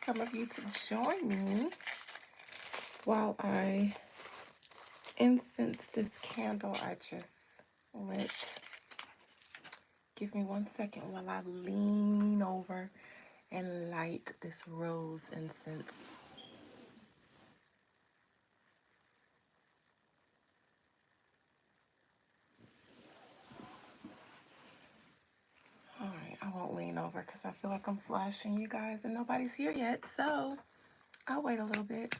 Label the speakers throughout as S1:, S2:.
S1: some of you to join me while I incense this candle I just lit. Give me 1 second while I lean over and light this rose incense. All right, I won't lean over because I feel like I'm flashing you guys and nobody's here yet, so I'll wait a little bit.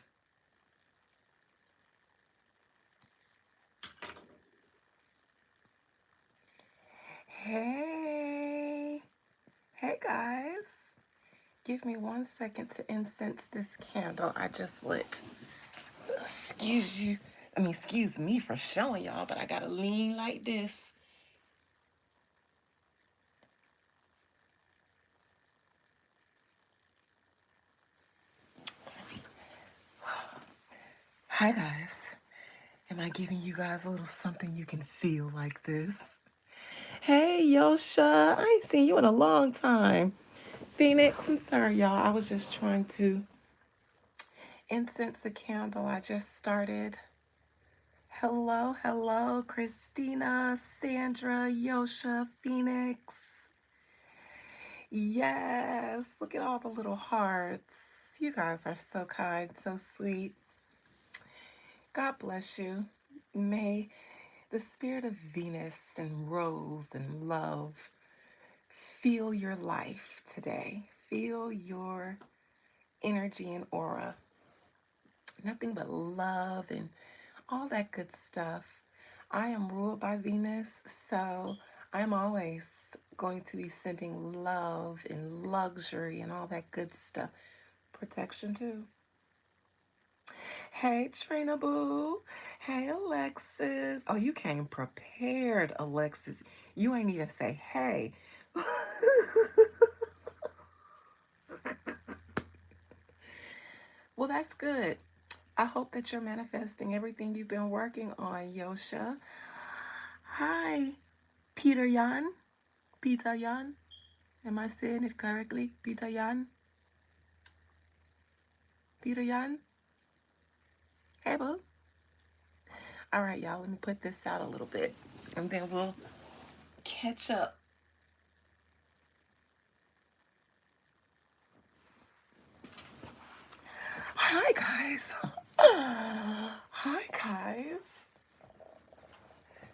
S1: Hey, hey guys. Give me 1 second to incense this candle I just lit. Excuse me for showing y'all, but I gotta lean like this. Hi guys. Am I giving you guys a little something you can feel like this? Hey Yosha, I ain't seen you in a long time. Phoenix, I'm sorry y'all. I was just trying to incense a candle I just started. Hello, hello, Christina, Sandra, Yosha, Phoenix. Yes, look at all the little hearts. You guys are so kind, so sweet. God bless you. May the spirit of Venus and Rose and love feel your life today. Feel your energy and aura. Nothing but love and all that good stuff. I am ruled by Venus, so I'm always going to be sending love and luxury and all that good stuff. Protection too. Hey, Trina Boo. Hey, Alexis. Oh, you came prepared, Alexis. You ain't even say hey. Well, that's good. I hope that you're manifesting everything you've been working on, Yosha. Hi, Peter Yan. Peter Yan. Am I saying it correctly? Peter Yan? Peter Yan? Hey, boo. All right, y'all, let me put this out a little bit and then we'll catch up. Hi, guys. Hi, guys.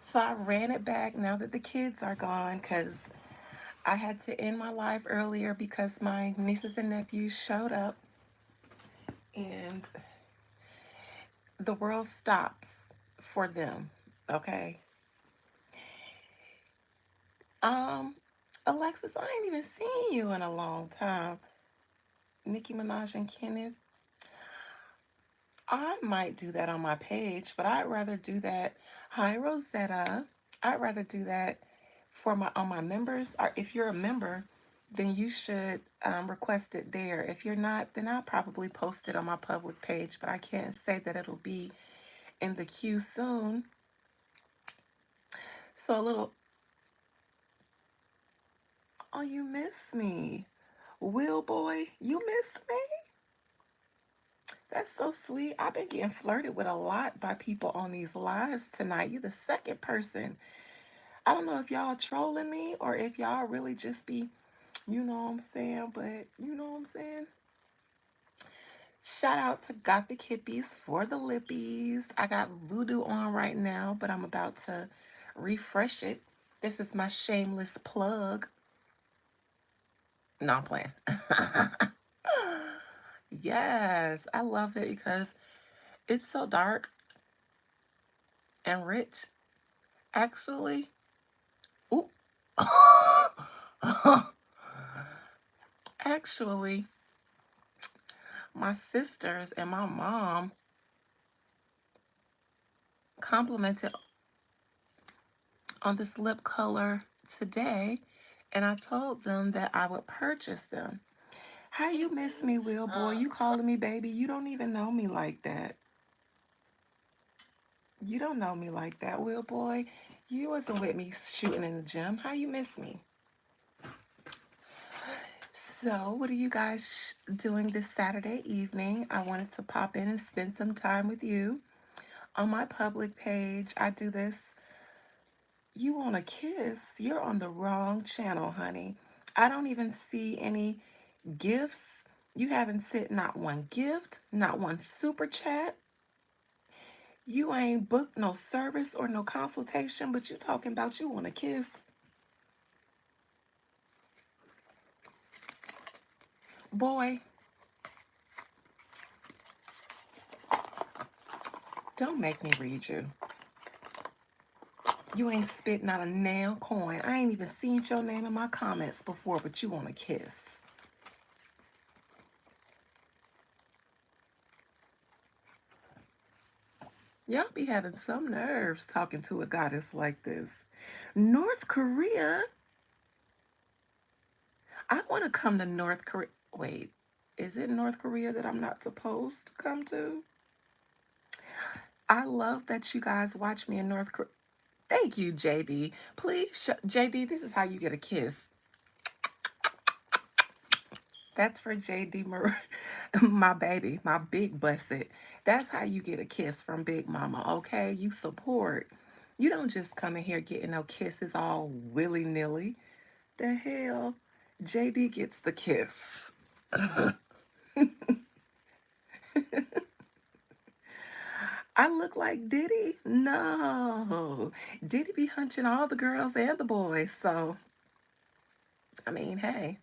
S1: So I ran it back now that the kids are gone because I had to end my live earlier because my nieces and nephews showed up and the world stops for them. Okay. Um, Alexis, I ain't even seen you in a long time. Nicki Minaj and Kenneth. I might do that on my page, but I'd rather do that. Hi, Rosetta. I'd rather do that for my members. Or if you're a member, then you should request it there. If you're not, then I'll probably post it on my public page, but I can't say that it'll be in the queue soon. So a little, oh, you miss me. Will boy, you miss me? That's so sweet. I've been getting flirted with a lot by people on these lives tonight. You're the second person. I don't know if y'all trolling me or if y'all really just be, you know what I'm saying, but you know what I'm saying? Shout out to Gothic Hippies for the lippies. I got Voodoo on right now, but I'm about to refresh it. This is my shameless plug. No, I'm playing. Yes, I love it because it's so dark and rich. Actually, ooh. Actually, my sisters and my mom complimented on this lip color today, and I told them that I would purchase them. How you miss me, Will boy? You calling me baby? You don't even know me like that. You don't know me like that, Will boy. You wasn't with me shooting in the gym. How you miss me? So, what are you guys doing this Saturday evening? I wanted to pop in and spend some time with you. On my public page, I do this. You want a kiss? You're on the wrong channel, honey. I don't even see any gifts. You haven't sent not one gift, not one super chat. You ain't booked no service or no consultation, but you talking about you want a kiss. Boy, don't make me read you. You ain't spit not a nail coin. I ain't even seen your name in my comments before, but you want a kiss. Y'all be having some nerves talking to a goddess like this. North Korea? I want to come to North Korea. Wait, is it North Korea that I'm not supposed to come to? I love that you guys watch me in North Korea. Thank you, JD. Please, JD, this is how you get a kiss. That's for JD my baby, my big busset. That's how you get a kiss from Big Mama, okay? You support. You don't just come in here getting no kisses all willy-nilly. The hell? JD gets the kiss. I look like Diddy? No. Diddy be hunching all the girls and the boys, so I mean, hey,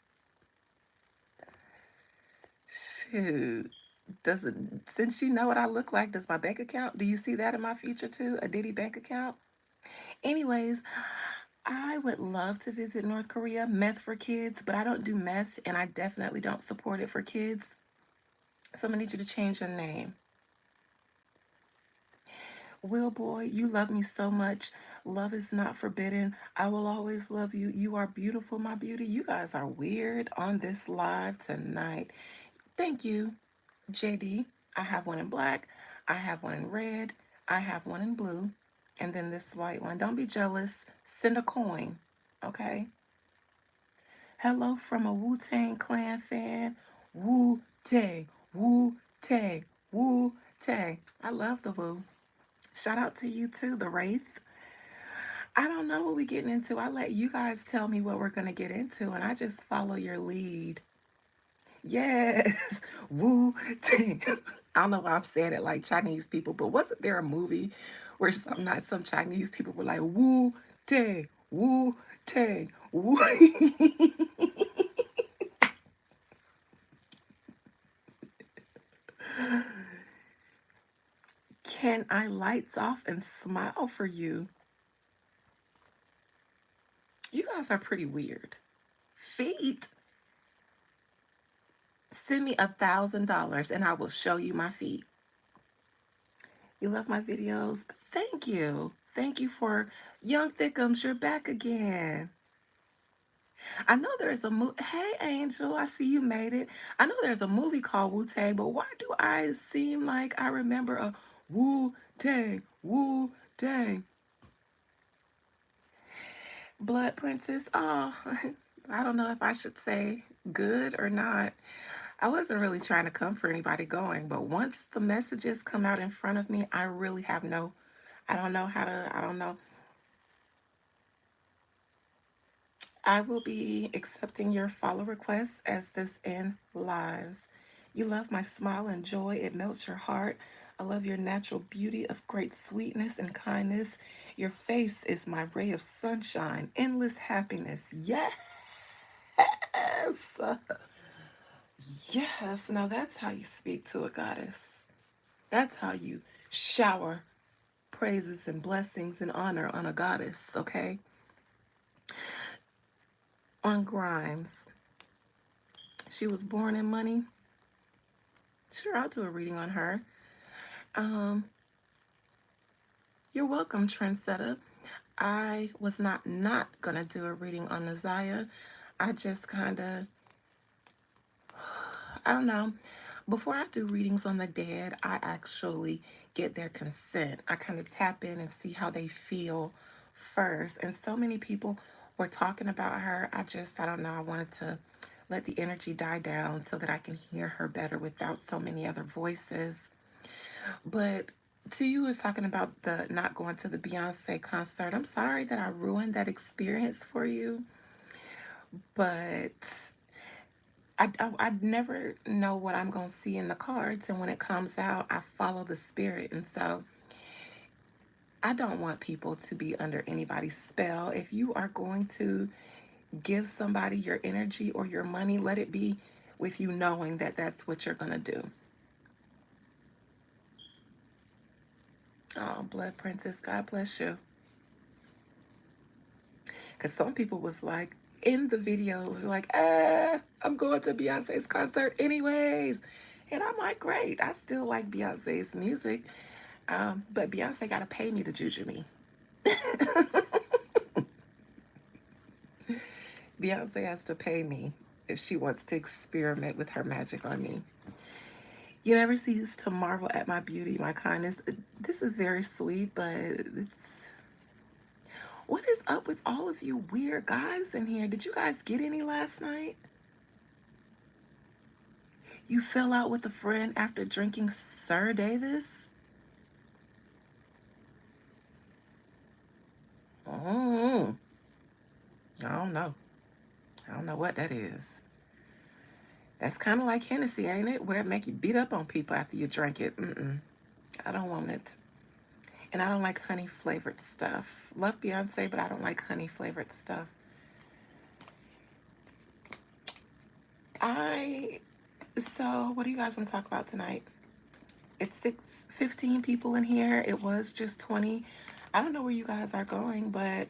S1: shoot. Does it, since you know what I look like, does my bank account, do you see that in my future too? A Diddy bank account? Anyways, I would love to visit North Korea, meth for kids, but I don't do meth and I definitely don't support it for kids. So I'm gonna need you to change your name. Will boy, you love me so much. Love is not forbidden. I will always love you. You are beautiful, my beauty. You guys are weird on this live tonight. Thank you, JD. I have one in black. I have one in red. I have one in blue. And then this white one. Don't be jealous. Send a coin. Okay? Hello from a Wu Tang Clan fan. Wu Tang, Wu Tang, Wu Tang. I love the Wu. Shout out to you too, the Wraith. I don't know what we're getting into. I let you guys tell me what we're going to get into, and I just follow your lead. Yes, Wu Tang. I don't know why I'm saying it like Chinese people, but wasn't there a movie where some Chinese people were like Wu Tang, Wu Tang, Wu? Can I lights off and smile for you? You guys are pretty weird. Feet? Send me $1,000 and I will show you my feet. You love my videos? Thank you. Thank you for Young Thickums. You're back again. I know there's a movie. Hey, Angel, I see you made it. I know there's a movie called Wu Tang, but why do I seem like I remember a Wu Tang, Wu Tang? Blood Princess? Oh, I don't know if I should say good or not. I wasn't really trying to come for anybody going, but once the messages come out in front of me, I really have no, I don't know how to, I don't know. I will be accepting your follow requests as this in lives. You love my smile and joy, it melts your heart. I love your natural beauty of great sweetness and kindness. Your face is my ray of sunshine, endless happiness. Yes. Yes. Now that's how you speak to a goddess. That's how you shower praises and blessings and honor on a goddess, okay? On Grimes. She was born in money. Sure, I'll do a reading on her. Um, you're welcome, trendsetter. I was not gonna do a reading on Nazaya. I just kind of, I don't know. Before I do readings on the dead, I actually get their consent. I kind of tap in and see how they feel first. And so many people were talking about her. I don't know. I wanted to let the energy die down so that I can hear her better without so many other voices. But to you was talking about the not going to the Beyonce concert. I'm sorry that I ruined that experience for you, but I never know what I'm going to see in the cards. And when it comes out, I follow the spirit. And so I don't want people to be under anybody's spell. If you are going to give somebody your energy or your money, let it be with you knowing that that's what you're going to do. Oh, Blood Princess, God bless you. Because some people was like, in the videos, like, I'm going to Beyonce's concert anyways. And I'm like, great. I still like Beyonce's music. But Beyonce got to pay me to juju me. Beyonce has to pay me if she wants to experiment with her magic on me. You never cease to marvel at my beauty, my kindness. This is very sweet, but it's... What is up with all of you weird guys in here? Did you guys get any last night? You fell out with a friend after drinking Sir Davis? Mm, I don't know. I don't know what that is. That's kind of like Hennessy, ain't it? Where it make you beat up on people after you drink it. I don't want it. And I don't like honey flavored stuff. Love Beyonce, but I don't like honey flavored stuff. So what do you guys want to talk about tonight? It's 6:15 people in here. It was just 20. I don't know where you guys are going, but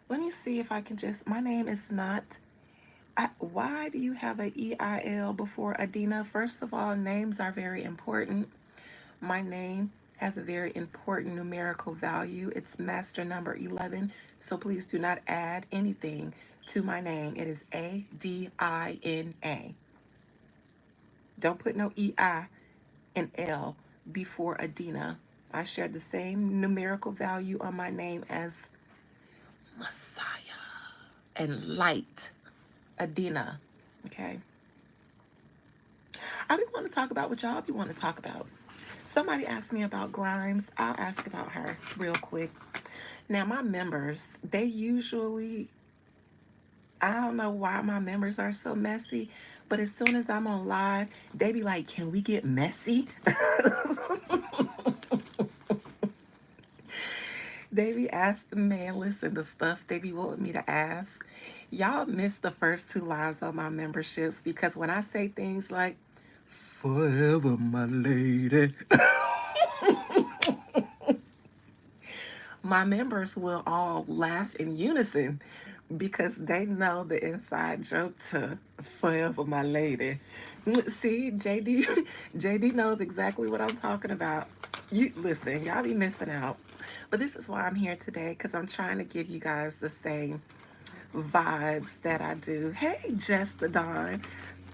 S1: let me see if I can just... My name is not... why do you have a EIL before Adina? First of all, names are very important. My name has a very important numerical value. It's master number 11. So please do not add anything to my name. It is Adina. Don't put no EI and L before Adina. I share the same numerical value on my name as Messiah and Light, Adina. Okay. I be want to talk about what y'all be want to talk about. Somebody asked me about Grimes. I'll ask about her real quick. Now, my members, they usually... I don't know why my members are so messy, but as soon as I'm on live, they be like, can we get messy? They be asking, man, listen, the stuff they be wanting me to ask. Y'all missed the first 2 lives of my memberships because when I say things like, forever, my lady, my members will all laugh in unison because they know the inside joke to forever, my lady. See, JD knows exactly what I'm talking about. You listen, y'all be missing out. But this is why I'm here today, because I'm trying to give you guys the same vibes that I do. Hey, Jess the Dawn.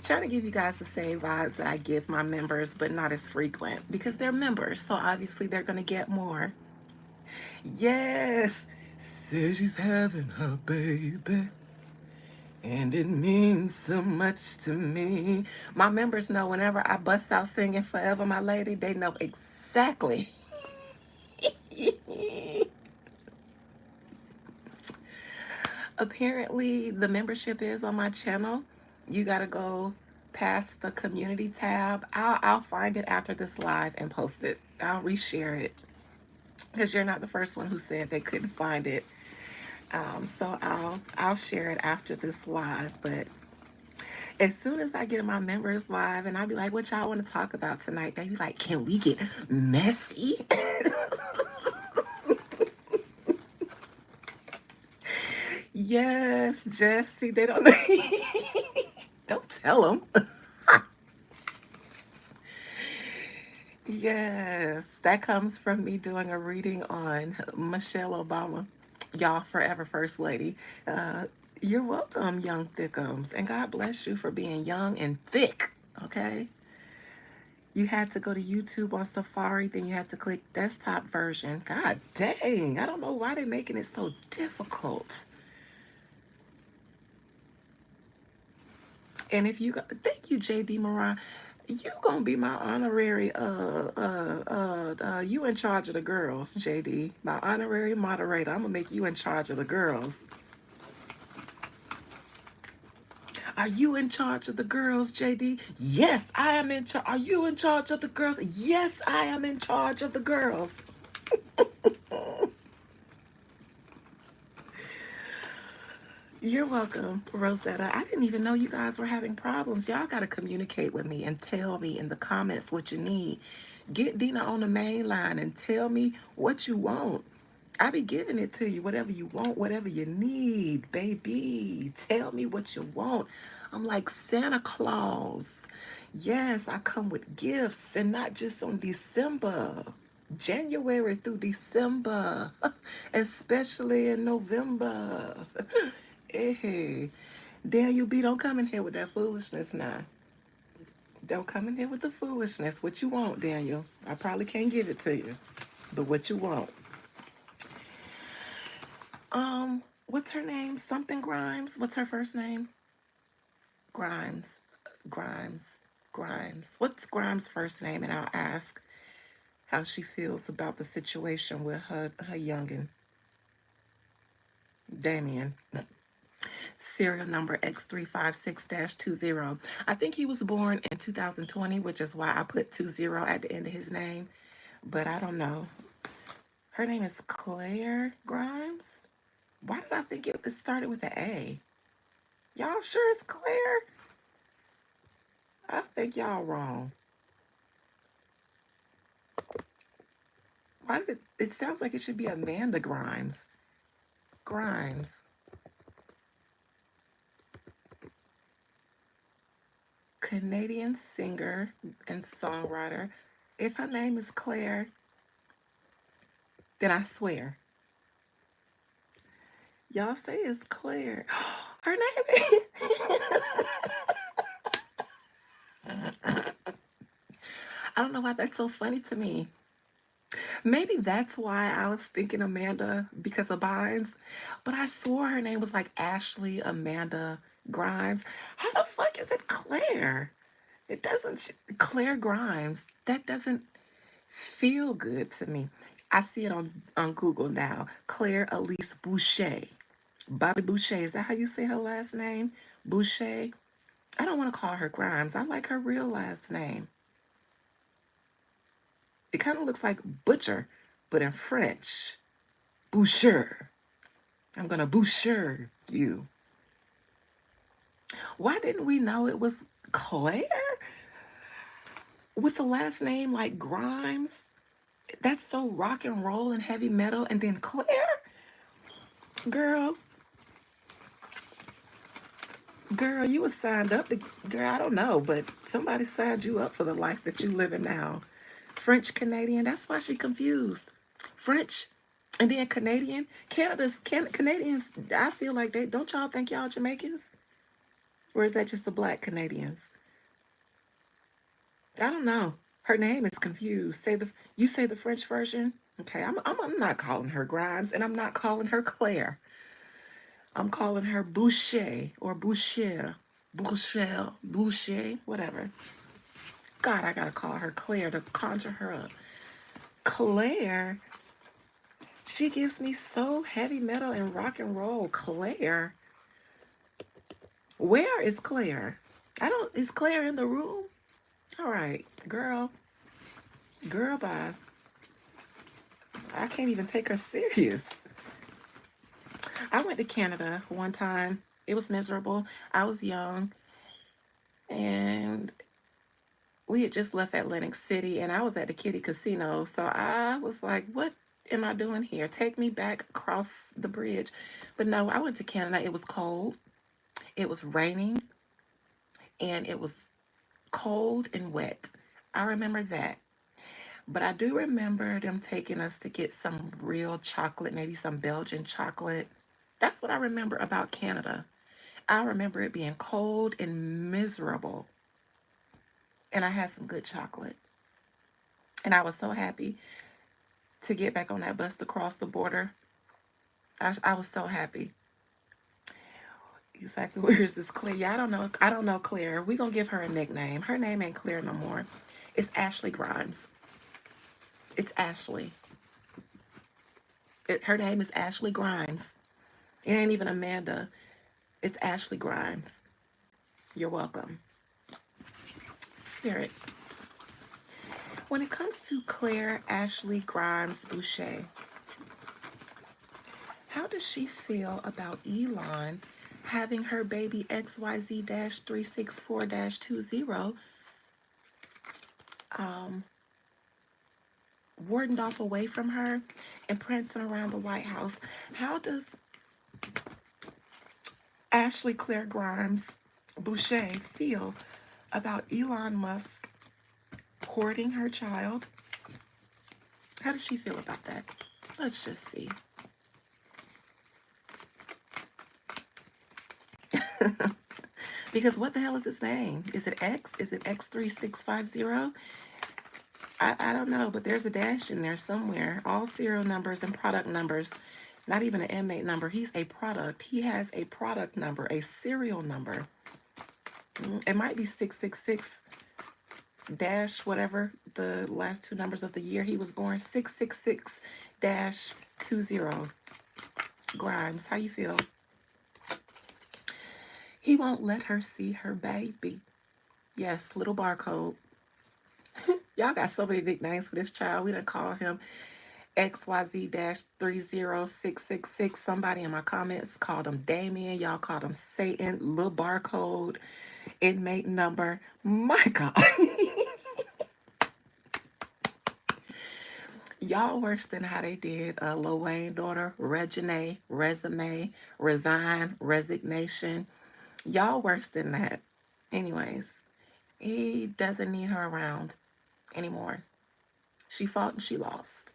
S1: Trying to give you guys the same vibes that I give my members, but not as frequent because they're members. So obviously they're going to get more. Yes. Says she's having her baby. And it means so much to me. My members know whenever I bust out singing Forever My Lady, they know exactly. Apparently, the membership is on my channel. You got to go past the community tab. I'll find it after this live and post it. I'll reshare it because you're not the first one who said they couldn't find it. So I'll share it after this live. But as soon as I get in my members live and I'll be like, what y'all want to talk about tonight? They be like, can we get messy? Yes, Jesse, they don't... Don't tell them. Yes, that comes from me doing a reading on Michelle Obama, y'all forever First Lady. Uh, you're welcome, young thickums, and God bless you for being young and thick, okay? You had to go to YouTube on Safari, then you had to click desktop version. God dang, I don't know why they're making it so difficult. And if you thank you, JD Moran. You gonna be my honorary you in charge of the girls, JD. My honorary moderator. I'm gonna make you in charge of the girls. Are you in charge of the girls, JD? Yes, I am in charge. Are you in charge of the girls? Yes, I am in charge of the girls. You're welcome, Rosetta. I didn't even know you guys were having problems. Y'all got to communicate with me and tell me in the comments what you need. Get Dina on the main line and tell me what you want. I be giving it to you, whatever you want, whatever you need, baby. Tell me what you want. I'm like Santa Claus. Yes, I come with gifts and not just on December. January through December, especially in November. Hey, Daniel B, don't come in here with that foolishness now. Don't come in here with the foolishness. What you want, Daniel? I probably can't give it to you, but what you want? What's her name? Something Grimes. What's her first name? Grimes. Grimes. Grimes. What's Grimes' first name? And I'll ask how she feels about the situation with her youngin, Damien. Serial number X356-20. I think he was born in 2020, which is why I put 20 at the end of his name. But I don't know. Her name is Claire Grimes. Why did I think it started with an A? Y'all sure it's Claire? I think y'all wrong. Why did it sounds like it should be Amanda Grimes. Grimes. Canadian singer and songwriter. If her name is Claire, then I swear. Y'all say it's Claire. Her name is. I don't know why that's so funny to me. Maybe that's why I was thinking Amanda because of Bynes, but I swore her name was like Ashley Amanda Grimes. How the fuck is it Claire? It doesn't, Claire Grimes. That doesn't feel good to me. I see it on Google now. Claire Elise Boucher. Bobby Boucher. Is that how you say her last name? Boucher? I don't want to call her Grimes. I like her real last name. It kind of looks like butcher, but in French. Boucher. I'm going to boucher you. Why didn't we know it was Claire? With the last name like Grimes? That's so rock and roll and heavy metal. And then Claire? Girl, girl, you was signed up to, girl, I don't know, but somebody signed you up for the life that you living now. French Canadian, that's why she confused. French and then Canadian. Canadians, I feel like they, don't y'all think y'all Jamaicans? Or is that just the black Canadians? I don't know. Her name is confused. You say the French version? Okay, I'm not calling her Grimes and I'm not calling her Claire. I'm calling her Boucher or Boucher. Boucher, Boucher, whatever. God, I gotta call her Claire to conjure her up. Claire, she gives me so heavy metal and rock and roll. Claire, where is Claire? Is Claire in the room? All right, girl, bye. I can't even take her serious. I went to Canada one time. It was miserable. I was young and we had just left Atlantic City and I was at the Kitty Casino. So I was like, what am I doing here? Take me back across the bridge. But no, I went to Canada. It was cold. It was raining and it was cold and wet. I remember that. But I do remember them taking us to get some real chocolate, maybe some Belgian chocolate. That's what I remember about Canada. I remember it being cold and miserable. And I had some good chocolate. And I was so happy to get back on that bus to cross the border. I was so happy. Exactly. Where is this Claire? Yeah, I don't know. I don't know Claire. We gonna give her a nickname. Her name ain't Claire no more. It's Ashley Grimes. It's Ashley. Her name is Ashley Grimes. It ain't even Amanda. It's Ashley Grimes. You're welcome. Spirit. When it comes to Claire Ashley Grimes Boucher, how does she feel about Elon having her baby XYZ-364-20 wardened off away from her and prancing around the White House? How does Ashley Claire Grimes Boucher feel about Elon Musk hoarding her child? How does she feel about that? Let's just see. Because what the hell is his name? Is it X? Is it X3650? I don't know, but there's a dash in there somewhere. All serial numbers and product numbers. Not even an inmate number. He's a product. He has a product number, a serial number. It might be 666 dash whatever the last two numbers of the year he was born. 666 dash 20. Grimes, how you feel? He won't let her see her baby. Yes, little barcode. Y'all got so many nicknames for this child. We done call him XYZ-30666. Somebody in my comments called him Damien. Y'all called him Satan. Little barcode. Inmate number. My God. Y'all worse than how they did Lil Wayne daughter, Reginae, Resume, Resign, Resignation. Y'all worse than that. Anyways, he doesn't need her around anymore. She fought and she lost.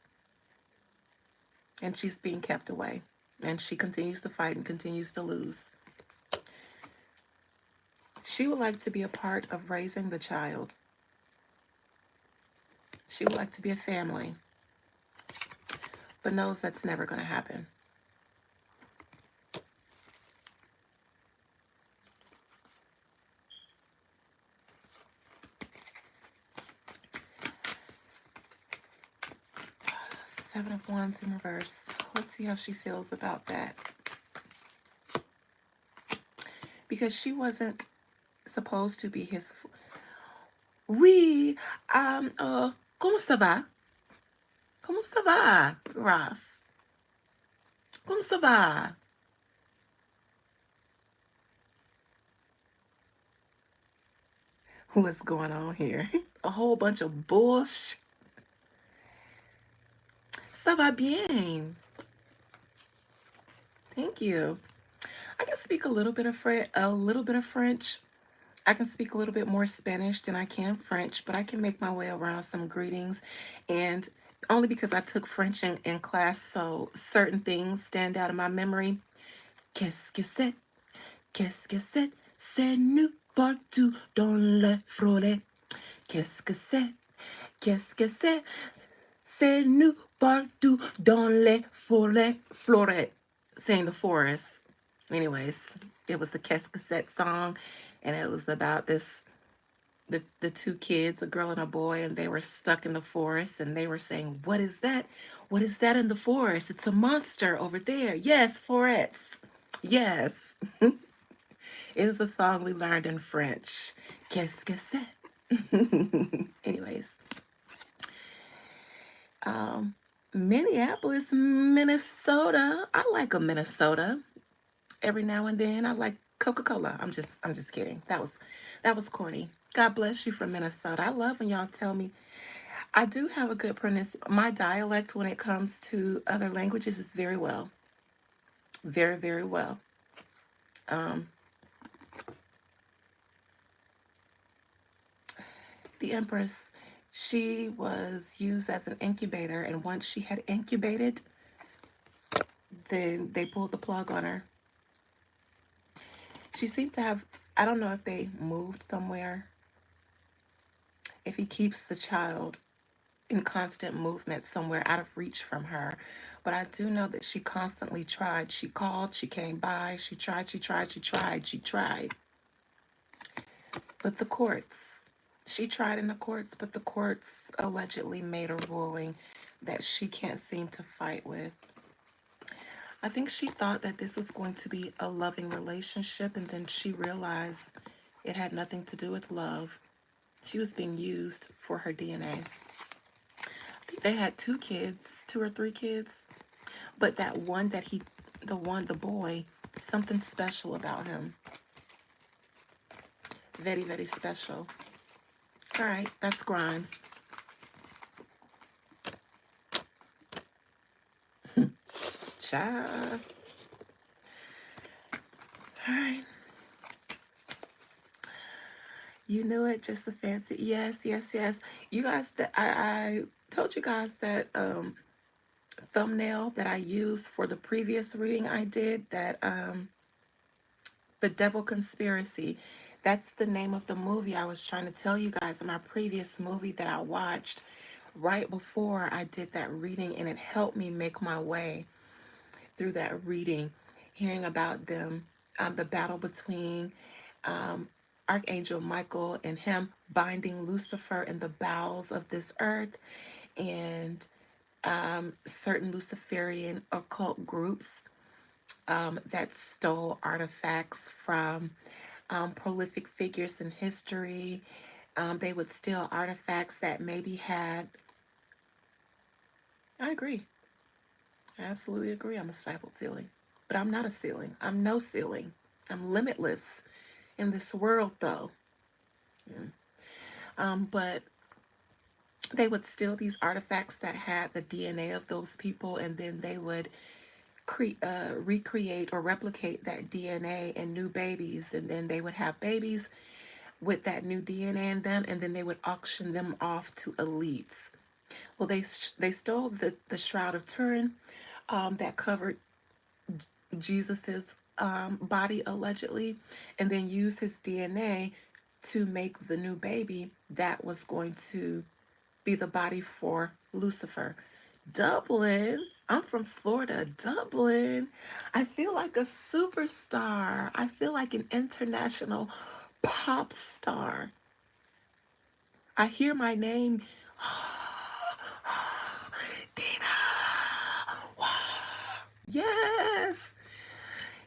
S1: And she's being kept away. And she continues to fight and continues to lose. She would like to be a part of raising the child. She would like to be a family, but knows that's never going to happen. Seven of Wands in reverse. Let's see how she feels about that. Because she wasn't supposed to be his... Oui, comment ça va? Comment ça va, Raf? Comment ça va? What's going on here? A whole bunch of bullshit. Ça va bien. Thank you. I can speak a little bit of French. I can speak a little bit more Spanish than I can French, but I can make my way around some greetings. And only because I took French in class, so certain things stand out in my memory. Qu'est-ce que c'est? Qu'est-ce que c'est? C'est nu partout dans le frôler. Qu'est-ce que c'est? Qu'est-ce que c'est? C'est nu partout dans les forêts. Saying the forest. Anyways, it was the Qu'est-ce que c'est song, and it was about the two kids, a girl and a boy, and they were stuck in the forest, and they were saying, what is that? What is that in the forest? It's a monster over there. Yes, forests. Yes. It was a song we learned in French. Qu'est-ce que c'est? Anyways. Minneapolis, Minnesota. I like a Minnesota. Every now and then I like Coca-Cola. I'm just kidding. That was corny. God bless you from Minnesota. I love when y'all tell me. I do have a good pronunciation. My dialect when it comes to other languages is very well. Very, very well. The Empress, she was used as an incubator, and once she had incubated, then they pulled the plug on her. She seemed to have, I don't know if they moved somewhere, if he keeps the child in constant movement somewhere out of reach from her. But I do know that she constantly tried. She called, she came by, she tried, she tried, she tried, she tried. But the courts, she tried in the courts, but the courts allegedly made a ruling that she can't seem to fight with. I think she thought that this was going to be a loving relationship, and then she realized it had nothing to do with love. She was being used for her DNA. I think they had two kids, two or three kids, but that one that the boy, something special about him. Very, very special. All right, that's Grimes. Child. All right. You knew it, just a fancy. Yes, yes, yes. You guys, that I told you guys that thumbnail that I used for the previous reading I did, that The Devil Conspiracy. That's the name of the movie I was trying to tell you guys in my previous movie that I watched right before I did that reading, and it helped me make my way through that reading, hearing about them, the battle between um, Archangel Michael and him binding Lucifer in the bowels of this earth, and certain Luciferian occult groups that stole artifacts from prolific figures in history. They would steal artifacts that maybe had. I agree. I absolutely agree. I'm a stifled ceiling. But I'm not a ceiling. I'm no ceiling. I'm limitless in this world, though. Yeah. But they would steal these artifacts that had the DNA of those people, and then they would recreate or replicate that DNA in new babies, and then they would have babies with that new DNA in them, and then they would auction them off to elites. Well, they stole the Shroud of Turin that covered Jesus's body allegedly, and then used his DNA to make the new baby that was going to be the body for Lucifer. Dublin. I'm from Florida, Dublin. I feel like a superstar. I feel like an international pop star. I hear my name. Dina. Yes.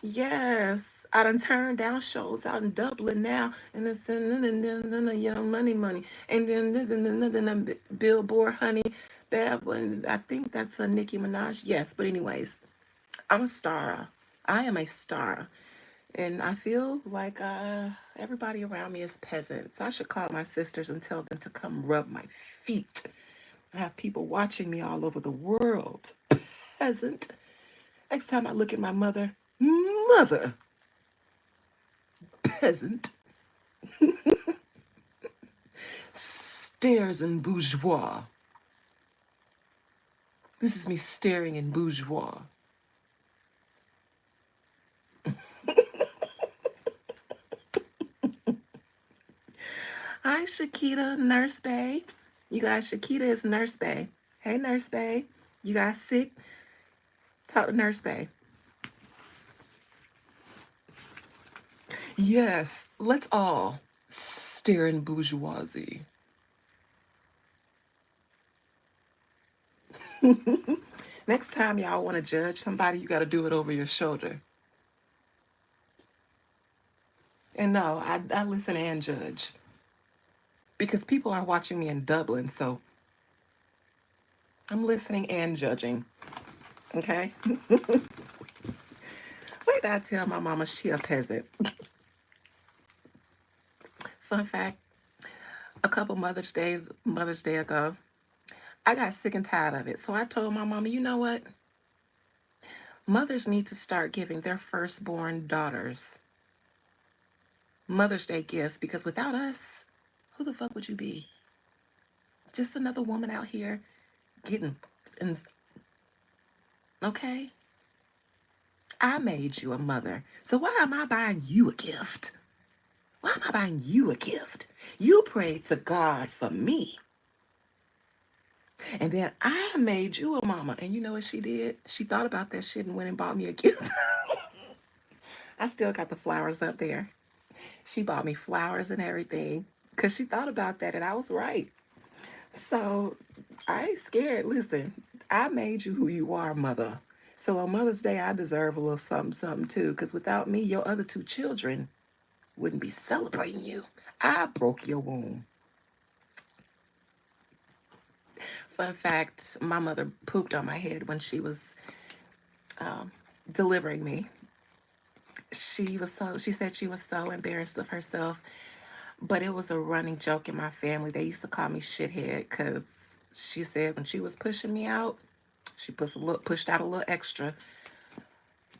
S1: Yes. I done turned down shows out in Dublin now, and it's Young Money, and then Billboard Honey, Bad one. I think that's a Nicki Minaj. Yes, but anyways, I'm a star. I am a star, and I feel like everybody around me is peasants. I should call my sisters and tell them to come rub my feet. I have people watching me all over the world. Peasant. Next time I look at my mother, mother, peasant, stares in bourgeois. This is me staring in bourgeois. Hi, Shakita, Nurse Bay. You guys, Shakita is Nurse Bay. Hey, Nurse Bay. You guys sick? Talk to Nurse Bay. Yes, let's all stare in bourgeoisie. Next time y'all want to judge somebody, you got to do it over your shoulder. And no, I listen and judge. Because people are watching me in Dublin, so I'm listening and judging. Okay? Wait till I tell my mama she a peasant. Fun fact, a couple Mother's Day ago, I got sick and tired of it. So I told my mama, you know what? Mothers need to start giving their firstborn daughters Mother's Day gifts, because without us, who the fuck would you be? Just another woman out here getting, and okay? I made you a mother. So why am I buying you a gift? Why am I buying you a gift? You prayed to God for me. And then I made you a mama. And you know what she did? She thought about that shit and went and bought me a gift. I still got the flowers up there. She bought me flowers and everything because she thought about that and I was right. So I ain't scared. Listen, I made you who you are, mother. So on Mother's Day, I deserve a little something, something too. Because without me, your other two children wouldn't be celebrating you. I broke your womb. Fun fact, my mother pooped on my head when she was um, delivering me. She said she was so embarrassed of herself, but it was a running joke in my family. They used to call me shithead because she said when she was pushing me out, she pushed out a little extra.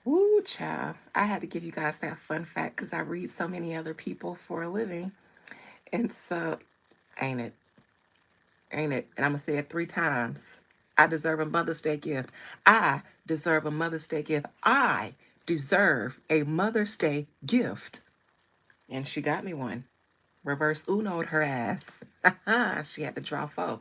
S1: Woo, child. I had to give you guys that fun fact because I read so many other people for a living. And so, ain't it? Ain't it? And I'm going to say it 3 times. I deserve a Mother's Day gift. I deserve a Mother's Day gift. I deserve a Mother's Day gift. And she got me one. Reverse Uno'd her ass. She had to draw 4.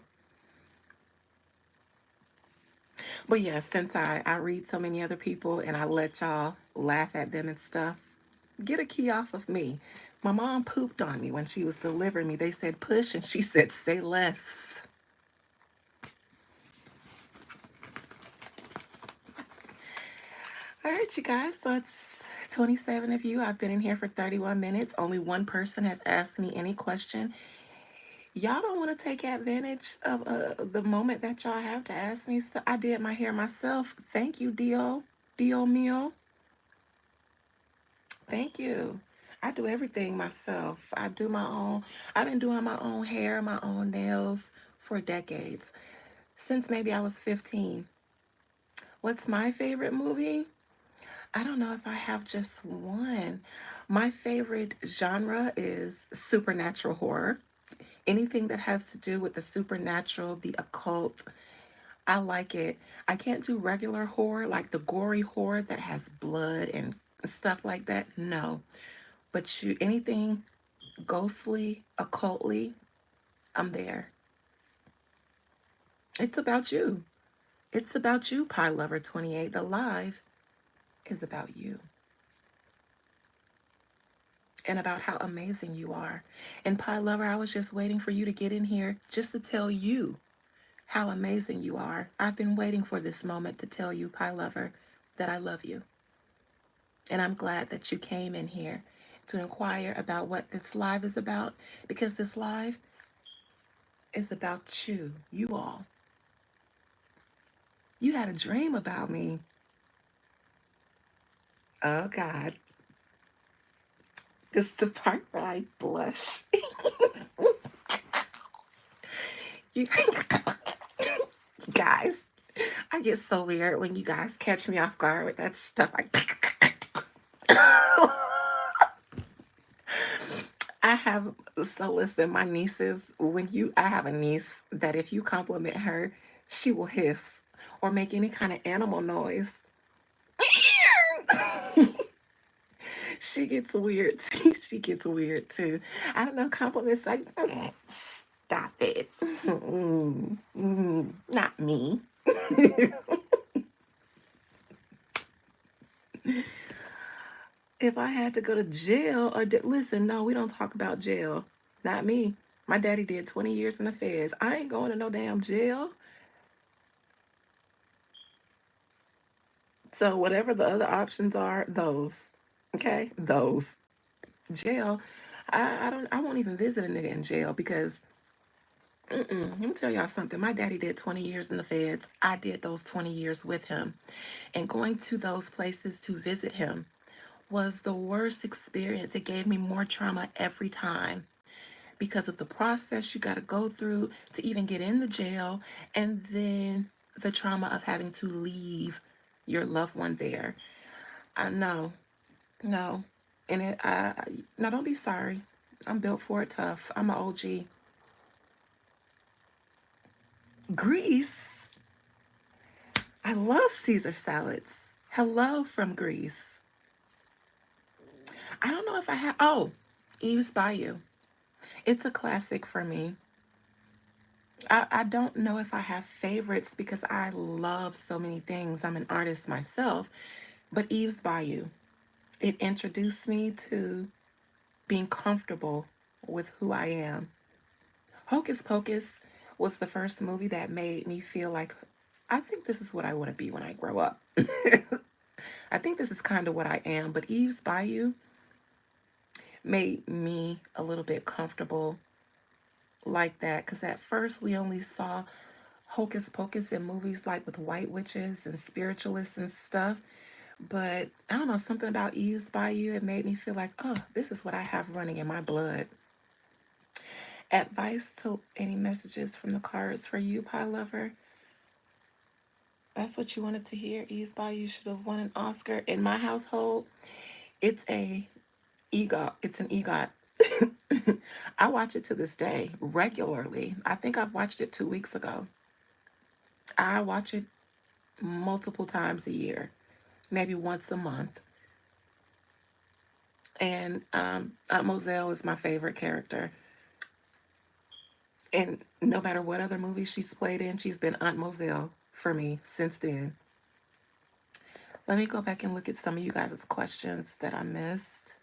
S1: But yeah, since I read so many other people and I let y'all laugh at them and stuff, get a key off of me. My mom pooped on me when she was delivering me. They said push and she said say less. All right, you guys. So it's 27 of you. I've been in here for 31 minutes. Only one person has asked me any question. Y'all don't want to take advantage of the moment that y'all have to ask me. So I did my hair myself. Thank you, Dio. Dio mio. Thank you. I do everything myself. I do my own. I've been doing my own hair, my own nails for decades. Since maybe I was 15. What's my favorite movie? I don't know if I have just one. My favorite genre is supernatural horror. Anything that has to do with the supernatural, the occult, I like it. I can't do regular horror, like the gory horror that has blood and stuff like that. No. But anything ghostly, occultly, I'm there. It's about you. It's about you, Pie Lover 28. The live is about you and about how amazing you are. And Pie Lover, I was just waiting for you to get in here just to tell you how amazing you are. I've been waiting for this moment to tell you, Pie Lover, that I love you. And I'm glad that you came in here to inquire about what this live is about, because this live is about you all. You had a dream about me. Oh, God. This is the part where I blush. You guys, I get so weird when you guys catch me off guard with that stuff. I have, so listen, my nieces, I have a niece that if you compliment her, she will hiss or make any kind of animal noise. She gets weird. She gets weird too. I don't know, compliments like, stop it. Not me. If I had to go to jail listen, no, we don't talk about jail. Not me. My daddy did 20 years in the feds. I ain't going to no damn jail. So whatever the other options are, those. Okay? Those. Jail. I won't even visit a nigga in jail because let me tell y'all something. My daddy did 20 years in the feds. I did those 20 years with him. And going to those places to visit him was the worst experience. It gave me more trauma every time because of the process you got to go through to even get in the jail, and then the trauma of having to leave your loved one there. No, no. And no, don't be sorry. I'm built for it tough. I'm an OG. Greece. I love Caesar salads. Hello from Greece. I don't know if I have. Oh, Eve's Bayou. It's a classic for me. I don't know if I have favorites because I love so many things. I'm an artist myself, but Eve's Bayou, it introduced me to being comfortable with who I am. Hocus Pocus was the first movie that made me feel like I think this is what I want to be when I grow up. I think this is kind of what I am, but Eve's Bayou made me a little bit comfortable like that because at first we only saw Hocus Pocus in movies like with white witches and spiritualists and stuff. But I don't know, something about Eve's Bayou, it made me feel like, oh, this is what I have running in my blood. Advice to any messages from the cards for you, pie lover? That's what you wanted to hear. Eve's Bayou should have won an Oscar. In my household, it's a EGOT. It's an EGOT. I watch it to this day regularly. I think I've watched it 2 weeks ago. I watch it multiple times a year, maybe once a month. And Aunt Moselle is my favorite character. And no matter what other movies she's played in, she's been Aunt Moselle for me since then. Let me go back and look at some of you guys' questions that I missed.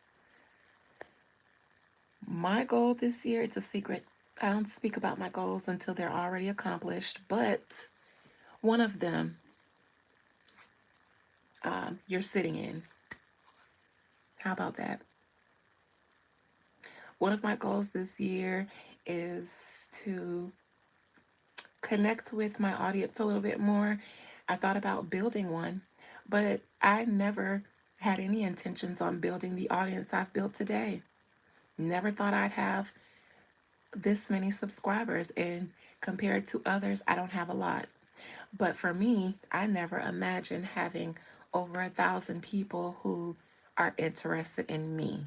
S1: My goal this year, it's a secret. I don't speak about my goals until they're already accomplished, but one of them you're sitting in. How about that? One of my goals this year is to connect with my audience a little bit more. I thought about building one, but I never had any intentions on building the audience I've built today. Never thought I'd have this many subscribers, and compared to others, I don't have a lot. But for me, I never imagined having over 1,000 people who are interested in me.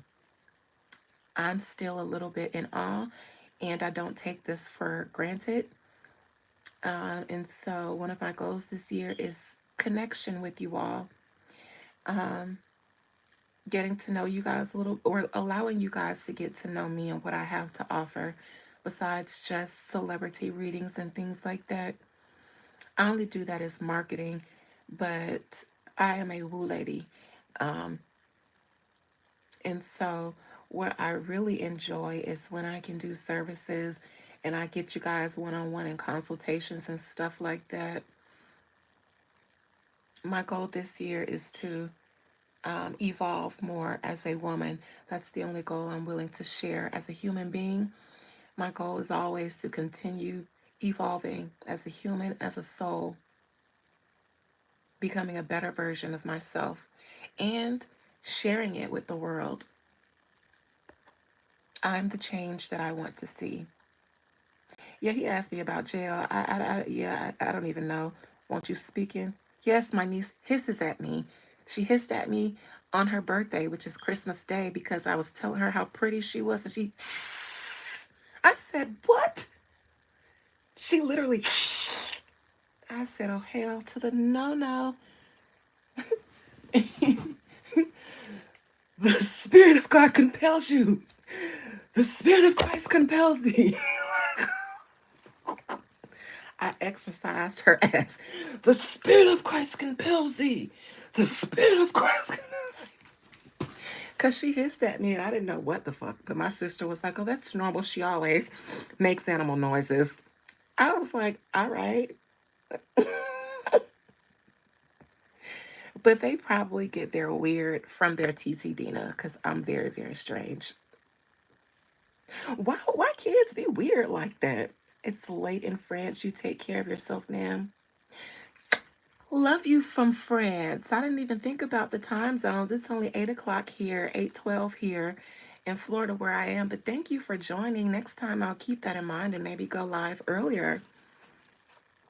S1: I'm still a little bit in awe, and I don't take this for granted. And so, one of my goals this year is connection with you all, um, getting to know you guys a little, or allowing you guys to get to know me and what I have to offer besides just celebrity readings and things like that. I only do that as marketing, but I am a woo lady. Um, and so, what I really enjoy is when I can do services and I get you guys one on one and consultations and stuff like that. My goal this year is to evolve more as a woman. That's the only goal I'm willing to share as a human being. My goal is always to continue evolving as a human, as a soul, becoming a better version of myself, and sharing it with the world. I'm the change that I want to see. Yeah, he asked me about jail. I don't even know. Won't you speaking? Yes, my niece hisses at me. She hissed at me on her birthday, which is Christmas Day, because I was telling her how pretty she was, and she. I said, "What?" She literally. I said, "Oh hell to the no no." The Spirit of God compels you. The Spirit of Christ compels thee. I exercised her ass. The Spirit of Christ compels thee. The Spirit of Christ compels thee. Because she hissed at me and I didn't know what the fuck. But my sister was like, oh, that's normal. She always makes animal noises. I was like, all right. But they probably get their weird from their TT Dina because I'm very, very strange. Why kids be weird like that? It's late in France. You take care of yourself, ma'am. Love you from France. I didn't even think about the time zones. It's only 8 o'clock here, 8:12 here in Florida where I am. But thank you for joining. Next time I'll keep that in mind and maybe go live earlier.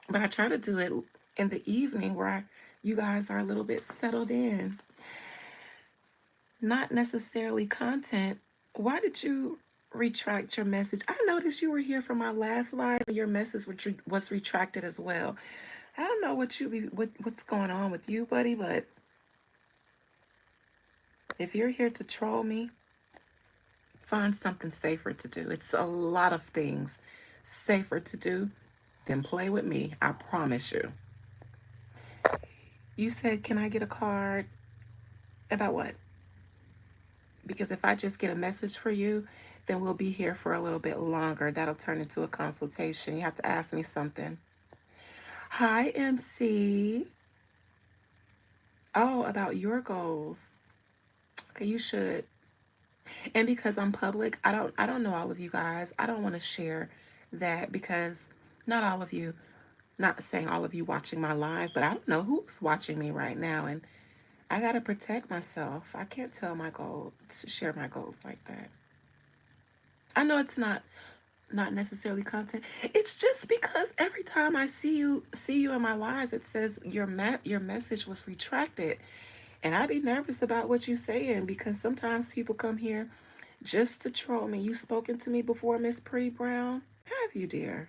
S1: But I try to do it in the evening where you guys are a little bit settled in. Not necessarily content. Why did you retract your message? I noticed you were here for my last live and your message was retracted as well. I don't know what's going on with you, buddy, but if you're here to troll me, find something safer to do. It's a lot of things safer to do then play with me. I promise you. You said, can I get a card? About what? Because if I just get a message for you, then we'll be here for a little bit longer. That'll turn into a consultation. You have to ask me something. Hi, MC. Oh, about your goals. Okay, you should. And because I'm public, I don't know all of you guys. I don't want to share that because not all of you, not saying all of you watching my live, but I don't know who's watching me right now, and I got to protect myself. I can't tell my goal to share my goals like that. I know it's not necessarily content. It's just because every time I see you in my lives, it says your message was retracted, and I be nervous about what you saying because sometimes people come here just to troll me. You spoken to me before, Miss Pretty Brown? Have you, dear?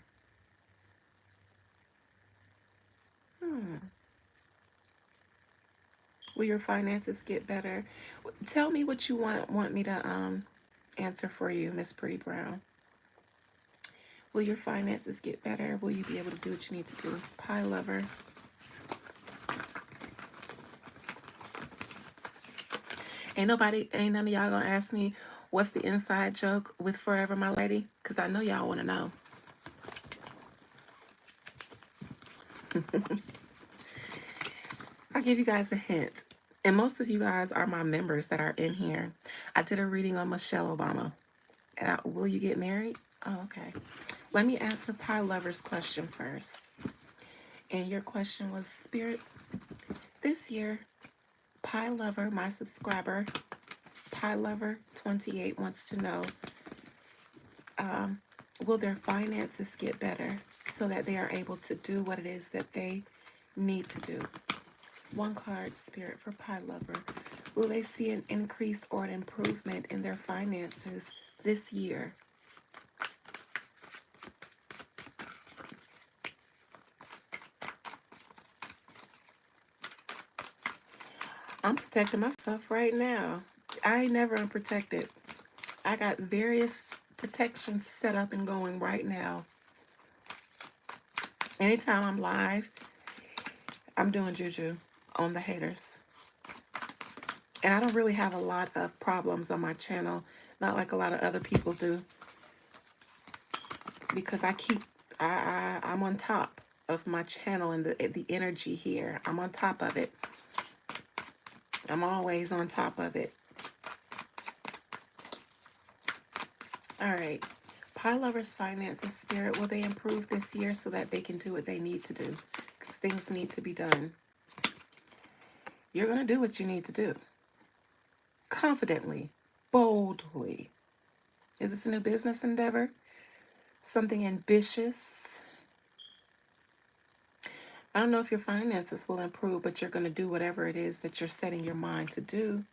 S1: Hmm. Will your finances get better? Tell me what you want me to answer for you, Miss Pretty Brown. Will your finances get better? Will you be able to do what you need to do? Pie lover. Ain't none of y'all gonna ask me what's the inside joke with Forever My Lady? Because I know y'all want to know. I'll give you guys a hint. And most of you guys are my members that are in here. I did a reading on Michelle Obama. Will you get married? Oh, okay. Let me answer Pie Lover's question first. And your question was, Spirit, this year, Pie Lover, my subscriber, Pie Lover 28 wants to know, will their finances get better so that they are able to do what it is that they need to do? One card, Spirit, for Pie Lover. Will they see an increase or an improvement in their finances this year? I'm protecting myself right now. I ain't never unprotected. I got various protections set up and going right now. Anytime I'm live, I'm doing juju on the haters. And I don't really have a lot of problems on my channel, not like a lot of other people do, because I'm on top of my channel and the energy here. I'm on top of it. I'm always on top of it. All right. Pie Lover's finances, Spirit, will they improve this year so that they can do what they need to do? Because things need to be done. You're going to do what you need to do. Confidently, boldly. Is this a new business endeavor? Something ambitious? I don't know if your finances will improve, but you're going to do whatever it is that you're setting your mind to do.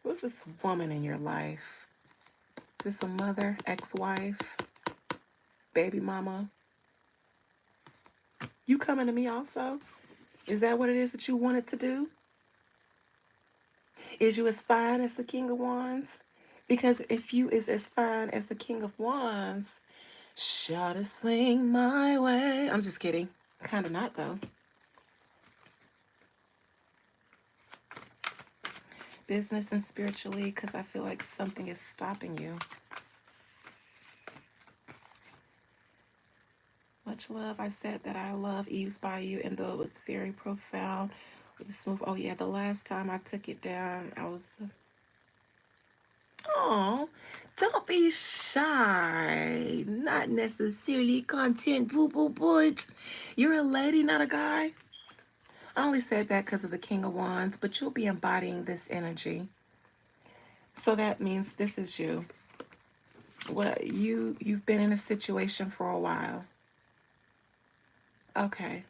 S1: Who's this woman in your life? Is this a mother, ex-wife, baby mama? You coming to me also? Is that what it is that you wanted to do? Is you as fine as the King of Wands? Because if you is as fine as the King of Wands, shall it swing my way? I'm just kidding. Kind of not, though. Business and spiritually, because I feel like something is stopping you. Much love. I said that I love Eve's Bayou, and though it was very profound with the smooth. Oh, yeah, the last time I took it down, I was. Oh, don't be shy. Not necessarily content, boo boo, but you're a lady, not a guy. I only said that because of the King of Wands, but you'll be embodying this energy. So that means this is you. Well, you've been in a situation for a while. Okay.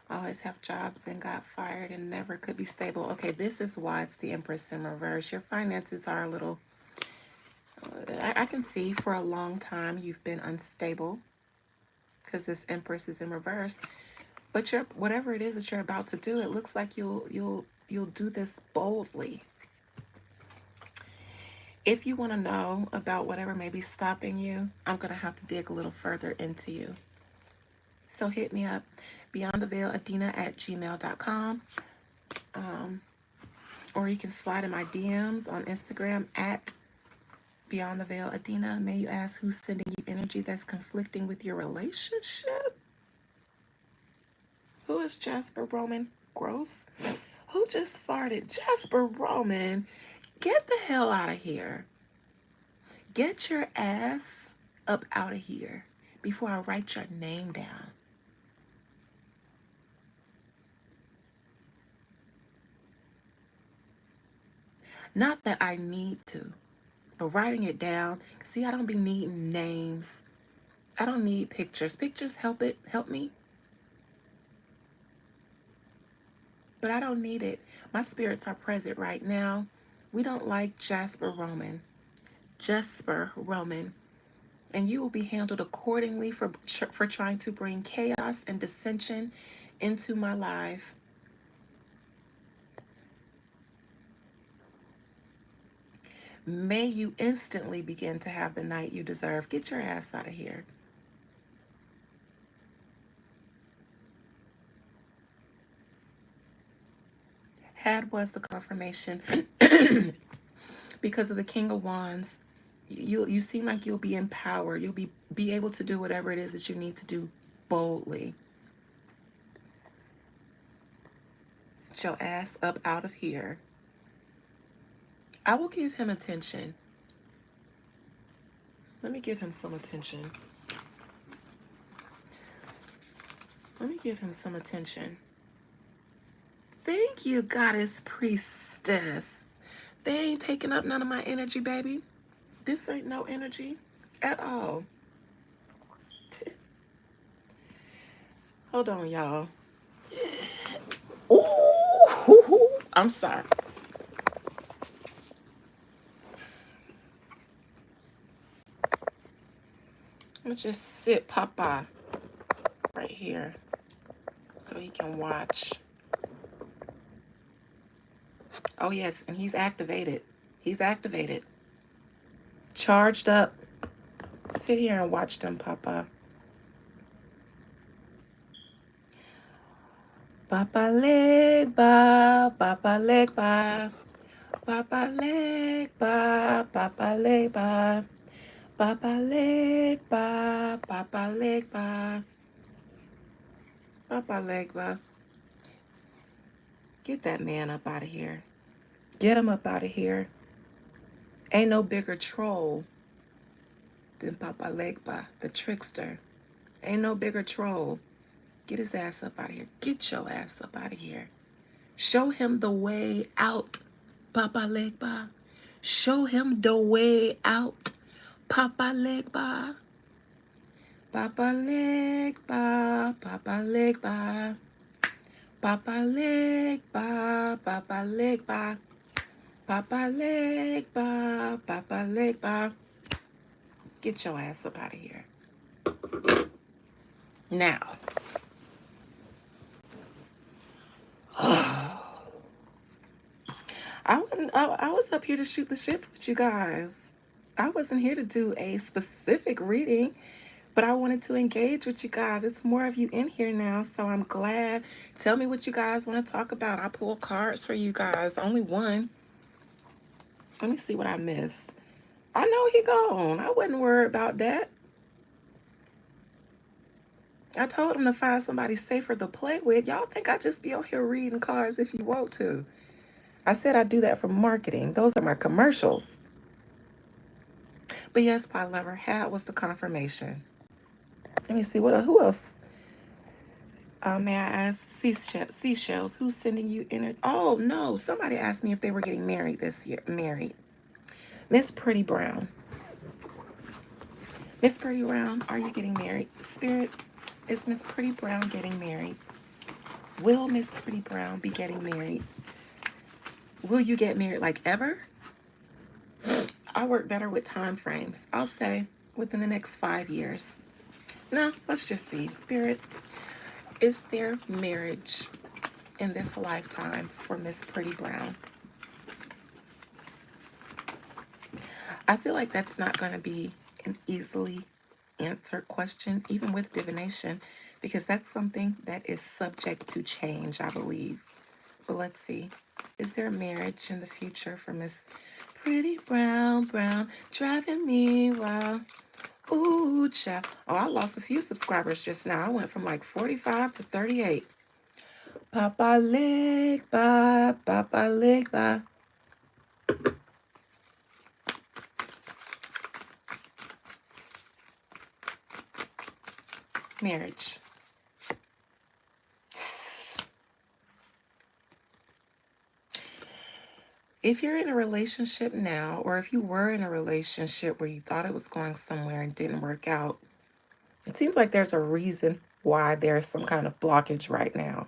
S1: Always have jobs and got fired and never could be stable. Okay, this is why it's the Empress in reverse. Your finances are a little, I can see for a long time you've been unstable because this Empress is in reverse. But whatever it is that you're about to do, it looks like you'll do this boldly. If you want to know about whatever may be stopping you, I'm going to have to dig a little further into you. So hit me up, beyondtheveiladina@gmail.com. Or you can slide in my DMs on Instagram at beyondtheveiladina. May you ask who's sending you energy that's conflicting with your relationship? Who is Jasper Roman Gross? Who just farted? Jasper Roman, get the hell out of here. Get your ass up out of here before I write your name down. Not that I need to, but writing it down. See, I don't be needing names. I don't need pictures. Pictures help me, but I don't need it. My spirits are present right now. We don't like Jasper Roman. Jasper Roman. And you will be handled accordingly for trying to bring chaos and dissension into my life. May you instantly begin to have the night you deserve. Get your ass out of here. Had was the confirmation because of the King of Wands. You seem like you'll be empowered. You'll be able to do whatever it is that you need to do boldly. Get your ass up out of here. I will give him attention. Let me give him some attention. Let me give him some attention. Thank you, Goddess Priestess. They ain't taking up none of my energy, baby. This ain't no energy at all. Hold on, y'all. Ooh, I'm sorry. I'm gonna just sit Papa right here so he can watch. Oh yes, and he's activated. He's activated. Charged up. Sit here and watch them, Papa. Papa leg ba, Papa leg ba, Papa leg ba, Papa leg ba, Papa leg ba, Papa leg ba, Papa leg ba. Get that man up out of here. Get him up out of here. Ain't no bigger troll than Papa Legba, the trickster. Ain't no bigger troll. Get his ass up out of here. Get your ass up out of here. Show him the way out, Papa Legba. Show him the way out, Papa Legba. Papa Legba, Papa Legba. Papa Legba, Papa Legba. Papa Legba, Papa Legba. Get your ass up out of here. Now. I was up here to shoot the shits with you guys. I wasn't here to do a specific reading, but I wanted to engage with you guys. It's more of you in here now, so I'm glad. Tell me what you guys want to talk about. I pulled cards for you guys. Only one. Let me see what I missed. I know he gone. I wasn't worried about that. I told him to find somebody safer to play with. Y'all think I just be out here reading cards if you want to. I said I do that for marketing. Those are my commercials. But yes, my lover, hat was the confirmation. Let me see, who else? May I ask, seashells, who's sending you in? Oh, no, somebody asked me if they were getting married this year. Married. Miss Pretty Brown. Miss Pretty Brown, are you getting married? Spirit, is Miss Pretty Brown getting married? Will Miss Pretty Brown be getting married? Will you get married like ever? I work better with time frames. I'll say within the next 5 years. No, let's just see. Spirit, is there marriage in this lifetime for Miss Pretty Brown? I feel like that's not going to be an easily answered question, even with divination, because that's something that is subject to change, I believe. But let's see. Is there a marriage in the future for Miss Pretty Brown Brown driving me wild? Ooh, child. Oh, I lost a few subscribers just now. I went from like 45 to 38. Papa leg ba, Papa leg ba. Marriage. If you're in a relationship now, or if you were in a relationship where you thought it was going somewhere and didn't work out, it seems like there's a reason why there's some kind of blockage right now.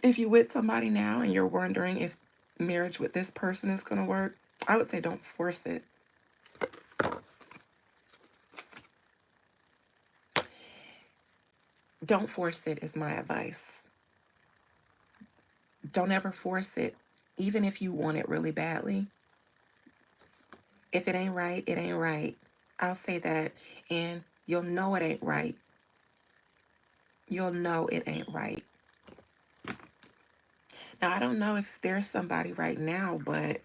S1: If you're with somebody now and you're wondering if marriage with this person is going to work, I would say don't force it. Don't force it is my advice. Don't ever force it, even if you want it really badly. If it ain't right, it ain't right. I'll say that, and you'll know it ain't right. You'll know it ain't right. Now, I don't know if there's somebody right now, but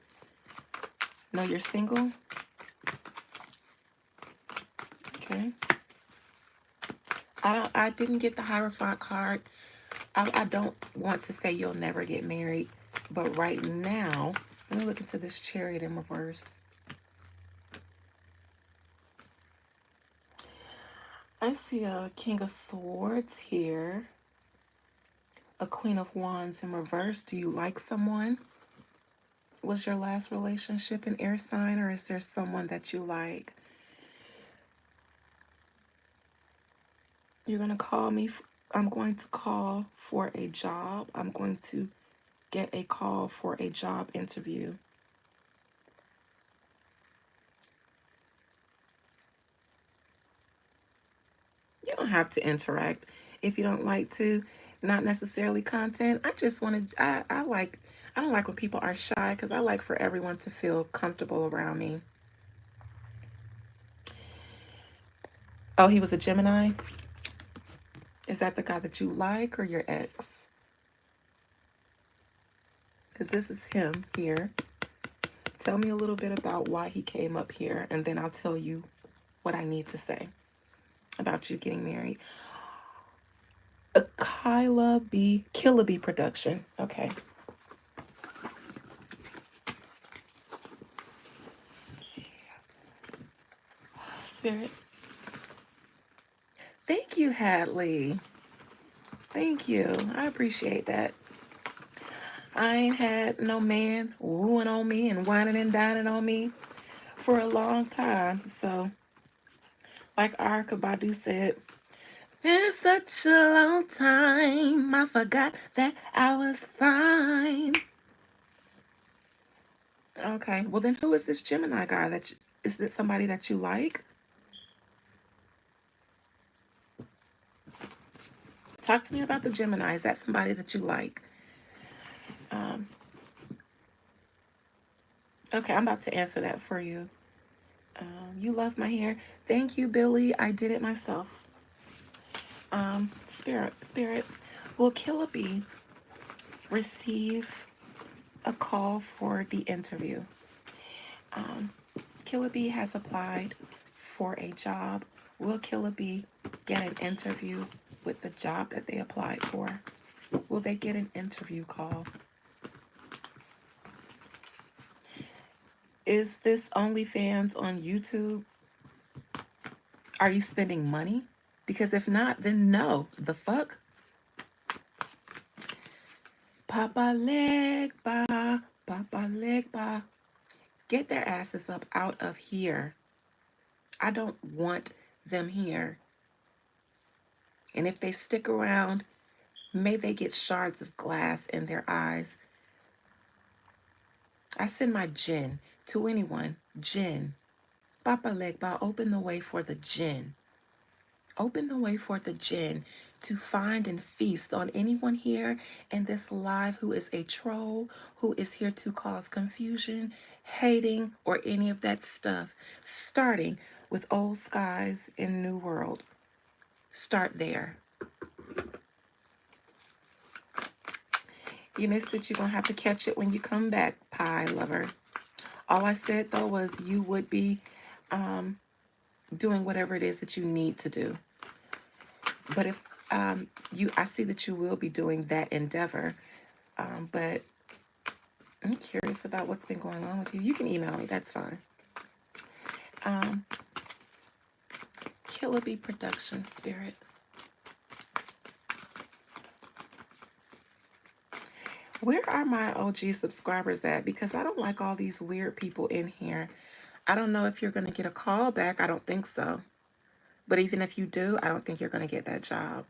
S1: no, you're single. Okay. I didn't get the Hierophant card. I don't want to say you'll never get married, but right now, let me look into this Chariot in reverse. I see a King of Swords here, a Queen of Wands in reverse. Do you like someone? Was your last relationship an air sign, or is there someone that you like? You're going to call me. I'm going to call for a job. I'm going to get a call for a job interview. You don't have to interact if you don't like to. Not necessarily content. I just want to, I don't like when people are shy because I like for everyone to feel comfortable around me. Oh, he was a Gemini? Is that the guy that you like or your ex? Because this is him here. Tell me a little bit about why he came up here, and then I'll tell you what I need to say about you getting married. A Killa B production. Okay. Spirit. Thank you, Hadley. Thank you. I appreciate that. I ain't had no man wooing on me and whining and dining on me for a long time. So, like Erykah Badu said, been such a long time, I forgot that I was fine. Okay, well then who is this Gemini guy is this somebody that you like? Talk to me about the Gemini. Is that somebody that you like? Um, okay, I'm about to answer that for you. You love my hair. Thank you, Billy. I did it myself. Spirit. Will Killa B receive a call for the interview? Killa B has applied for a job. Will Killa B get an interview with the job that they applied for? Will they get an interview call? Is this OnlyFans on YouTube? Are you spending money? Because if not, then no. The fuck? Papa leg ba, Papa leg ba. Get their asses up out of here. I don't want them here. And if they stick around, may they get shards of glass in their eyes. I send my jinn to anyone. Jinn. Papa Legba, open the way for the jinn. Open the way for the jinn to find and feast on anyone here in this live who is a troll, who is here to cause confusion, hating, or any of that stuff. Starting with Old Skies and New World. Start there. You missed it. You're going to have to catch it when you come back, pie lover. All I said, though, was you would be doing whatever it is that you need to do. But if I see that you will be doing that endeavor, but I'm curious about what's been going on with you. You can email me. That's fine. Killer Bee Production Spirit. Where are my OG subscribers at? Because I don't like all these weird people in here. I don't know if you're going to get a call back. I don't think so. But even if you do, I don't think you're going to get that job.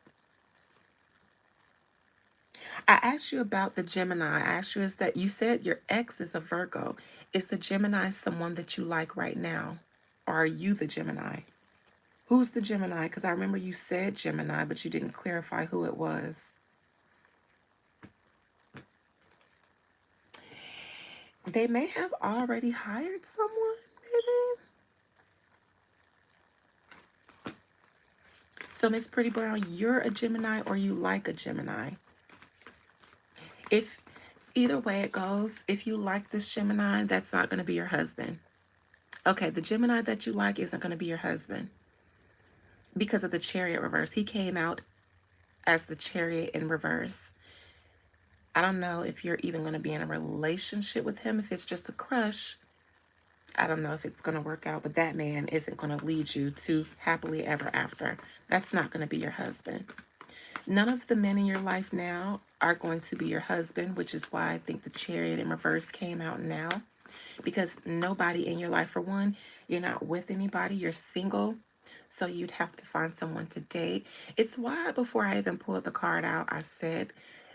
S1: I asked you about the Gemini. I asked you, is that you said your ex is a Virgo. Is the Gemini someone that you like right now? Or are you the Gemini? Who's the Gemini? Because I remember you said Gemini, but you didn't clarify who it was. They may have already hired someone, maybe. So, Miss Pretty Brown, you're a Gemini or you like a Gemini? If either way it goes, if you like this Gemini, that's not going to be your husband. Okay, the Gemini that you like isn't going to be your husband because of the Chariot reverse. He came out as the Chariot in reverse. I don't know if you're even going to be in a relationship with him. If it's just a crush, I don't know if it's going to work out, but that man isn't going to lead you to happily ever after. That's not going to be your husband. None of the men in your life now are going to be your husband, which is why I think the Chariot in reverse came out now. Because nobody in your life, for one, you're not with anybody, you're single. So you'd have to find someone to date. It's why before I even pulled the card out, I said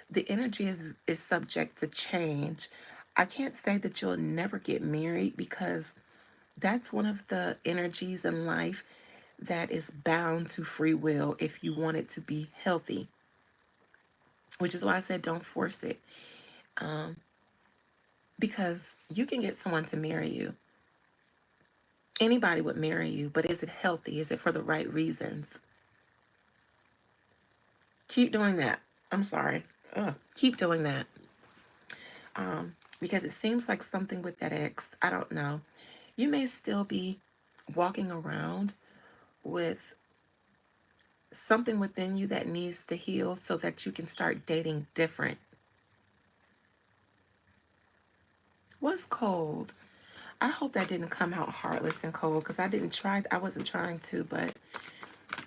S1: the energy is subject to change. I can't say that you'll never get married because that's one of the energies in life that is bound to free will if you want it to be healthy. Which is why I said don't force it. Because you can get someone to marry you. Anybody would marry you, but is it healthy? Is it for the right reasons? Keep doing that. I'm sorry. Keep doing that. Because it seems like something with that ex, I don't know. You may still be walking around with something within you that needs to heal so that you can start dating different. What's cold? I hope that didn't come out heartless and cold because I wasn't trying to, but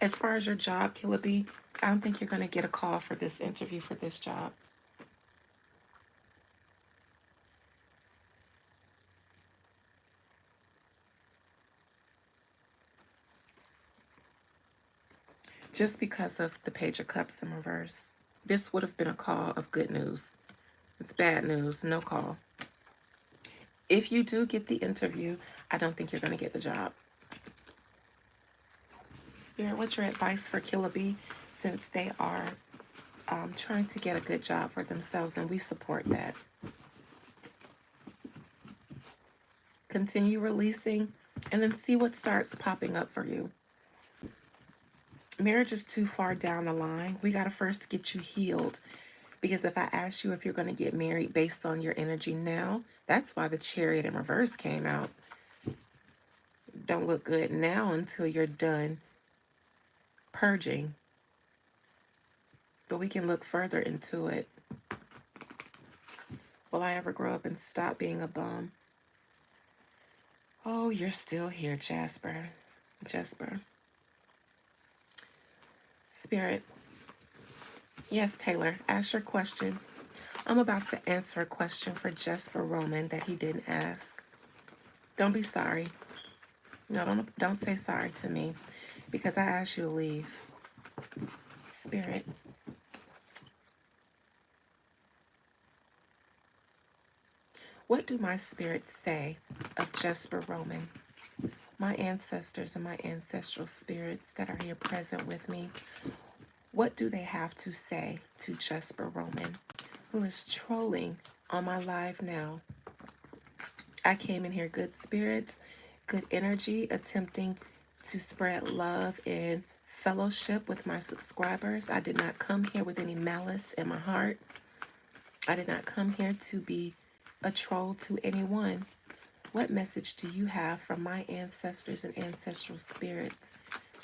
S1: as far as your job, Killer B, I don't think you're going to get a call for this interview for this job. Just because of the Page of Cups in reverse. This would have been a call of good news. It's bad news, no call. If you do get the interview, I don't think you're going to get the job. Spirit, what's your advice for Killer B since they are trying to get a good job for themselves and we support that? Continue releasing and then see what starts popping up for you. Marriage is too far down the line. We got to first get you healed. Because if I ask you if you're going to get married based on your energy now, that's why the Chariot in reverse came out. Don't look good now until you're done purging. But we can look further into it. Will I ever grow up and stop being a bum? Oh, you're still here, Jasper. Spirit. Yes, Taylor, ask your question. I'm about to answer a question for Jesper Roman that he didn't ask. Don't be sorry. No, don't say sorry to me because I asked you to leave. Spirit. What do my spirits say of Jesper Roman? My ancestors and my ancestral spirits that are here present with me, what do they have to say to Jesper Roman, who is trolling on my live now? I came in here good spirits, good energy, attempting to spread love and fellowship with my subscribers. I did not come here with any malice in my heart. I did not come here to be a troll to anyone. What message do you have from my ancestors and ancestral spirits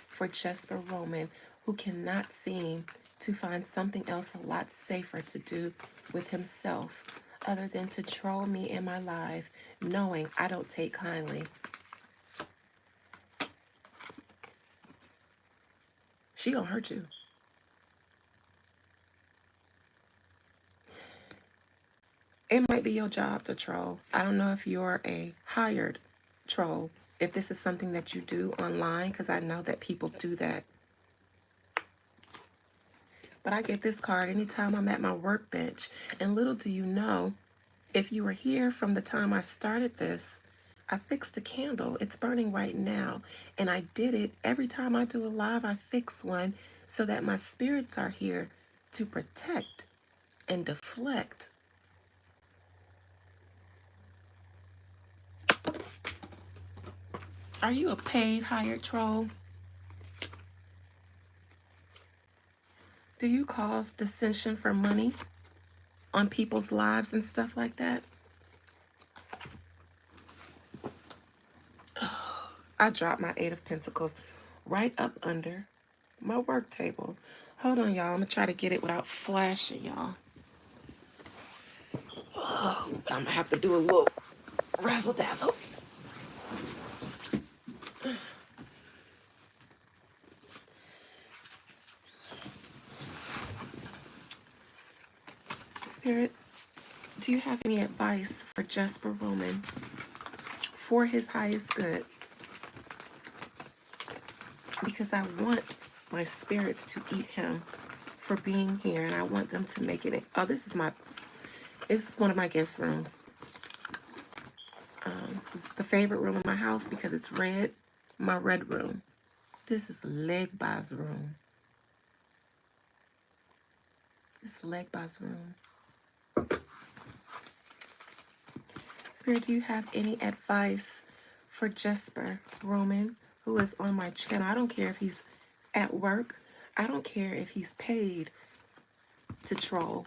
S1: for Jesper Roman, who cannot seem to find something else a lot safer to do with himself other than to troll me in my life, knowing I don't take kindly? She gonna hurt you. It might be your job to troll. I don't know if you're a hired troll, if this is something that you do online, because I know that people do that. But I get this card anytime I'm at my workbench. And little do you know, if you were here from the time I started this, I fixed a candle. It's burning right now. And I did it every time I do a live, I fix one so that my spirits are here to protect and deflect. Are you a paid hired troll? Do you cause dissension for money on people's lives and stuff like that? I dropped my Eight of Pentacles right up under my work table. Hold on, y'all. I'm going to try to get it without flashing, y'all. Oh, but I'm going to have to do a little razzle dazzle. Spirit, do you have any advice for Jesper Roman for his highest good? Because I want my spirits to eat him for being here, and I want them to make it. Oh, this is one of my guest rooms. It's the favorite room in my house because it's red. My red room. This is Legba's room. This is Legba's room. Spirit, do you have any advice for Jesper Roman, who is on my channel? I don't care if he's at work. I don't care if he's paid to troll.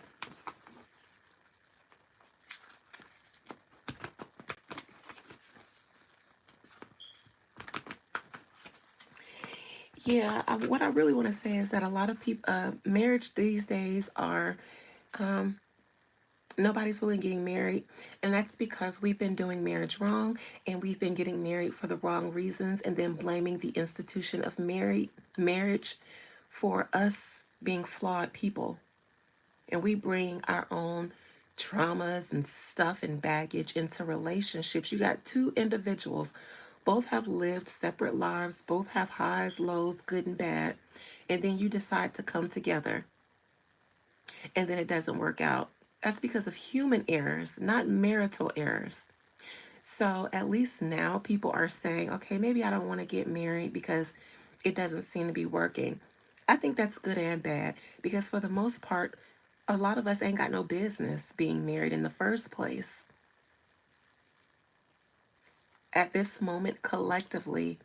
S1: Yeah, what I really want to say is that a lot of people, marriage these days are, nobody's really getting married. And that's because we've been doing marriage wrong, and we've been getting married for the wrong reasons, and then blaming the institution of marriage for us being flawed people. And we bring our own traumas and stuff and baggage into relationships. You got two individuals, both have lived separate lives, both have highs, lows, good and bad, and then you decide to come together, and then it doesn't work out. That's because of human errors, not marital errors. So at least now people are saying, okay, maybe I don't want to get married because it doesn't seem to be working. I think that's good and bad, because for the most part, a lot of us ain't got no business being married in the first place. At this moment, collectively,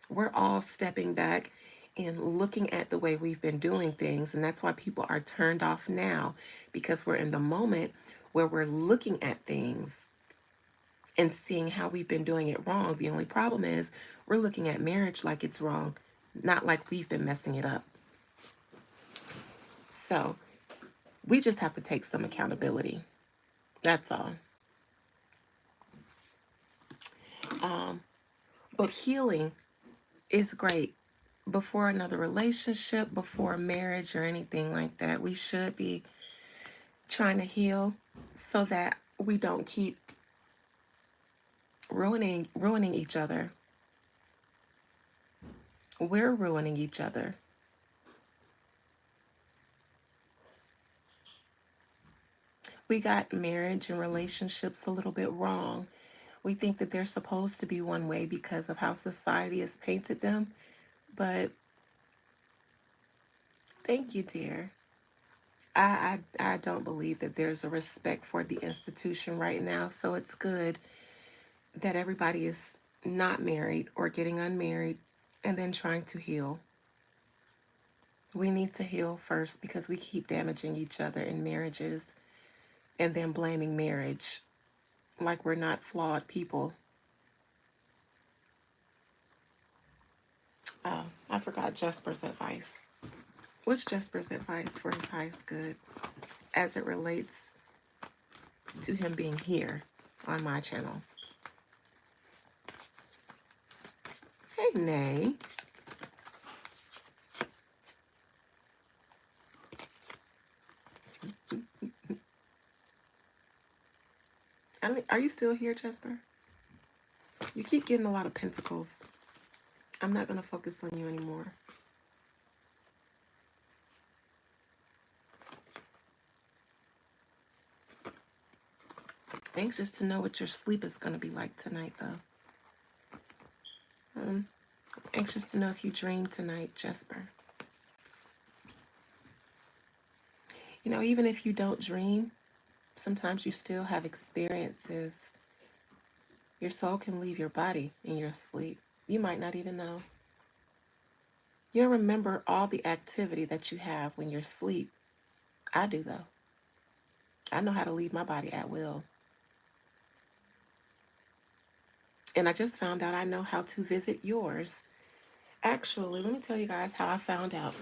S1: we're all stepping back and looking at the way we've been doing things. And that's why people are turned off now, because we're in the moment where we're looking at things and seeing how we've been doing it wrong. The only problem is we're looking at marriage like it's wrong, not like we've been messing it up. So we just have to take some accountability. That's all. But healing is great. Before another relationship, before marriage or anything like that, we should be trying to heal so that we don't keep ruining each other. We're ruining each other. We got marriage and relationships a little bit wrong. We think that they're supposed to be one way because of how society has painted them. But thank you, dear. I don't believe that there's a respect for the institution right now. So it's good that everybody is not married or getting unmarried and then trying to heal. We need to heal first because we keep damaging each other in marriages and then blaming marriage like we're not flawed people. Oh, I forgot Jesper's advice. What's Jesper's advice for his highest good as it relates to him being here on my channel? Hey, Nay. I mean, are you still here, Jesper? You keep getting a lot of pentacles. I'm not going to focus on you anymore. Anxious to know what your sleep is going to be like tonight, though. Anxious to know if you dream tonight, Jesper. You know, even if you don't dream, sometimes you still have experiences. Your soul can leave your body in your sleep. You might not even know. You don't remember all the activity that you have when you're asleep. I do, though. I know how to leave my body at will. And I just found out I know how to visit yours. Actually, let me tell you guys how I found out.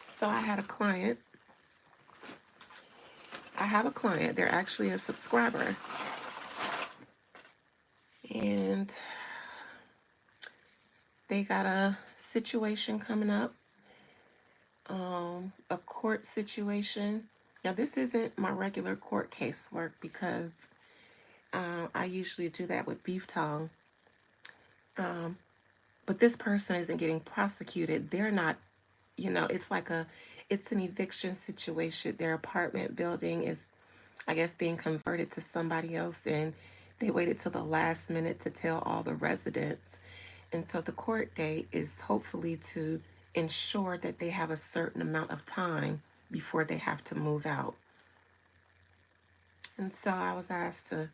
S1: So I had a client. I have a client. They're actually a subscriber. And they got a situation coming up. A court situation. Now, this isn't my regular court casework because I usually do that with beef tongue. But this person isn't getting prosecuted. They're not, you know, it's an eviction situation. Their apartment building is, I guess, being converted to somebody else, and they waited till the last minute to tell all the residents. And so the court date is hopefully to ensure that they have a certain amount of time before they have to move out. And so I was asked to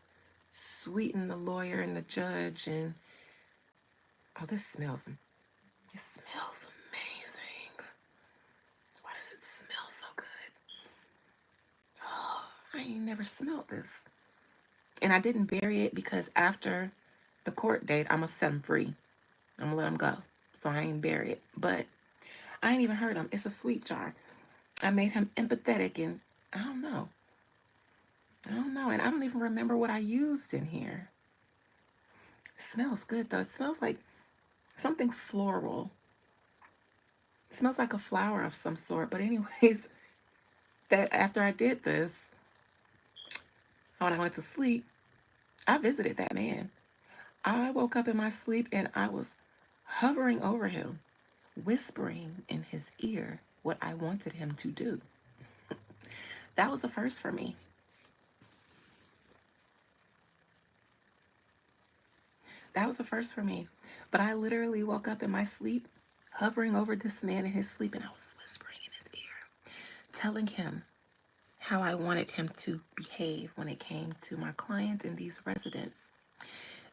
S1: sweeten the lawyer and the judge, and oh, this smells amazing. Why does it smell so good? Oh, I ain't never smelled this. And I didn't bury it because after the court date, I'm gonna set him free. I'm gonna let him go. So I ain't bury it. But I ain't even hurt him. It's a sweet jar. I made him empathetic, and I don't know. And I don't even remember what I used in here. It smells good though. It smells like something floral. It smells like a flower of some sort. But anyways, that after I did this, when I went to sleep, I visited that man. I woke up in my sleep and I was hovering over him, whispering in his ear what I wanted him to do. That was a first for me. That was a first for me. But I literally woke up in my sleep, hovering over this man in his sleep, and I was whispering in his ear, telling him how I wanted him to behave when it came to my client and these residents.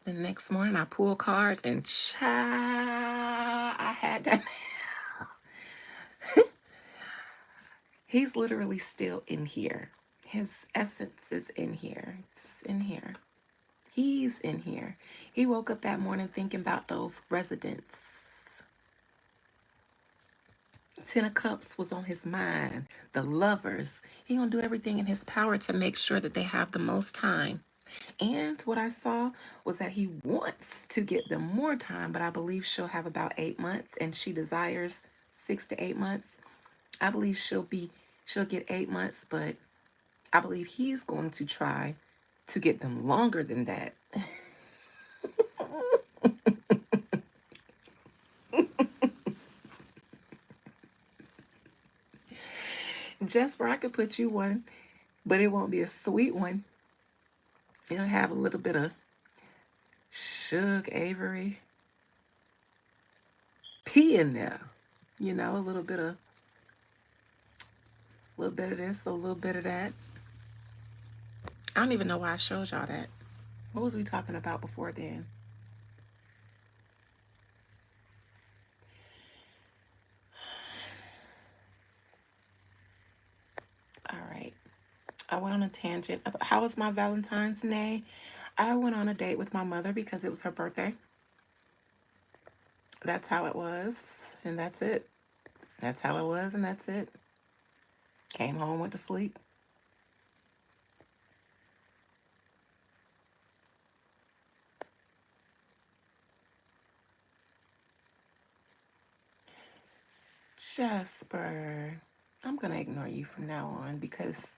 S1: The next morning, I pulled cards and I had that. He's literally still in here. His essence is in here. It's in here. He's in here. He woke up that morning thinking about those residents. 10 of Cups was on his mind. The lovers. He gonna do everything in his power to make sure that they have the most time. And what I saw was that he wants to get them more time, but I believe she'll have about 8 months, and she desires 6 to 8 months. I believe she'll get 8 months, but I believe he's going to try to get them longer than that. Jesper, I could put you one, but it won't be a sweet one. It'll have a little bit of Suge Avery P in there. You know, a little bit of this, a little bit of that. I don't even know why I showed y'all that. What was we talking about before then? All right. I went on a tangent. How was my Valentine's Day? I went on a date with my mother because it was her birthday. That's how it was, and that's it. That's how it was, and that's it. Came home, went to sleep. Jasper, I'm going to ignore you from now on because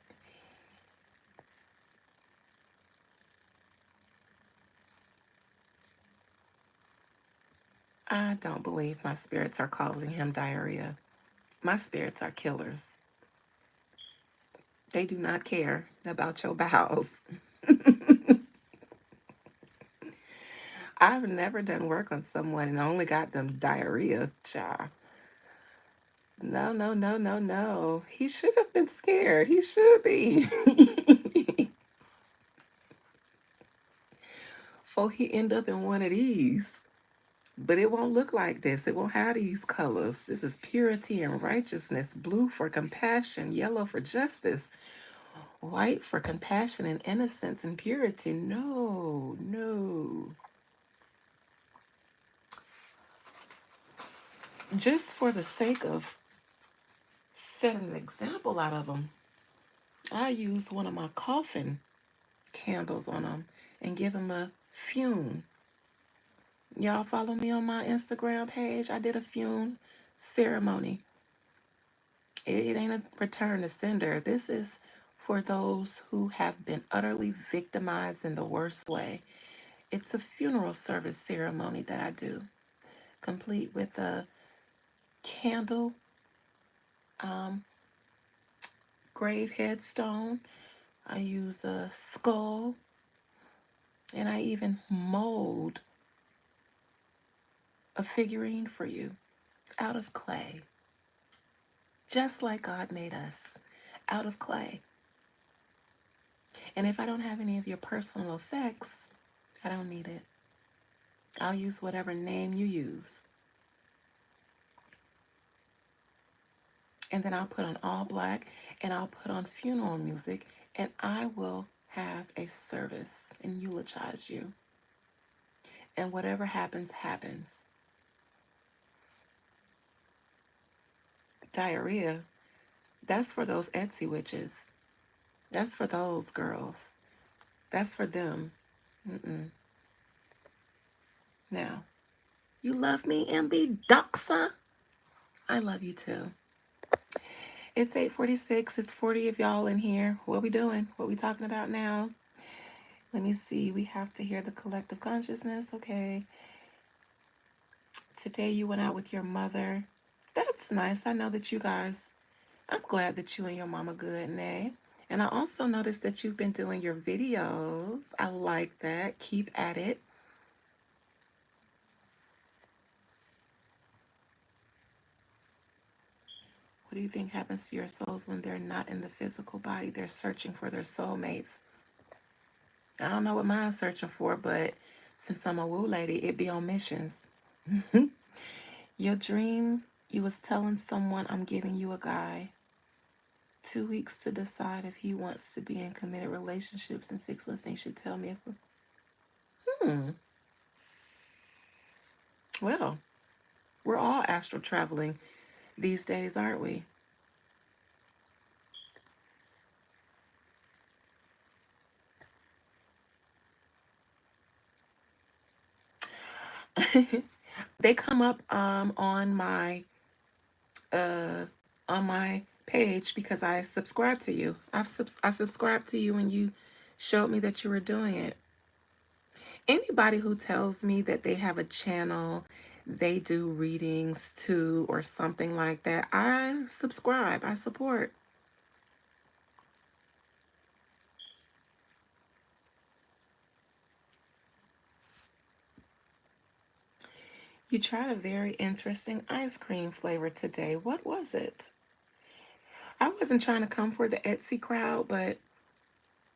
S1: I don't believe my spirits are causing him diarrhea. My spirits are killers. They do not care about your bowels. I've never done work on someone and only got them diarrhea. Cha. No, no, no, no, no. He should have been scared. He should be. For he end up in one of these. But it won't look like this. It won't have these colors. This is purity and righteousness. Blue for compassion, yellow for justice, white for compassion and innocence and purity. No, no. Just for the sake of setting an example out of them, I use one of my coffin candles on them and give them a fume. Y'all follow me on my Instagram page? I did a fume ceremony. It ain't a return to sender. This is for those who have been utterly victimized in the worst way. It's a funeral service ceremony that I do, complete with a candle, um, grave headstone. I use a skull, and I even mold a figurine for you out of clay, just like God made us out of clay. And if I don't have any of your personal effects, I don't need it. I'll use whatever name you use. And then I'll put on all black and I'll put on funeral music and I will have a service and eulogize you. And whatever happens, happens. Diarrhea, that's for those Etsy witches. That's for those girls. That's for them. Mm-mm. Now, you love me, MB Doxa? I love you too. It's 8:46. It's 40 of y'all in here. What we doing? What we talking about now? Let me see. We have to hear the collective consciousness. Okay. Today you went out with your mother. That's nice. I know that you guys, I'm glad that you and your mama good, Nay. And I also noticed that you've been doing your videos. I like that. Keep at it. What do you think happens to your souls when they're not in the physical body? They're searching for their soulmates. I don't know what mine's searching for, but since I'm a woo lady, it be on missions. Your dreams, you was telling someone I'm giving you a guy. 2 weeks to decide if he wants to be in committed relationships, and 6 months and he should tell me if. Hmm. Well, we're all astral traveling these days, aren't we? They come up uh on my page because I subscribe to you. I subscribed to you and you showed me that you were doing it. Anybody who tells me that they have a channel, they do readings too, or something like that, I subscribe, I support. You tried a very interesting ice cream flavor today. What was it? I wasn't trying to come for the Etsy crowd, but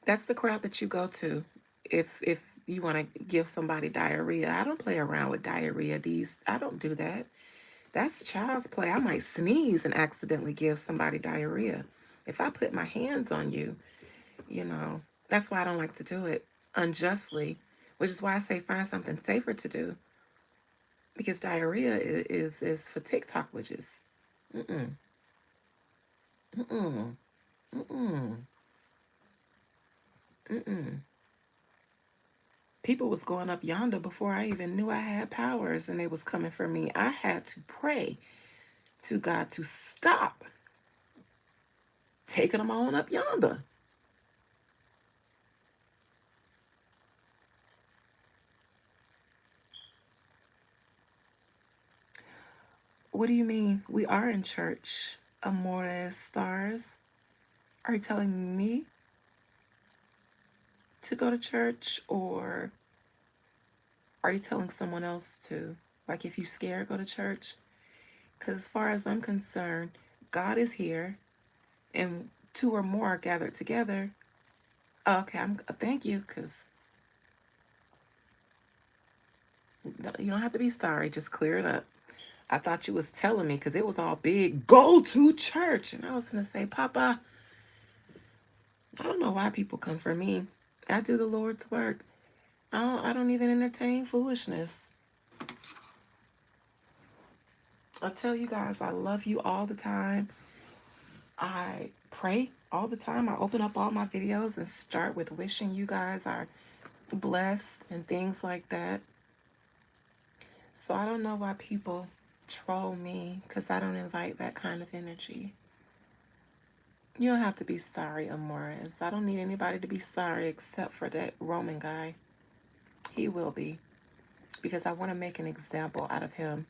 S1: that's the crowd that you go to if you want to give somebody diarrhea. I don't play around with diarrhea. I don't do that. That's child's play. I might sneeze and accidentally give somebody diarrhea. If I put my hands on you, you know, that's why I don't like to do it unjustly, which is why I say find something safer to do because diarrhea is for TikTok witches. Mm-mm. Mm-mm. Mm-mm. Mm-mm. People was going up yonder before I even knew I had powers and they was coming for me. I had to pray to God to stop taking them on up yonder. What do you mean? We are in church. Amores stars. Are you telling me to go to church or are you telling someone else to? Like if you scared, go to church? Because as far as I'm concerned, God is here and two or more are gathered together. Oh, okay, thank you because you don't have to be sorry. Just clear it up. I thought you was telling me because it was all big. Go to church, and I was gonna say, Papa, I don't know why people come for me. I do the Lord's work. I don't even entertain foolishness. I tell you guys, I love you all the time. I pray all the time. I open up all my videos and start with wishing you guys are blessed and things like that. So I don't know why people troll me because I don't invite that kind of energy. You don't have to be sorry, Amores. I don't need anybody to be sorry except for that Roman guy. He will be because I want to make an example out of him.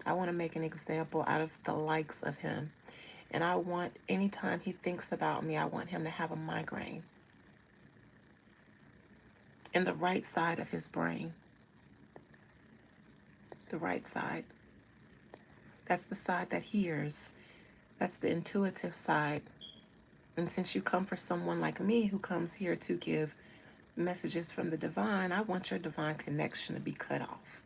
S1: I want to make an example out of the likes of him. And I want, anytime he thinks about me, I want him to have a migraine in the right side of his brain. The right side. That's the side that hears. That's the intuitive side. And since you come for someone like me who comes here to give messages from the divine, I want your divine connection to be cut off.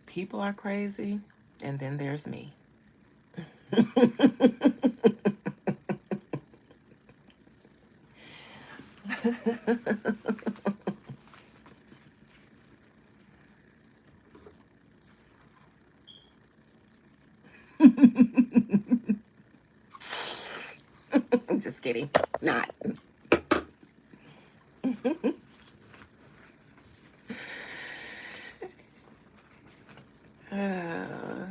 S1: People are crazy, and then there's me. Just kidding. Not. Uh,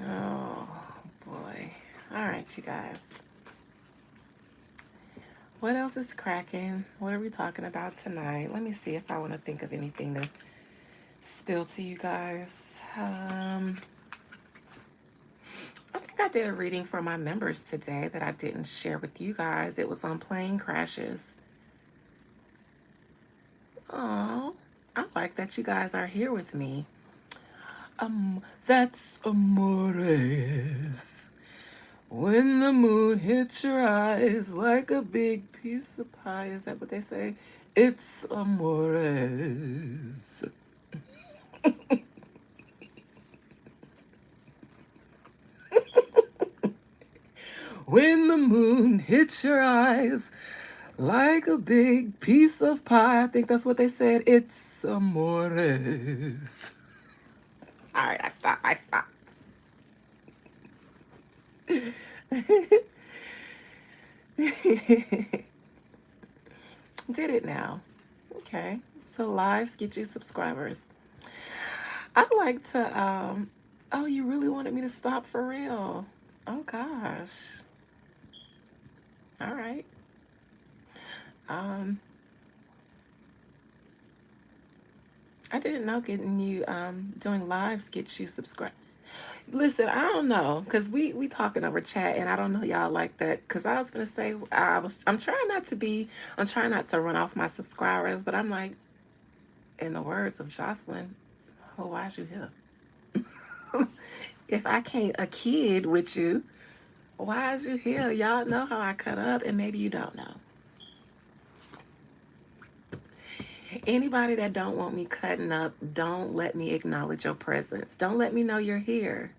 S1: oh, boy. All right, you guys. What else is cracking? What are we talking about tonight? Let me see if I want to think of anything to spill to you guys. I think I did a reading for my members today that I didn't share with you guys. It was on plane crashes. Oh, I like that you guys are here with me. That's amores. When the moon hits your eyes like a big piece of pie. Is that what they say? It's amores. When the moon hits your eyes like a big piece of pie. I think that's what they said. It's amores. All right, I stop. I stop. Did it now. Okay. So lives get you subscribers. I'd like to oh, you really wanted me to stop for real. Oh gosh. All right. Um I didn't know getting you doing lives gets you subscribed. Listen, I don't know, cause we talking over chat, and I don't know y'all like that. Cause I was gonna say I'm trying not to be, I'm trying not to run off my subscribers, but I'm like, in the words of Jocelyn, oh, why's you here? If I can't a kid with you, why is you here? Y'all know how I cut up, and maybe you don't know. Anybody that don't want me cutting up, don't let me acknowledge your presence. Don't let me know you're here.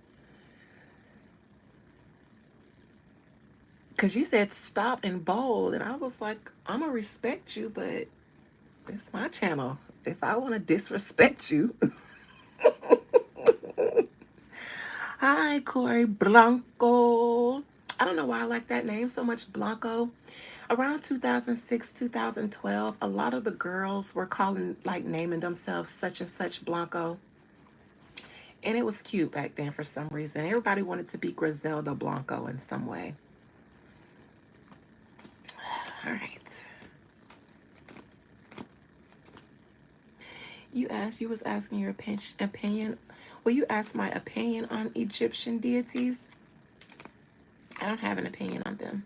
S1: Because you said stop and bold, and I was like, I'm going to respect you, but it's my channel. If I want to disrespect you. Hi, Corey Blanco. I don't know why I like that name so much, Blanco. Around 2006, 2012, a lot of the girls were calling, like, naming themselves such and such Blanco. And it was cute back then for some reason. Everybody wanted to be Griselda Blanco in some way. All right. You was asking your opinion. Well, you asked my opinion on Egyptian deities. I don't have an opinion on them.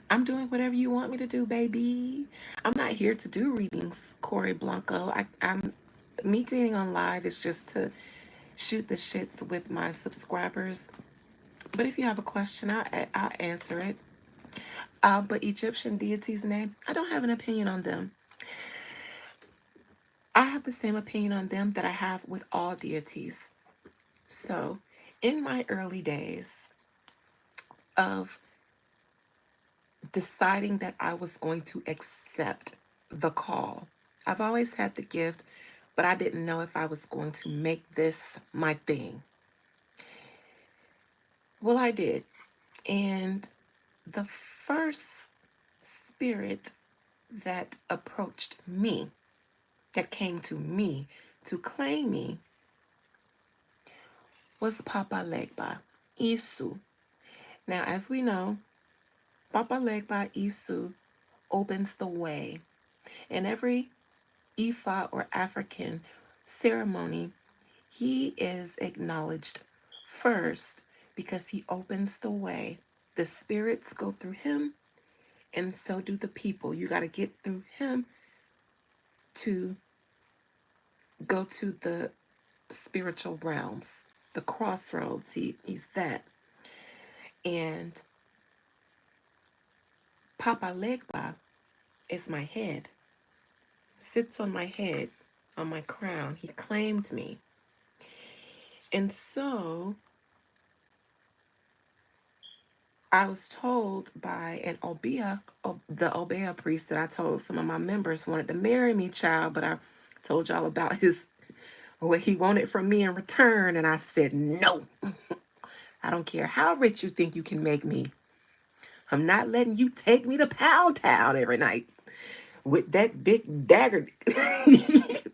S1: I'm doing whatever you want me to do, baby. I'm not here to do readings, Corey Blanco. I'm me getting on live is just to shoot the shits with my subscribers. But if you have a question, I'll answer it. But Egyptian deities' name, I don't have an opinion on them. I have the same opinion on them that I have with all deities. So, in my early days of deciding that I was going to accept the call, I've always had the gift, but I didn't know if I was going to make this my thing. Well, I did. And the first spirit that approached me, that came to me to claim me, was Papa Legba, Isu. Now, as we know, Papa Legba Isu opens the way. In every Ifa or African ceremony, he is acknowledged first because he opens the way. The spirits go through him, and so do the people. You got to get through him to go to the spiritual realms, the crossroads. He's that. And Papa Legba is my head, sits on my head, on my crown. He claimed me. And so I was told by an Obia, the Obea priest that I told some of my members wanted to marry me, child, but I told y'all about what he wanted from me in return, and I said, no, I don't care how rich you think you can make me. I'm not letting you take me to Pound Town every night with that big dagger.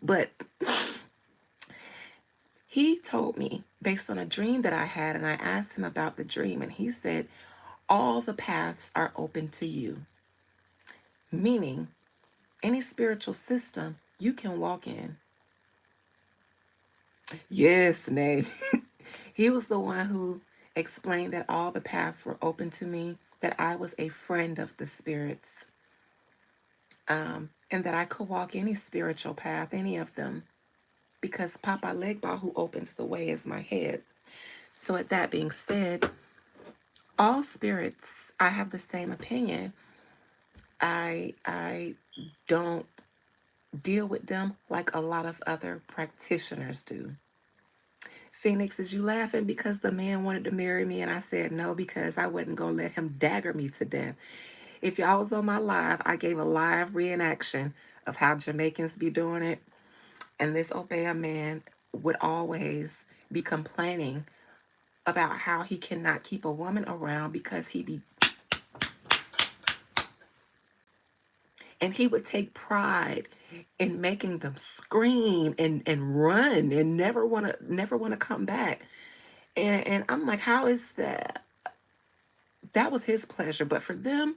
S1: But he told me based on a dream that I had, and I asked him about the dream, and he said, all the paths are open to you, meaning any spiritual system you can walk in. Yes, Nay. He was the one who explained that all the paths were open to me, that I was a friend of the spirits, and that I could walk any spiritual path, any of them, because Papa Legba, who opens the way, is my head. So, with that being said, all spirits, I have the same opinion. I don't deal with them like a lot of other practitioners do. Phoenix, is you laughing because the man wanted to marry me and I said no because I wasn't going to let him dagger me to death? If y'all was on my live, I gave a live reenaction of how Jamaicans be doing it. And this Obeah man would always be complaining about how he cannot keep a woman around because he would take pride in making them scream and run and never want to come back. And I'm like, how is that? That was his pleasure. But for them,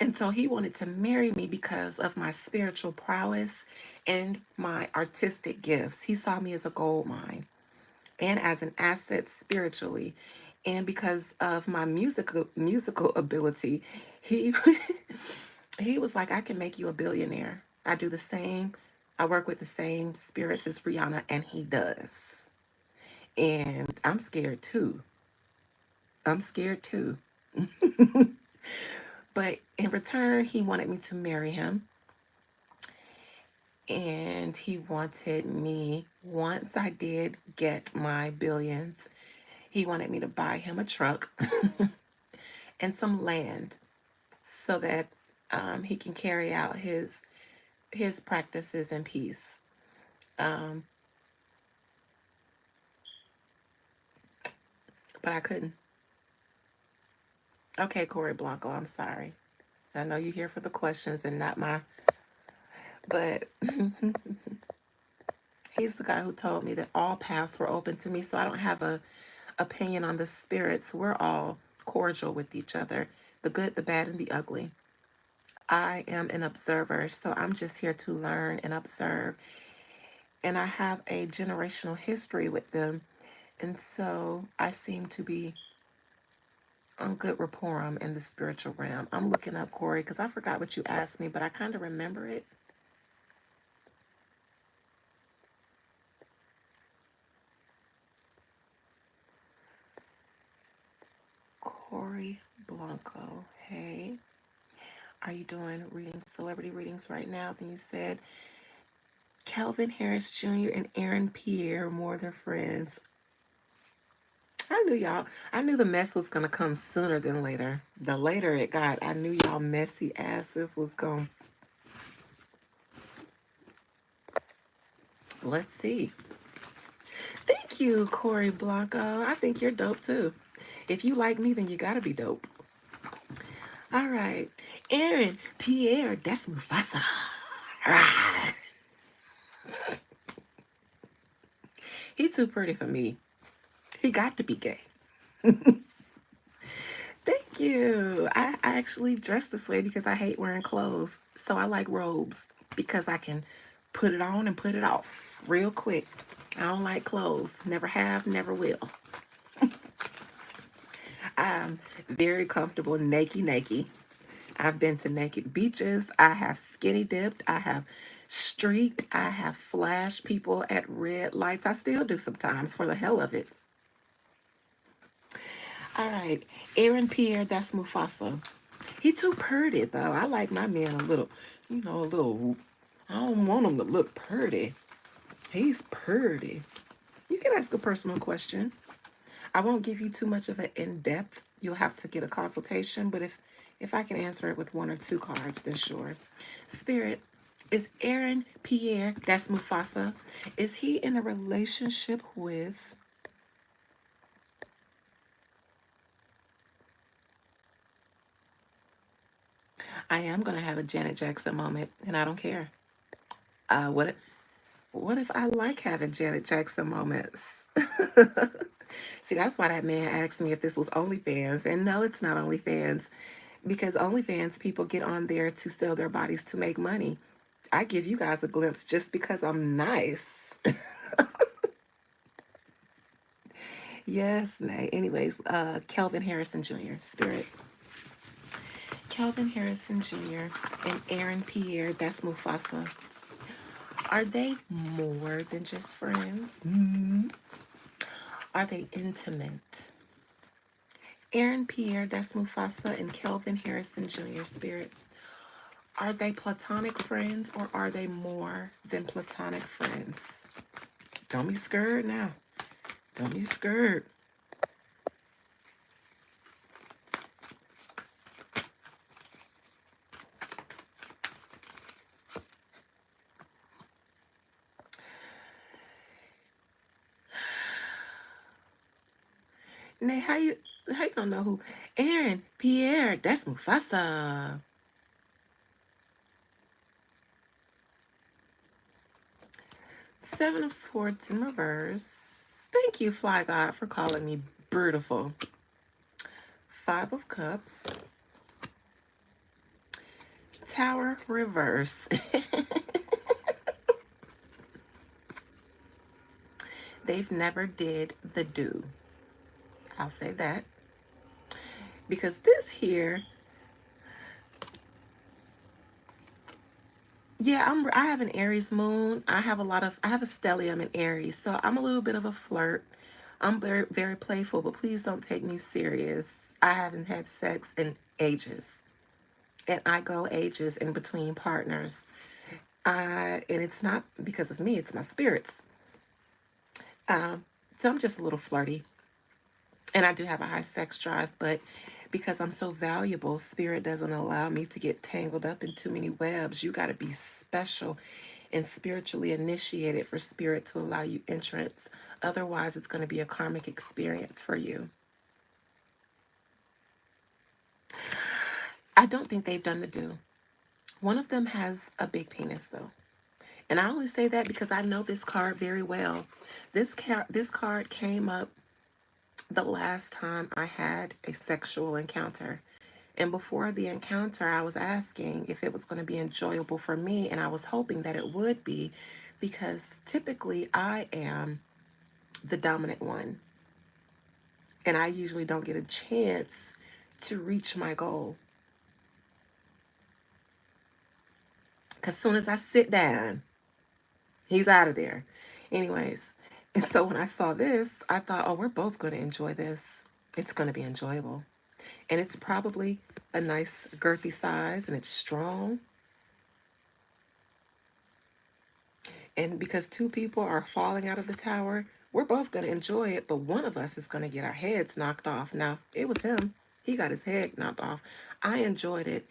S1: And so he wanted to marry me because of my spiritual prowess and my artistic gifts. He saw me as a gold mine and as an asset spiritually. And because of my musical ability, he he was like, I can make you a billionaire. I do the same. I work with the same spirits as Rihanna, and he does. And I'm scared too. I'm scared too. But in return, he wanted me to marry him. And he wanted me, once I did get my billions, he wanted me to buy him a truck and some land so that he can carry out his practices in peace. Um, but I couldn't. Okay, Corey Blanco, I'm sorry. I know you're here for the questions and not my. But he's the guy who told me that all paths were open to me, so I don't have a opinion on the spirits. We're all cordial with each other, the good, the bad, and the ugly. I am an observer, so I'm just here to learn and observe. And I have a generational history with them, and so I seem to be on good rapport in the spiritual realm. I'm looking up Corey because I forgot what you asked me, but I kind of remember it. Corey Blanco. Hey, are you doing readings, celebrity readings right now? Then you said Calvin Harris Jr. and Aaron Pierre more than friends. I knew y'all. I knew the mess was gonna come sooner than later. The later it got, I knew y'all messy asses was going. Let's see. Thank you, Corey Blanco. I think you're dope too. If you like me, then you gotta be dope. All right, Aaron Pierre, that's Mufasa. Ah, he too pretty for me. He got to be gay. Thank you. I actually dress this way because I hate wearing clothes. So I like robes because I can put it on and put it off real quick. I don't like clothes. Never have, never will. I'm very comfortable naked. I've been to naked beaches. I have skinny dipped. I have streaked. I have flashed people at red lights. I still do sometimes for the hell of it. All right. Aaron Pierre, that's Mufasa. He too pretty though. I like my man a little, a little. I don't want him to look pretty. He's pretty. You can ask a personal question. I won't give you too much of an in-depth. You'll have to get a consultation, but if I can answer it with one or two cards, then sure. Spirit, is Aaron Pierre, that's Mufasa, is he in a relationship with? I am gonna have a Janet Jackson moment, and I don't care. Uh, what what if I like having Janet Jackson moments? See, that's why that man asked me if this was OnlyFans. And no, it's not OnlyFans. Because OnlyFans people get on there to sell their bodies to make money. I give you guys a glimpse just because I'm nice. Yes, Nay. Anyways, Kelvin Harrison Jr., Spirit. Kelvin Harrison Jr. and Aaron Pierre, that's Mufasa. Are they more than just friends? Are they intimate? Aaron Pierre, that's Mufasa, and Kelvin Harrison Jr., Spirit. Are they platonic friends or are they more than platonic friends? Don't be scared now. Don't be scared. Nay, how you don't know who? Aaron Pierre, that's Mufasa. Seven of Swords in reverse. Thank you, Fly God, for calling me beautiful. Five of Cups. Tower reverse. They've never did the do. I'll say that. Because this here, yeah, I have an Aries moon. I have a stellium in Aries. So I'm a little bit of a flirt. I'm very, very playful, but please don't take me serious. I haven't had sex in ages. And I go ages in between partners. And it's not because of me, it's my spirits. Um, so I'm just a little flirty. And I do have a high sex drive, but because I'm so valuable, spirit doesn't allow me to get tangled up in too many webs. You got to be special and spiritually initiated for spirit to allow you entrance. Otherwise, it's going to be a karmic experience for you. I don't think they've done the do. One of them has a big penis, though. And I only say that because I know this card very well. This card came up the last time I had a sexual encounter. And before the encounter, I was asking if it was going to be enjoyable for me, and I was hoping that it would be because typically I am the dominant one, and I usually don't get a chance to reach my goal. Because as soon as I sit down, he's out of there. Anyways, and so when I saw this, I thought, oh, we're both going to enjoy this. It's going to be enjoyable. And it's probably a nice girthy size, and it's strong. And because two people are falling out of the tower, we're both going to enjoy it, but one of us is going to get our heads knocked off. Now, it was him. He got his head knocked off. I enjoyed it.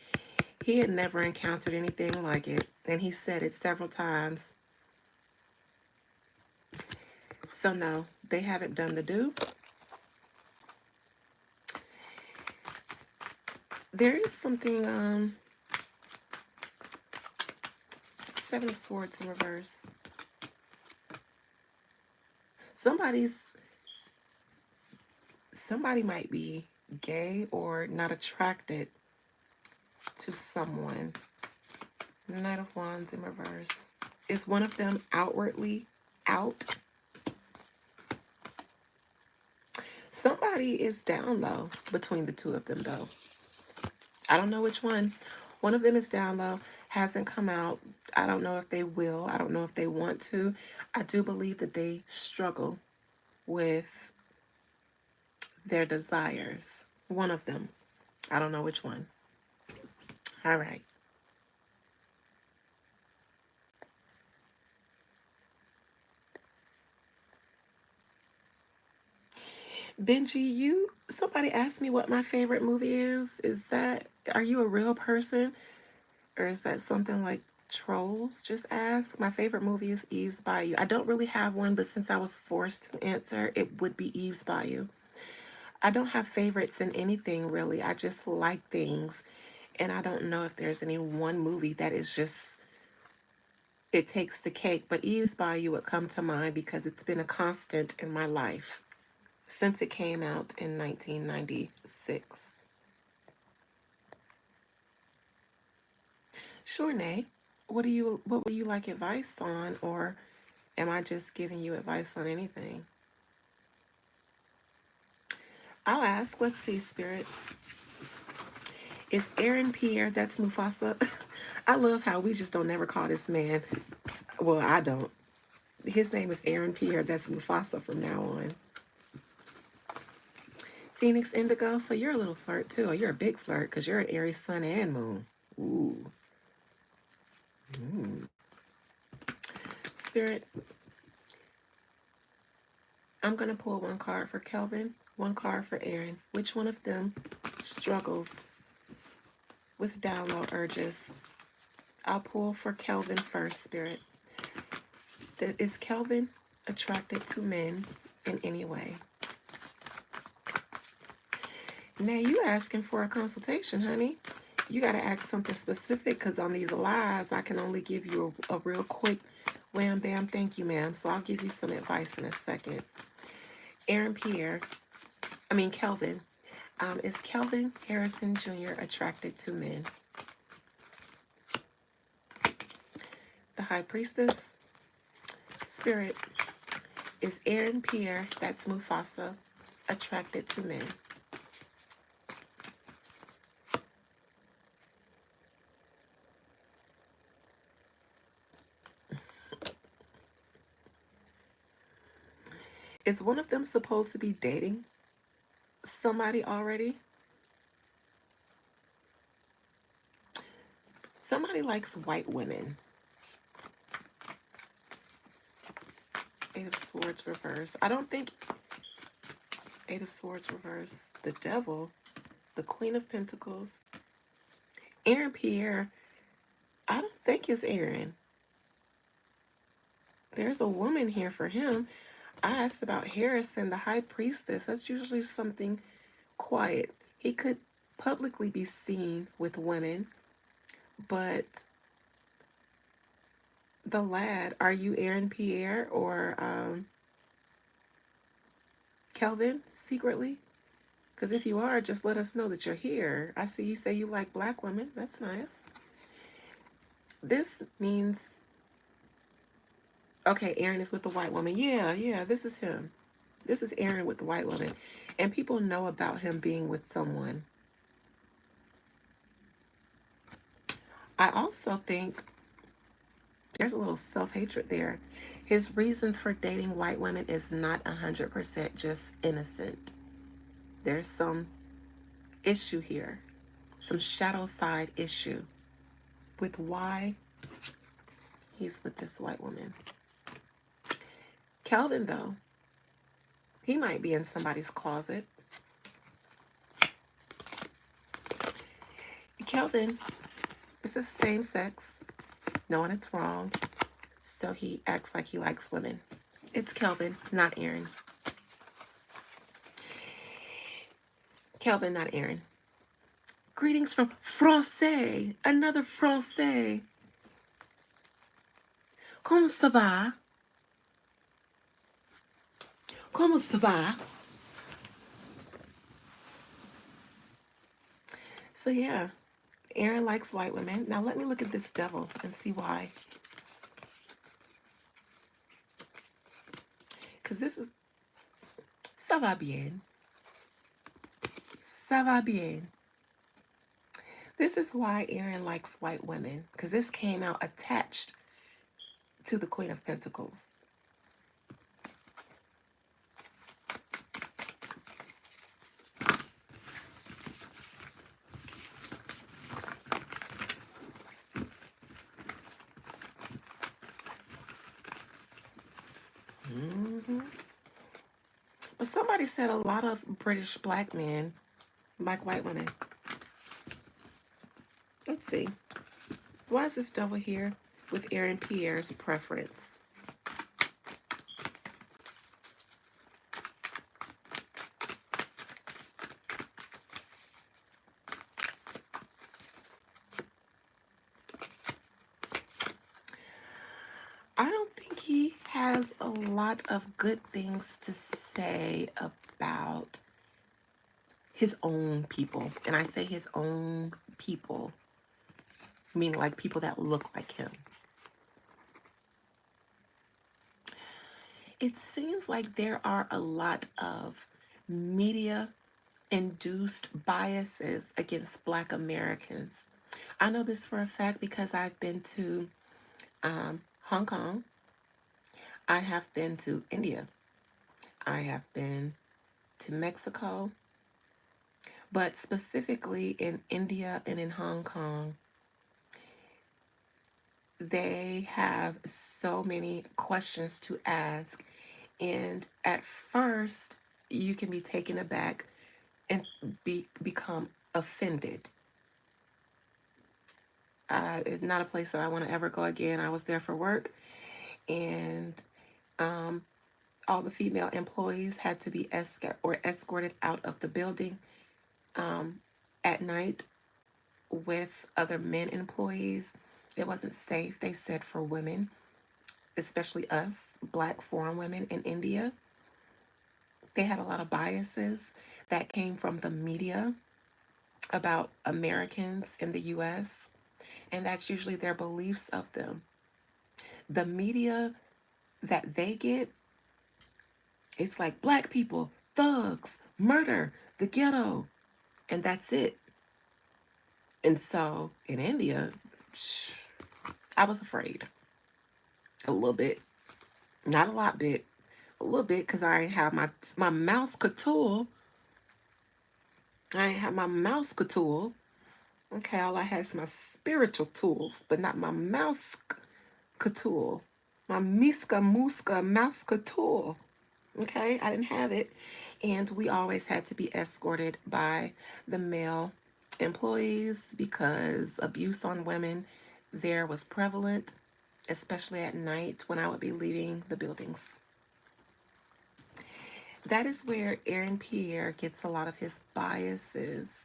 S1: He had never encountered anything like it, and he said it several times. So, no, they haven't done the do. There is something, Seven of Swords in reverse. Somebody might be gay or not attracted to someone. Knight of Wands in reverse. Is one of them outwardly out? Somebody is down low between the two of them, though. I don't know which one. One of them is down low, hasn't come out. I don't know if they will. I don't know if they want to. I do believe that they struggle with their desires. One of them. I don't know which one. All right. Benji, somebody asked me what my favorite movie is. Are you a real person? Or is that something like trolls just asked? My favorite movie is Eve's Bayou. I don't really have one, but since I was forced to answer, it would be Eve's Bayou. I don't have favorites in anything really. I just like things. And I don't know if there's any one movie that is just, it takes the cake. But Eve's Bayou would come to mind because it's been a constant in my life since it came out in 1996. Sure, Nay. What would you like advice on, or am I just giving you advice on anything? I'll ask. Let's see, Spirit. Is Aaron Pierre, that's Mufasa? I love how we just don't never call this man. Well, I don't. His name is Aaron Pierre, that's Mufasa from now on. Phoenix Indigo, so you're a little flirt too, or you're a big flirt because you're an Aries sun and moon. Ooh. Mm. Spirit, I'm going to pull one card for Kelvin, one card for Aaron. Which one of them struggles with down low urges? I'll pull for Kelvin first, Spirit. Is Kelvin attracted to men in any way? Now you asking for a consultation, honey. You got to ask something specific because on these lies, I can only give you a real quick wham, bam, thank you, ma'am. So I'll give you some advice in a second. Kelvin. Is Kelvin Harrison Jr. attracted to men? The high priestess spirit is Aaron Pierre, that's Mufasa, attracted to men. Is one of them supposed to be dating somebody already? Somebody likes white women. Eight of Swords reverse. I don't think Eight of Swords reverse. The Devil, the Queen of Pentacles. Aaron Pierre, I don't think it's Aaron. There's a woman here for him. I asked about Harrison, the High Priestess. That's usually something quiet. He could publicly be seen with women, but the lad, are you Aaron Pierre or Kelvin secretly? Because if you are, just let us know that you're here. I see you say you like black women. That's nice. This means, okay, Aaron is with the white woman. Yeah, this is him. This is Aaron with the white woman. And people know about him being with someone. I also think there's a little self-hatred there. His reasons for dating white women is not 100% just innocent. There's some issue here, some shadow side issue with why he's with this white woman. Kelvin, though, he might be in somebody's closet. Kelvin, this is same sex, knowing it's wrong, so he acts like he likes women. It's Kelvin, not Aaron. Kelvin, not Aaron. Greetings from Francais, another Francais. Comment ça va? Comment ça va? So yeah, Aaron likes white women. Now let me look at this devil and see why. Because this is, ça va bien. Ça va bien. This is why Aaron likes white women. Because this came out attached to the Queen of Pentacles. But somebody said a lot of British black men like white women. Let's see. Why is this devil here with Aaron Pierre's preference? I don't think he has a lot of good things to say about his own people. And I say his own people, meaning like people that look like him. It seems like there are a lot of media induced biases against Black Americans. I know this for a fact because I've been to Hong Kong. I have been to India. I have been to Mexico. But specifically in India and in Hong Kong, they have so many questions to ask. And at first, you can be taken aback and become offended. It's not a place that I want to ever go again. I was there for work, and all the female employees had to be escorted out of the building at night with other men employees. It wasn't safe, they said, for women, especially us, Black foreign women in India. They had a lot of biases that came from the media about Americans in the US, and that's usually their beliefs of them. The media that they get, it's like black people, thugs, murder, the ghetto, and that's it. And so in India, I was afraid a little bit, not a lot bit, a little bit, because I ain't have my mouse couture. I ain't have my mouse couture. Okay, all I had is my spiritual tools, but not my mouse couture. My miska muska mouse couture. Okay, I didn't have it. And we always had to be escorted by the male employees because abuse on women there was prevalent, especially at night when I would be leaving the buildings. That is where Aaron Pierre gets a lot of his biases.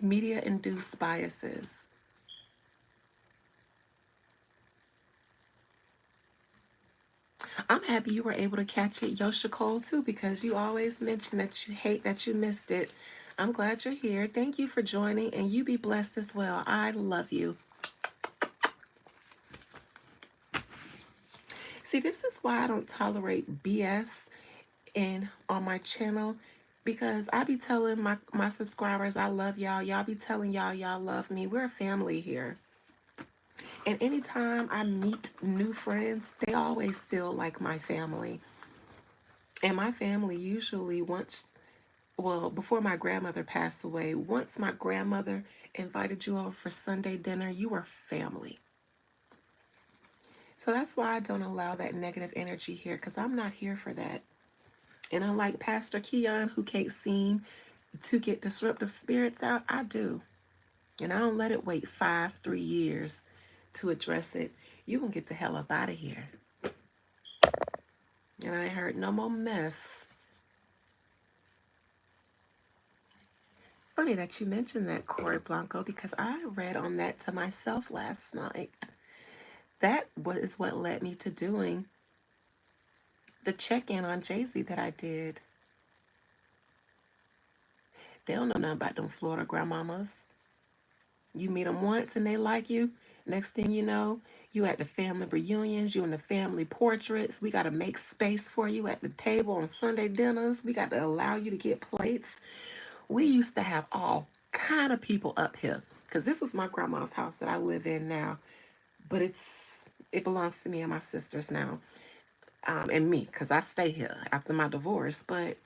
S1: Media induced biases. I'm happy you were able to catch it, Yosha Cole, too, because you always mention that you hate that you missed it. I'm glad you're here. Thank you for joining, and you be blessed as well. I love you. See, this is why I don't tolerate BS on my channel, because I be telling my subscribers I love y'all. Y'all be telling y'all love me. We're a family here. And anytime I meet new friends, they always feel like my family. And my family usually before my grandmother passed away, once my grandmother invited you over for Sunday dinner, you were family. So that's why I don't allow that negative energy here, because I'm not here for that. And unlike Pastor Keon, who can't seem to get disruptive spirits out, I do. And I don't let it wait 3 years to address it. You can get the hell up out of here. And I ain't heard no more mess. Funny that you mentioned that, Corey Blanco, because I read on that to myself last night. That was what led me to doing the check-in on Jay-Z that I did. They don't know nothing about them Florida grandmamas. You meet them once and they like you. Next thing you know, you at the family reunions, you in the family portraits. We got to make space for you at the table on Sunday dinners. We got to allow you to get plates. We used to have all kind of people up here, because this was my grandma's house that I live in now, but it belongs to me and my sisters now, and me, because I stay here after my divorce. But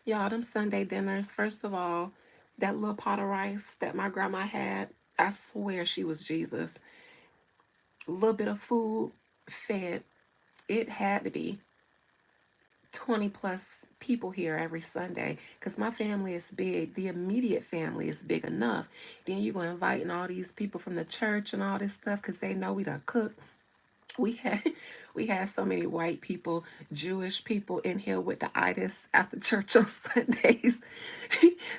S1: y'all, them Sunday dinners, first of all, that little pot of rice that my grandma had, I swear she was Jesus. A little bit of food fed. It had to be 20 plus people here every Sunday, because my family is big. The immediate family is big enough. Then you're going to invite all these people from the church and all this stuff because they know we done cook. We had we had so many white people, Jewish people in here with the itis after church on Sundays.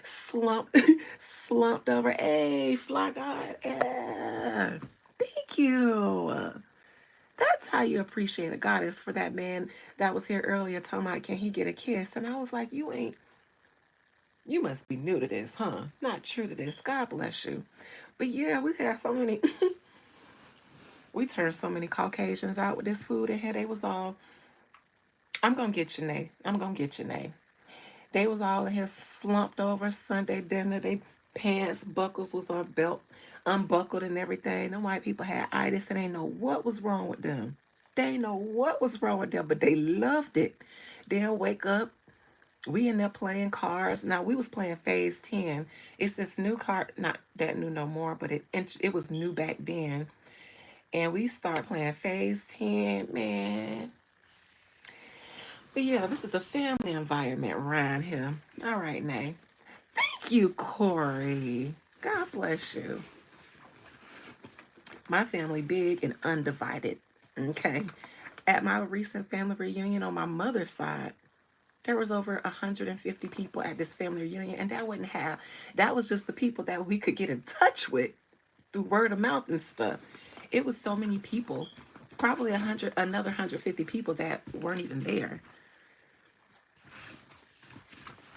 S1: slumped slumped over. Hey, fly God. Yeah. Thank you. That's how you appreciate a goddess, for that man that was here earlier talking about, can he get a kiss? And I was like, you must be new to this, huh? Not true to this. God bless you. But yeah, we had so many, we turned so many Caucasians out with this food in here. They was all, I'm going to get your name. I'm going to get your name. They was all in here slumped over Sunday dinner. They pants, buckles was on belt, unbuckled and everything. Them white people had itis and they know what was wrong with them. They know what was wrong with them, but they loved it. They'll wake up. We in there playing cards. Now we was playing Phase 10. It's this new card, not that new no more, but it was new back then. And we start playing Phase 10, man. But yeah, this is a family environment around here. All right, Nay. Thank you, Corey. God bless you. My family big and undivided. Okay. At my recent family reunion on my mother's side, there was over 150 people at this family reunion, and that was just the people that we could get in touch with through word of mouth and stuff. It was so many people, probably another 150 people that weren't even there.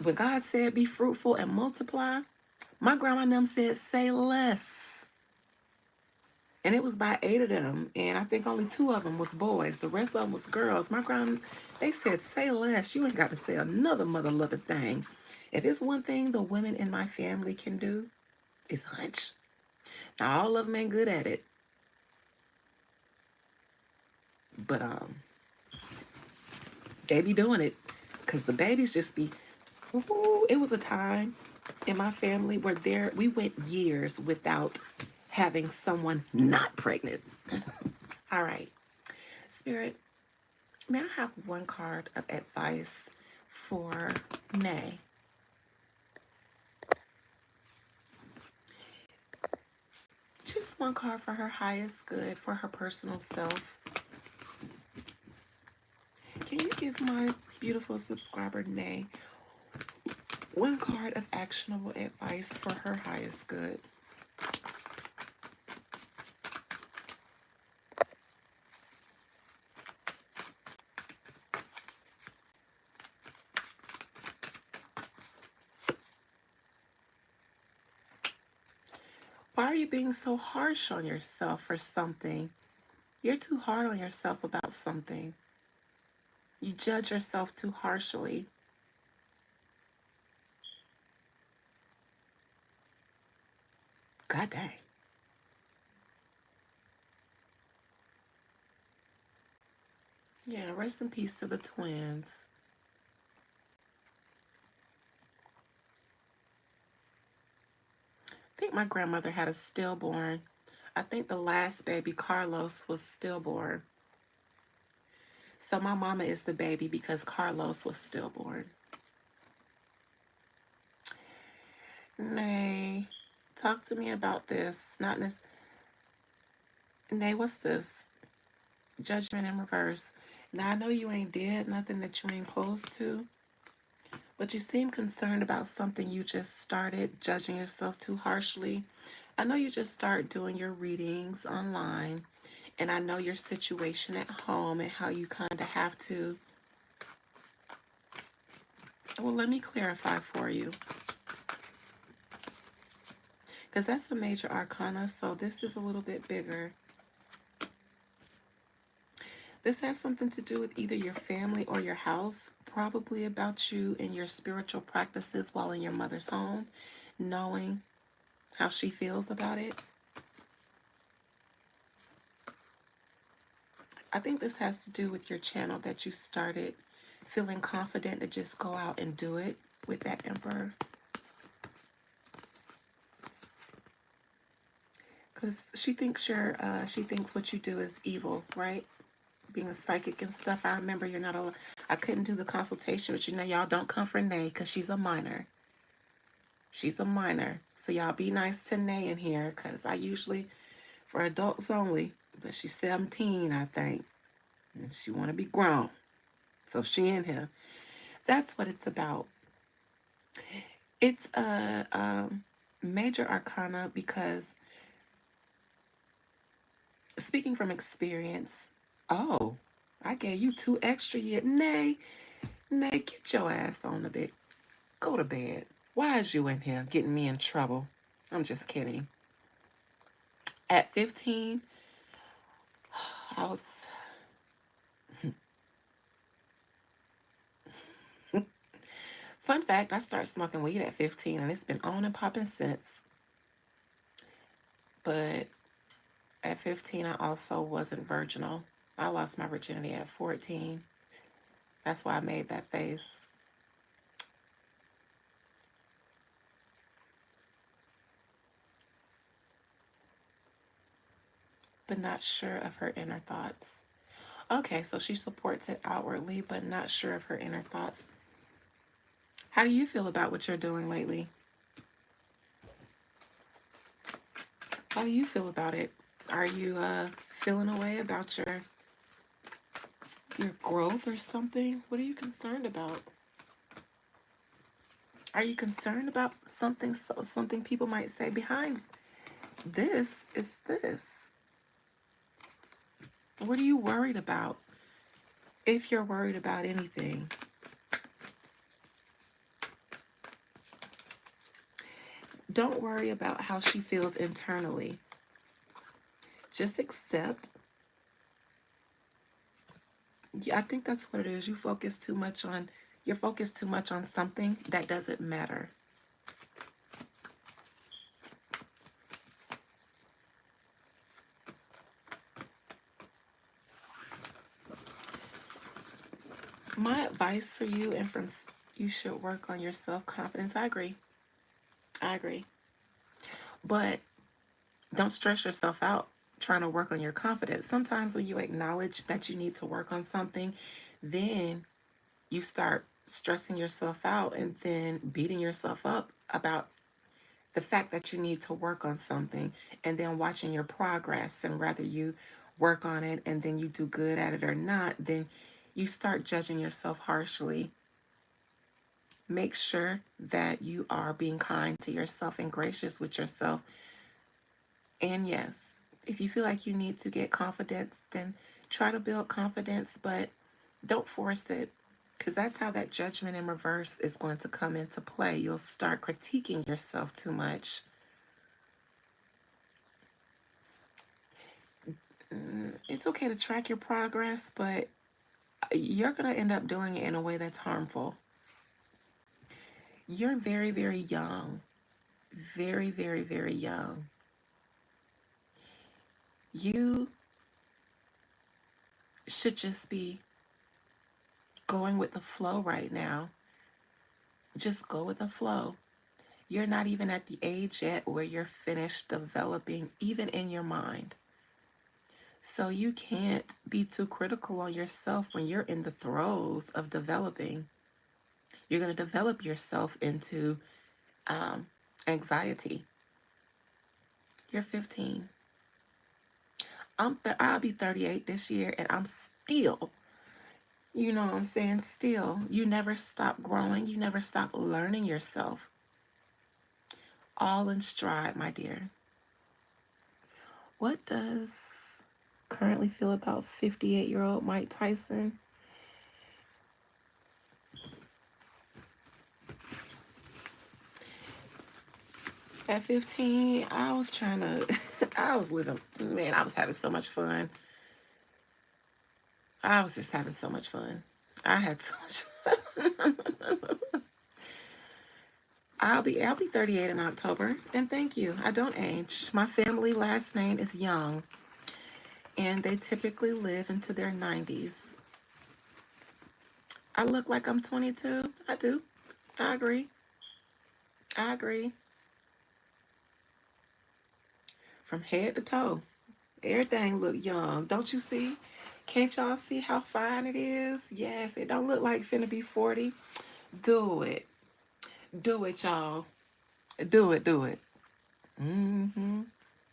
S1: When God said, be fruitful and multiply, my grandma and them said, say less. And it was by 8 of them, and I think only 2 of them was boys. The rest of them was girls. They said, say less. You ain't got to say another mother-loving thing. If it's one thing the women in my family can do, it's hunch. Now, all of them ain't good at it. But they be doing it. Because the babies just be, ooh, it was a time in my family where we went years without having someone not pregnant. All right. Spirit, may I have one card of advice for Nay? Just one card for her highest good, for her personal self. Can you give my beautiful subscriber, Nay, one card of actionable advice for her highest good? Why are you being so harsh on yourself for something? You're too hard on yourself about something. You judge yourself too harshly. God dang. Yeah, rest in peace to the twins. I think my grandmother had a stillborn. I think the last baby, Carlos, was stillborn. So my mama is the baby because Carlos was stillborn. Nay, talk to me about this. Not this. Nay, what's this? Judgment in reverse. Now I know you ain't did nothing that you ain't supposed to, but you seem concerned about something you just started, judging yourself too harshly. I know you just start doing your readings online, and I know your situation at home and how you kind of have to. Well, let me clarify for you. Because that's a major arcana, so this is a little bit bigger. This has something to do with either your family or your house, probably about you and your spiritual practices while in your mother's home, knowing how she feels about it. I think this has to do with your channel that you started feeling confident to just go out and do it with that Emperor. Because she thinks what you do is evil, right? Being a psychic and stuff. I remember you're not a. I couldn't do the consultation, but y'all don't come for Nay because she's a minor. She's a minor. So y'all be nice to Nay in here because I usually, for adults only, but she's 17, I think. And she want to be grown. So she in here. That's what it's about. It's a major arcana because, speaking from experience, oh, I gave you 2 extra years. Nay, get your ass on the bed. Go to bed. Why is you in here getting me in trouble? I'm just kidding. At 15, I was... Fun fact, I started smoking weed at 15, and it's been on and popping since. But at 15, I also wasn't virginal. I lost my virginity at 14. That's why I made that face. But not sure of her inner thoughts. Okay, so she supports it outwardly, but not sure of her inner thoughts. How do you feel about what you're doing lately? How do you feel about it? Are you feeling a way about your growth or something? What are you concerned about? Are you concerned about something? Something people might say behind this is this. What are you worried about? If you're worried about anything. Don't worry about how she feels internally. Just accept. Yeah, I think that's what it is. You're focused too much on something that doesn't matter. My advice for you, and from you should work on your self-confidence. I agree. I agree. But don't stress yourself out trying to work on your confidence. Sometimes when you acknowledge that you need to work on something, then you start stressing yourself out and then beating yourself up about the fact that you need to work on something, and then watching your progress, and whether you work on it and then you do good at it or not, then you start judging yourself harshly. Make sure that you are being kind to yourself and gracious with yourself. And yes, if you feel like you need to get confidence, then try to build confidence, but don't force it, because that's how that judgment in reverse is going to come into play. You'll start critiquing yourself too much. It's okay to track your progress, but you're going to end up doing it in a way that's harmful. You're very, very young. Very, very, very young. You should just be going with the flow right now. Just go with the flow. You're not even at the age yet where you're finished developing, even in your mind. So you can't be too critical on yourself when you're in the throes of developing. You're going to develop yourself into um, anxiety. You're 15. I'll be 38 this year, and I'm still, you know what I'm saying? Still, you never stop growing. You never stop learning yourself. All in stride, my dear. What does currently feel about 58-year-old Mike Tyson? At 15, I was trying to, I was living, man, I was having so much fun. I was just having so much fun. I had so much fun. I'll be 38 in October, and thank you. I don't age. My family last name is Young, and they typically live into their 90s. I look like I'm 22. I do. I agree. I agree. From head to toe, everything look young. Don't you see? Can't y'all see how fine it is? Yes, it don't look like finna be 40. Do it. Do it, y'all. Do it, do it. Mm-hmm.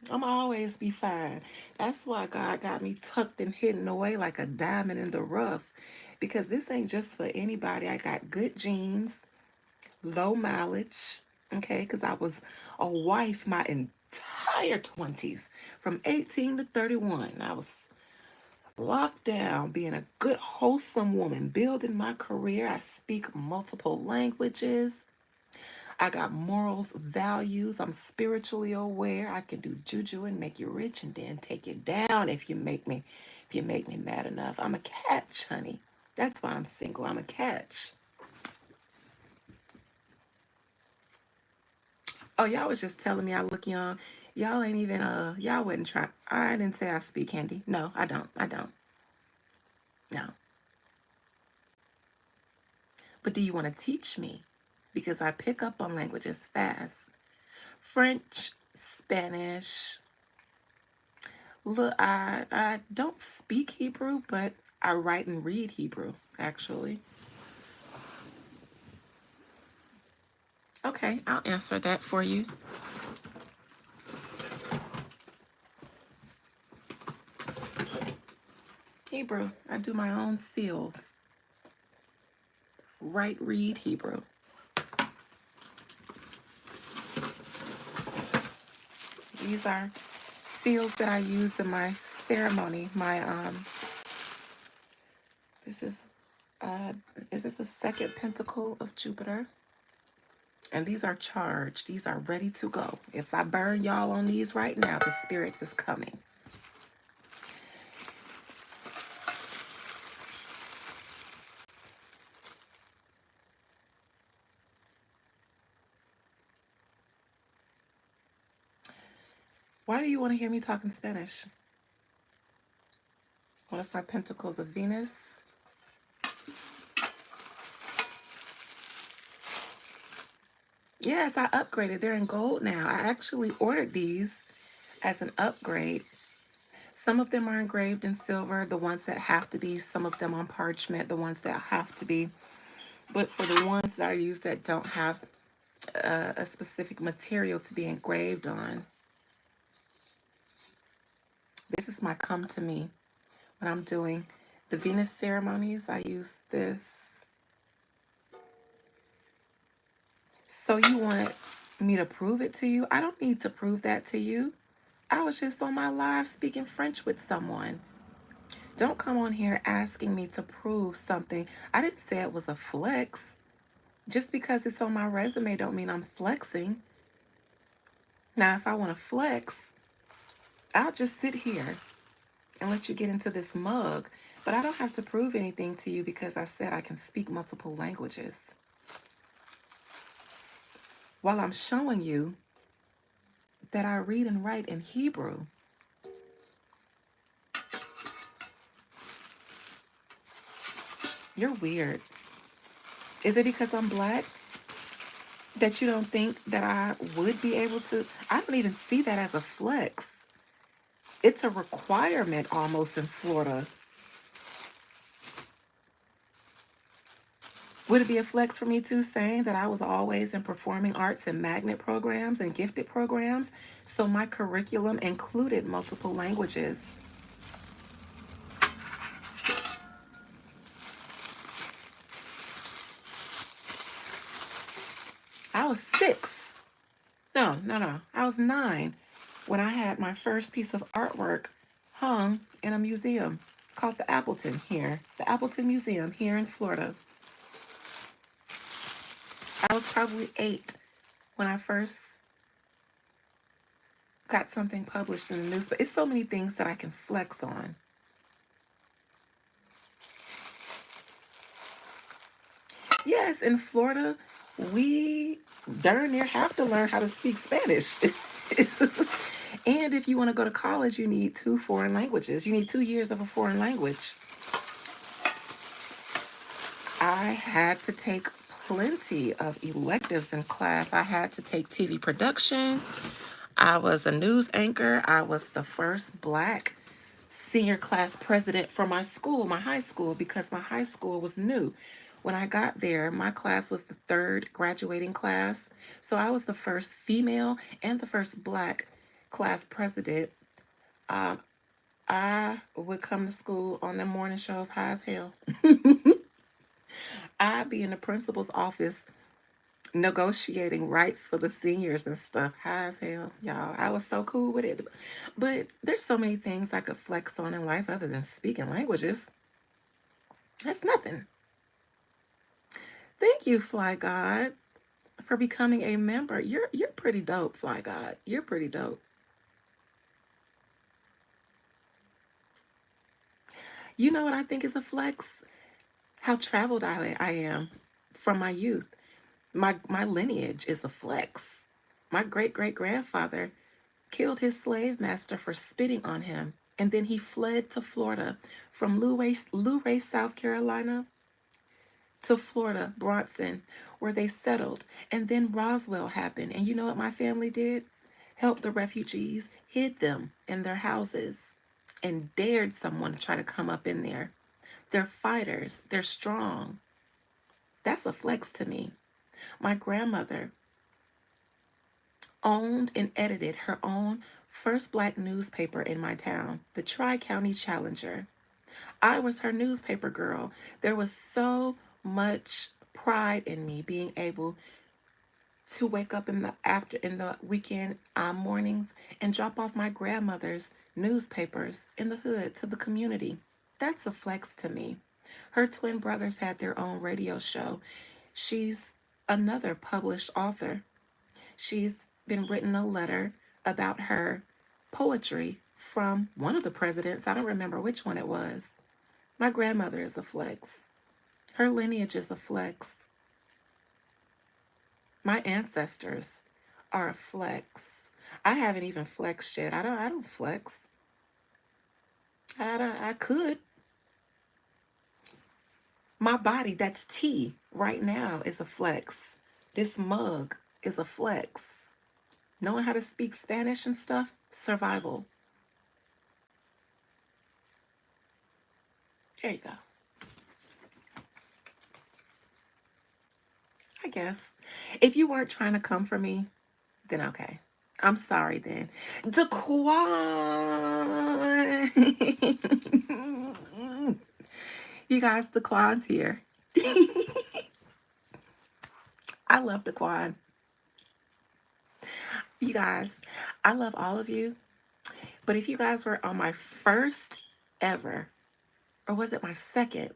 S1: I'm always be fine. That's why God got me tucked and hidden away like a diamond in the rough. Because this ain't just for anybody. I got good genes, low mileage. Okay, because I was a wife my entire 20s. From 18 to 31. I was locked down, being a good, wholesome woman, building my career. I speak multiple languages. I got morals, values. I'm spiritually aware. I can do juju and make you rich and then take you down if you make me mad enough. I'm a catch, honey. That's why I'm single. I'm a catch. Oh, y'all was just telling me I look young. Y'all ain't even y'all wouldn't try. I didn't say I speak Hindi. No, I don't. I don't. No. But do you want to teach me? Because I pick up on languages fast. French, Spanish. Look, I don't speak Hebrew, but I write and read Hebrew, actually. Okay, I'll answer that for you. Hebrew. I do my own seals. Write, read Hebrew. These are seals that I use in my ceremony. This uh is this a second pentacle of Jupiter? And these are charged. These are ready to go. If I burn y'all on these right now, the spirits is coming. Why do you want to hear me talk in Spanish? One of my pentacles of Venus. Yes, I upgraded. They're in gold now. I actually ordered these as an upgrade. Some of them are engraved in silver, the ones that have to be, some of them on parchment, the ones that have to be. But for the ones that I use that don't have a specific material to be engraved on, this is my come to me. When I'm doing the Venus ceremonies, I use this. So you want me to prove it to you? I don't need to prove that to you. I was just on my live speaking French with someone. Don't come on here asking me to prove something. I didn't say it was a flex. Just because it's on my resume don't mean I'm flexing. Now, if I want to flex, I'll just sit here and let you get into this mug. But I don't have to prove anything to you because I said I can speak multiple languages. While I'm showing you that I read and write in Hebrew. You're weird. Is it because I'm black that you don't think that I would be able to? I don't even see that as a flex. It's a requirement almost in Florida. Would it be a flex for me too, saying that I was always in performing arts and magnet programs and gifted programs? So my curriculum included multiple languages. I was 6. No. I was 9 when I had my first piece of artwork hung in a museum called the Appleton here, the Appleton Museum here in Florida. I was probably 8 when I first got something published in the news. But it's so many things that I can flex on. Yes, in Florida, we darn near have to learn how to speak Spanish. And if you want to go to college, you need 2 foreign languages. You need 2 years of a foreign language. I had to take plenty of electives in class. I had to take TV production. I was a news anchor. I was the first black senior class president for my school, my high school, because my high school was new. When I got there, my class was the 3rd graduating class. So I was the first female and the first black class president. Um, I would come to school on the morning shows high as hell. I'd be in the principal's office negotiating rights for the seniors and stuff. High as hell, y'all. I was so cool with it. But there's so many things I could flex on in life other than speaking languages. That's nothing. Thank you, Fly God, for becoming a member. You're pretty dope, Fly God. You're pretty dope. You know what I think is a flex? How traveled I am from my youth. My lineage is a flex. My great great grandfather killed his slave master for spitting on him, and then he fled to Florida from Luray, South Carolina to Florida, Bronson, where they settled. And then Roswell happened. And you know what my family did? Helped the refugees, hid them in their houses, and dared someone to try to come up in there. They're fighters, they're strong. That's a flex to me. My grandmother owned and edited her own first black newspaper in my town, the Tri-County Challenger. I was her newspaper girl. There was so much pride in me being able to wake up in the weekend mornings and drop off my grandmother's newspapers in the hood to the community. That's a flex to me. Her twin brothers had their own radio show. She's another published author. She's been written a letter about her poetry from one of the presidents. I don't remember which one it was. My grandmother is a flex. Her lineage is a flex. My ancestors are a flex. I haven't even flexed yet. I don't flex. I could. My body, that's tea right now, is a flex. This mug is a flex. Knowing how to speak Spanish and stuff, survival. There you go. I guess. If you weren't trying to come for me, then okay. I'm sorry then. Daquan. You guys, Daquan's here. I love Daquan. You guys, I love all of you. But if you guys were on my first ever, or was it my second?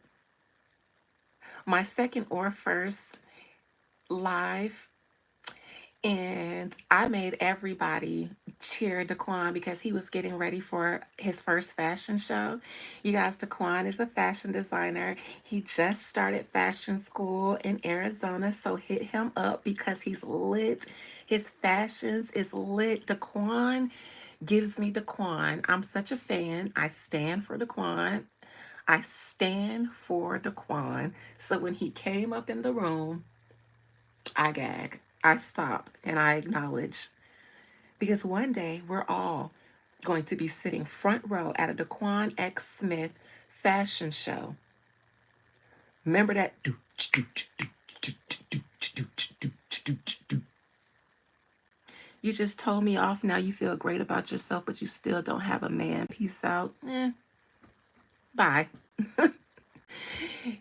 S1: My second or first live, and I made everybody cheer Daquan because he was getting ready for his first fashion show. You guys, Daquan is a fashion designer. He just started fashion school in Arizona, so hit him up because he's lit. His fashions is lit. Daquan gives me Daquan. I'm such a fan. I stand for Daquan. I stand for Daquan. So when he came up in the room, I gag, I stop, and I acknowledge. Because one day we're all going to be sitting front row at a Daquan X Smith fashion show. Remember that? You just told me off. Now you feel great about yourself, but you still don't have a man. Peace out. Bye.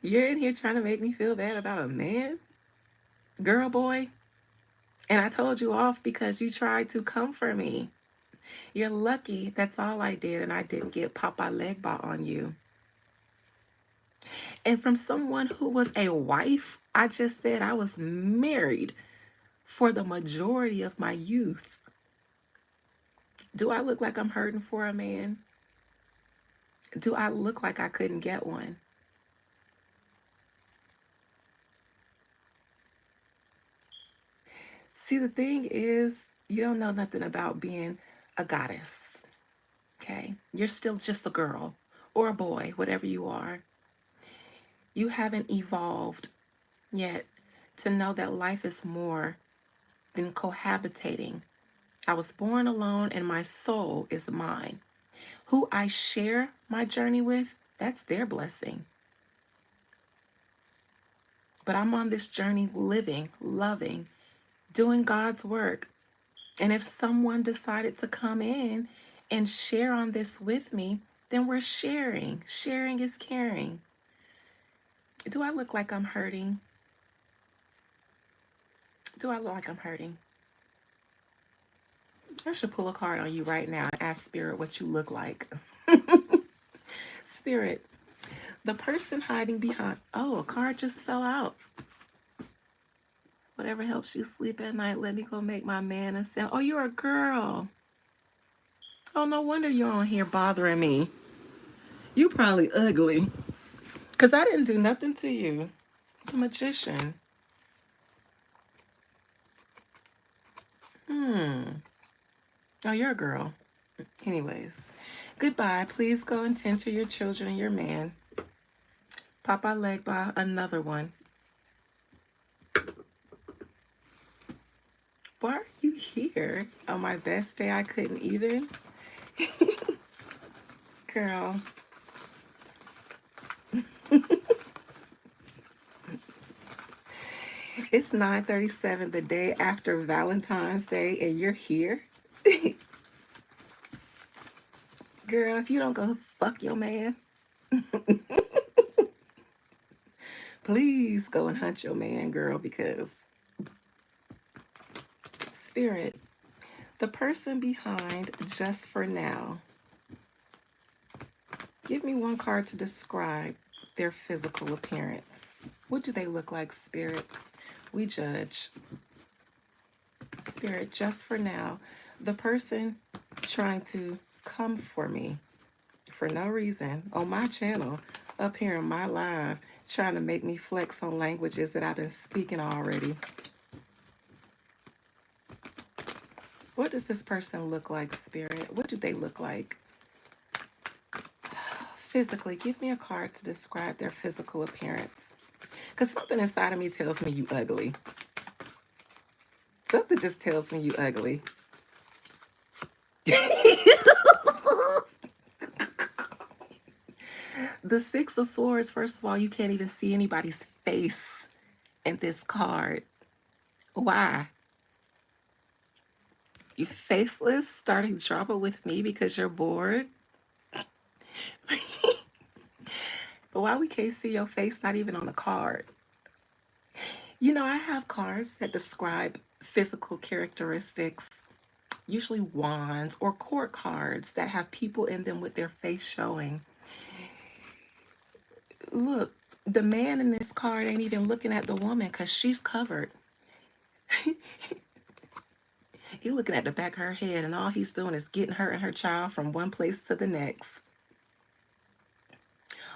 S1: You're in here trying to make me feel bad about a man? Girl, boy. And I told you off because you tried to come for me. You're lucky that's all I did, and I didn't get Papa Legba on you. And from someone who was a wife, I just said I was married for the majority of my youth. Do I look like I'm hurting for a man? Do I look like I couldn't get one? See, the thing is, you don't know nothing about being a goddess, okay? You're still just a girl or a boy, whatever you are. You haven't evolved yet to know that life is more than cohabitating. I was born alone and my soul is mine. Who I share my journey with, that's their blessing. But I'm on this journey living, loving, doing God's work. And if someone decided to come in and share on this with me, then we're sharing. Sharing is caring. Do I look like I'm hurting? Do I look like I'm hurting? I should pull a card on you right now and ask Spirit what you look like. Spirit, the person hiding behind. Oh, a card just fell out. Whatever helps you sleep at night, let me go make my man a sound. Oh, you're a girl. Oh, no wonder you're on here bothering me. You probably ugly. Because I didn't do nothing to you. The magician. Oh, you're a girl. Anyways. Goodbye. Please go and tend to your children and your man. Papa Legba, another one. Why are you here? On my best day, I couldn't even. Girl. It's 9:37 the day after Valentine's Day, and you're here? Girl, if you don't go fuck your man, please go and hunt your man, girl, because Spirit, the person behind just for now, give me one card to describe their physical appearance. What do they look like, spirits? We judge. Spirit, just for now, the person trying to come for me for no reason on my channel, up here in my live, trying to make me flex on languages that I've been speaking already. What does this person look like, Spirit? What do they look like? Physically, give me a card to describe their physical appearance. Because something inside of me tells me you ugly. Something just tells me you ugly. The Six of Swords, first of all, you can't even see anybody's face in this card. Why? You faceless, starting drama with me because you're bored? But why we can't see your face not even on the card? You know, I have cards that describe physical characteristics, usually wands or court cards that have people in them with their face showing. Look, the man in this card ain't even looking at the woman because she's covered. He's looking at the back of her head, and all he's doing is getting her and her child from one place to the next.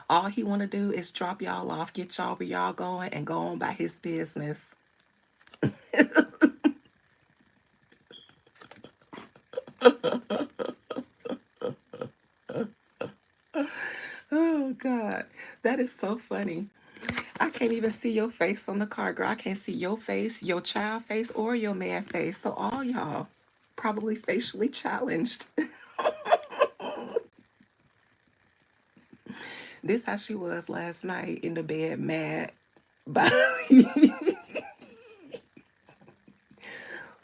S1: All he want to do is drop y'all off, get y'all where y'all going, and go on by his business. Oh, God. That is so funny. I can't even see your face on the card, girl. I can't see your face, your child face, or your man face. So all y'all probably facially challenged. This how she was last night in the bed, mad. By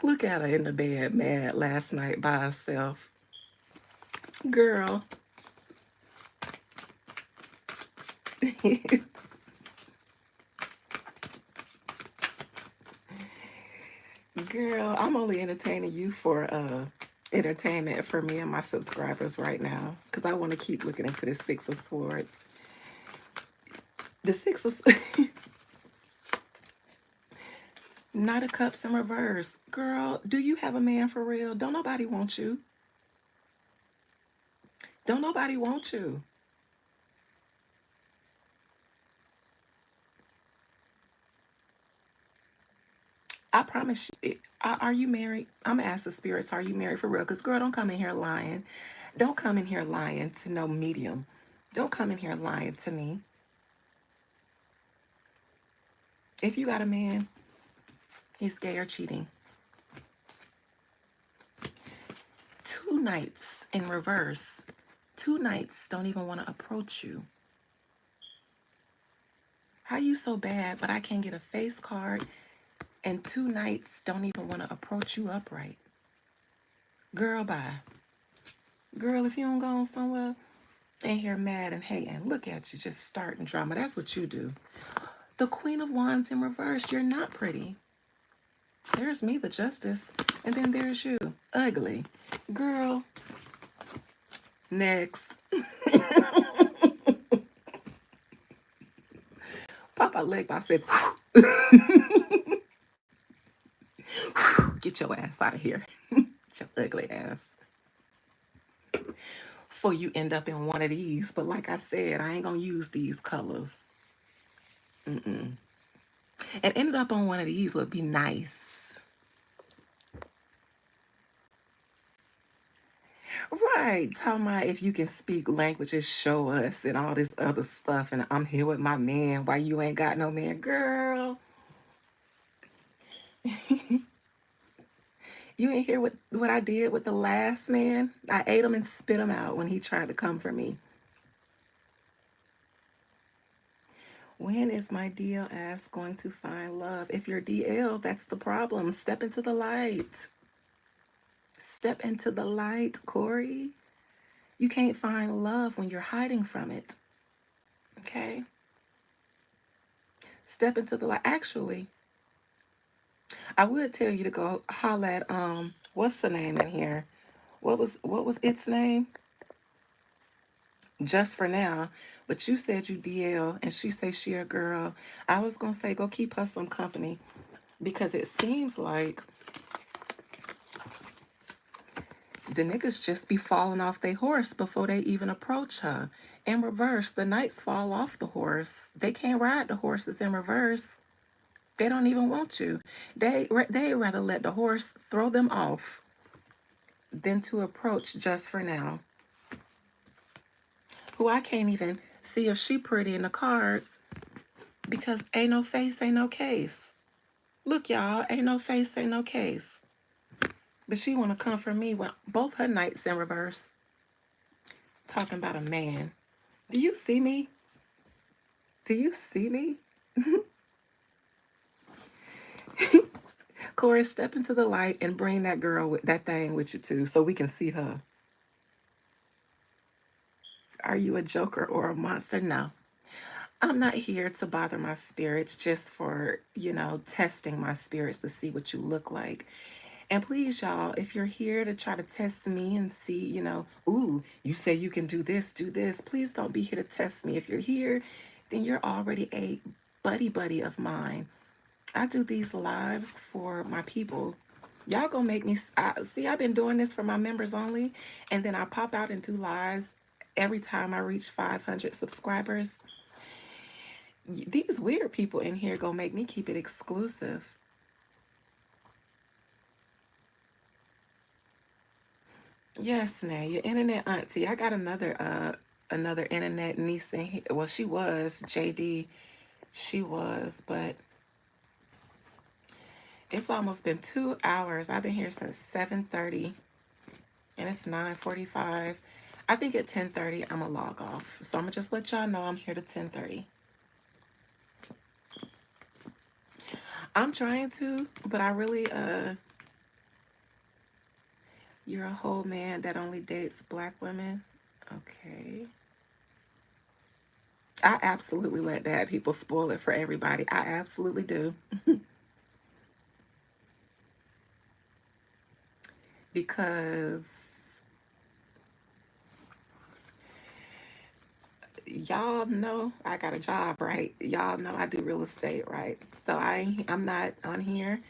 S1: Look at her in the bed, mad last night by herself. Girl. Girl, I'm only entertaining you for entertainment for me and my subscribers right now. Because I want to keep looking into the Six of Swords. The Six of Knight of Cups in reverse. Girl, do you have a man for real? Don't nobody want you. Don't nobody want you. I promise you. Are you married? I'm going to ask the spirits, are you married for real? Because, girl, don't come in here lying. Don't come in here lying to no medium. Don't come in here lying to me. If you got a man, he's gay or cheating. Two knights in reverse. Two knights don't even want to approach you. How you so bad, but I can't get a face card, and two knights don't even want to approach you upright? Girl, bye. Girl, if you don't go on somewhere and here mad and hating, look at you just starting drama. That's what you do. The Queen of Wands in reverse. You're not pretty. There's me, the Justice, and then there's you, ugly. Girl, next. Pop out leg by said, get your ass out of here. Get your ugly ass. Before you end up in one of these. But like I said, I ain't gonna use these colors. And ended up on one of these would be nice. Right. Talking about if you can speak languages, show us and all this other stuff. And I'm here with my man. Why you ain't got no man? Girl. You ain't hear what I did with the last man? I ate him and spit him out when he tried to come for me. When is my DL ass going to find love? If you're DL, that's the problem. Step into the light. Step into the light, Corey. You can't find love when you're hiding from it. Okay? Step into the light. Actually, I would tell you to go holler at what's the name in here? What was its name? Just for now. But you said you DL and she say she a girl. I was gonna say go keep her some company because it seems like the niggas just be falling off their horse before they even approach her. In reverse, the knights fall off the horse. They can't ride the horses in reverse. They don't even want you. They rather let the horse throw them off. than to approach just for now, who I can't even see if she pretty in the cards because ain't no face, ain't no case. Look, y'all, ain't no face, ain't no case. But she want to come for me with both her knights in reverse. Talking about a man. Do you see me? Do you see me? Corey, step into the light and bring that girl with that thing with you too so we can see her. Are you a joker or a monster? No. I'm not here to bother my spirits, just for, testing my spirits to see what you look like. And please, y'all, if you're here to try to test me and see, ooh, you say you can do this, please don't be here to test me. If you're here, then you're already a buddy of mine. I do these lives for my people. Y'all gonna make me see. I've been doing this for my members only, and then I pop out and do lives every time I reach 500 subscribers. These weird people in here gonna make me keep it exclusive. Yes, Nay, your internet auntie. I got another internet niece in here. Well, she was JD. She was, but it's almost been 2 hours. I've been here since 7:30, and it's 9:45. I think at 10:30 I'm gonna log off. So I'm gonna just let y'all know I'm here to 10:30. I'm trying to, but I really you're a whole man that only dates black women. Okay. I absolutely let bad people spoil it for everybody. I absolutely do. Because y'all know I got a job, right? Y'all know I do real estate, right? So I'm not on here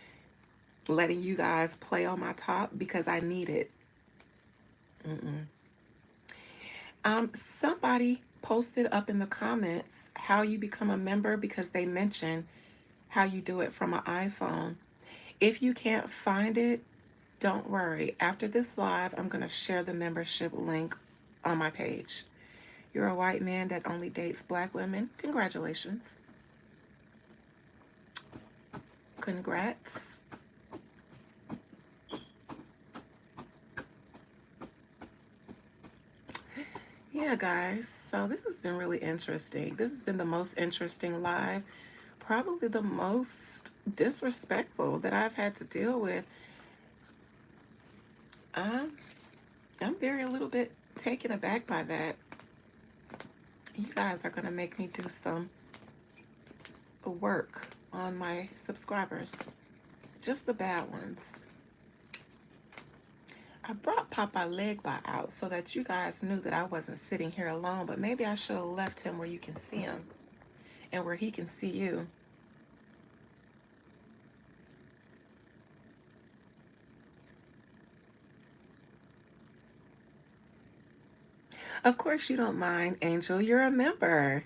S1: letting you guys play on my top because I need it. Mm-mm. Somebody posted up in the comments how you become a member because they mentioned how you do it from an iPhone. If you can't find it, don't worry. After this live, I'm going to share the membership link on my page. You're a white man that only dates black women. Congratulations. Congrats. Yeah, guys. So this has been really interesting. This has been the most interesting live, probably the most disrespectful that I've had to deal with. I'm, I'm very a little bit taken aback by that. You guys are going to make me do some work on my subscribers. Just the bad ones. I brought Papa Legba out so that you guys knew that I wasn't sitting here alone, but maybe I should have left him where you can see him and where he can see you. Of course you don't mind, Angel. You're a member.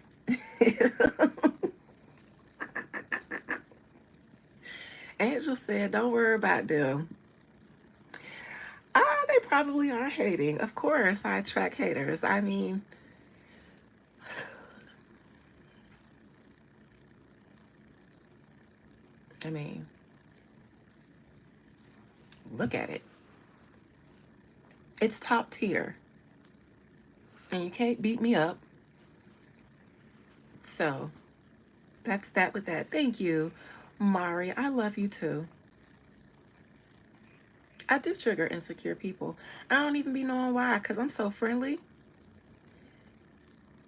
S1: Angel said, don't worry about them. They probably are hating. Of course, I attract haters. I mean, look at it. It's top tier. And you can't beat me up. So, that's that with that. Thank you, Mari. I love you too. I do trigger insecure people. I don't even be knowing why, because I'm so friendly.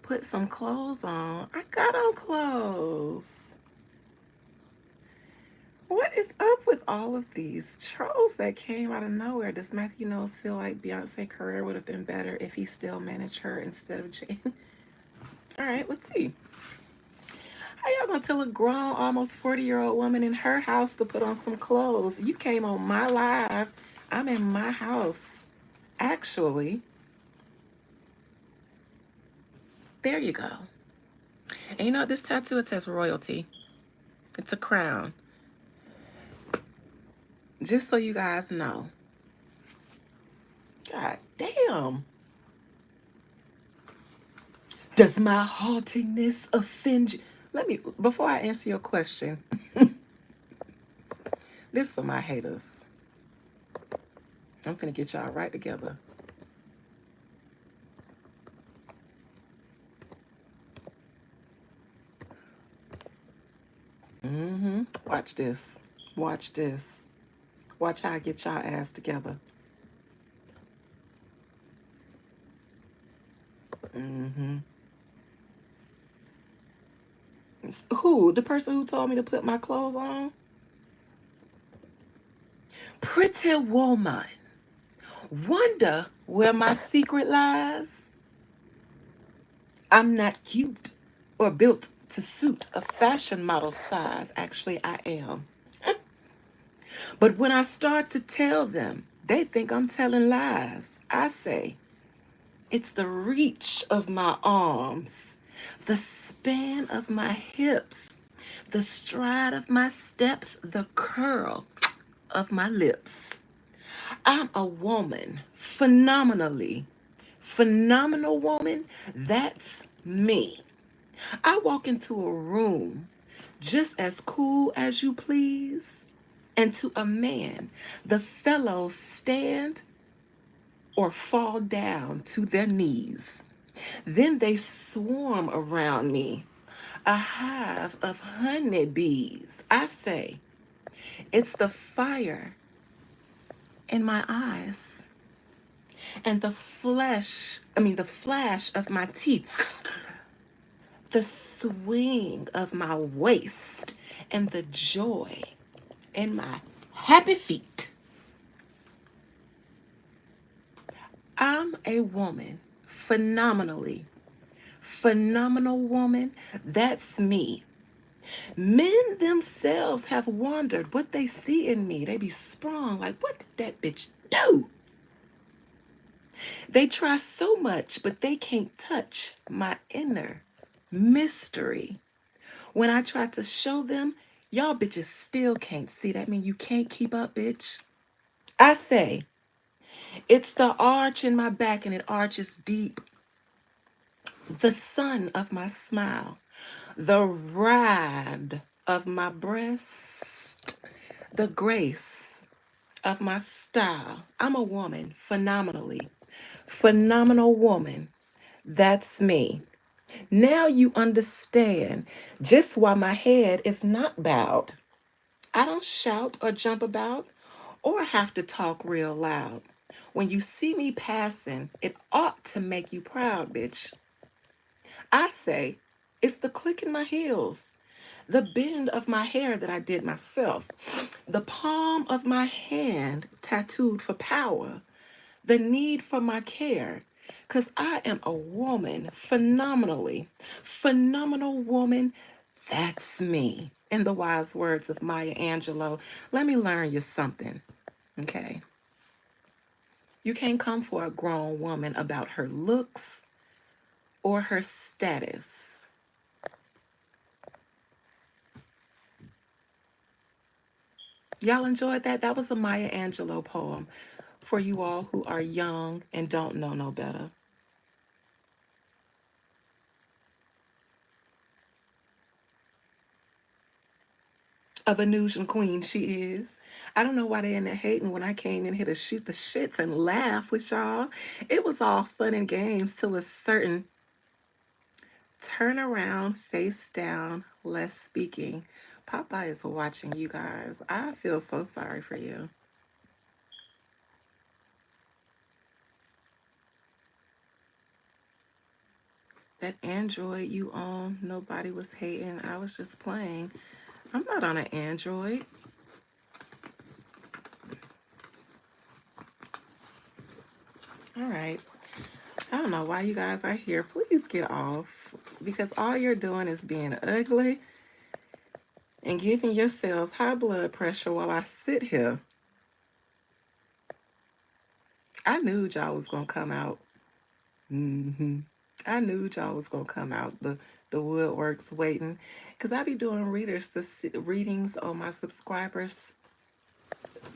S1: Put some clothes on. I got on clothes. What is up with all of these trolls that came out of nowhere? Does Matthew Knowles feel like Beyonce's career would have been better if he still managed her instead of Jane? All right, let's see. How y'all gonna tell a grown, almost 40-year-old woman in her house to put on some clothes? You came on my live. I'm in my house. Actually, there you go. And you know, this tattoo, it says royalty. It's a crown. Just so you guys know. God damn. Does my haughtiness offend you? Let me, before I answer your question, this for my haters. I'm finna get y'all right together. Watch this. Watch this. Watch how I get y'all ass together. Mm-hmm. Who? The person who told me to put my clothes on? Pretty woman. Wonder where my secret lies? I'm not cute or built to suit a fashion model size. Actually, I am. But when I start to tell them, they think I'm telling lies. I say, it's the reach of my arms, the span of my hips, the stride of my steps, the curl of my lips. I'm a woman, phenomenally. Phenomenal woman, that's me. I walk into a room just as cool as you please, and to a man, the fellows stand or fall down to their knees. Then they swarm around me, a hive of honeybees. I say, it's the fire in my eyes and the flash of my teeth, the swing of my waist, and the joy in my happy feet. I'm a woman, phenomenally. Phenomenal woman, that's me. Men themselves have wondered what they see in me. They be sprung like, what did that bitch do? They try so much, but they can't touch my inner mystery. When I try to show them, y'all bitches still can't see. That mean you can't keep up, bitch. I say, it's the arch in my back and it arches deep. The sun of my smile, the ride of my breast, the grace of my style. I'm a woman, phenomenally. Phenomenal woman. That's me. Now you understand just why my head is not bowed. I don't shout or jump about or have to talk real loud. When you see me passing, it ought to make you proud, bitch. I say, it's the click in my heels, the bend of my hair that I did myself, the palm of my hand tattooed for power, the need for my care. Because I am a woman, phenomenally. Phenomenal woman, that's me. In the wise words of Maya Angelou, let me learn you something, okay? You can't come for a grown woman about her looks or her status. Y'all enjoyed that? That was a Maya Angelou poem for you all who are young and don't know no better. A Venusian queen she is. I don't know why they in there hating when I came in here to shoot the shits and laugh with y'all. It was all fun and games till a certain turn around, face down, less speaking. Popeye is watching you guys. I feel so sorry for you. That Android you own, nobody was hating. I was just playing. I'm not on an Android. All right. I don't know why you guys are here. Please get off because all you're doing is being ugly and giving yourselves high blood pressure while I sit here. I knew y'all was gonna come out. I knew y'all was gonna come out. The woodworks waiting, cause I be doing readings on my subscribers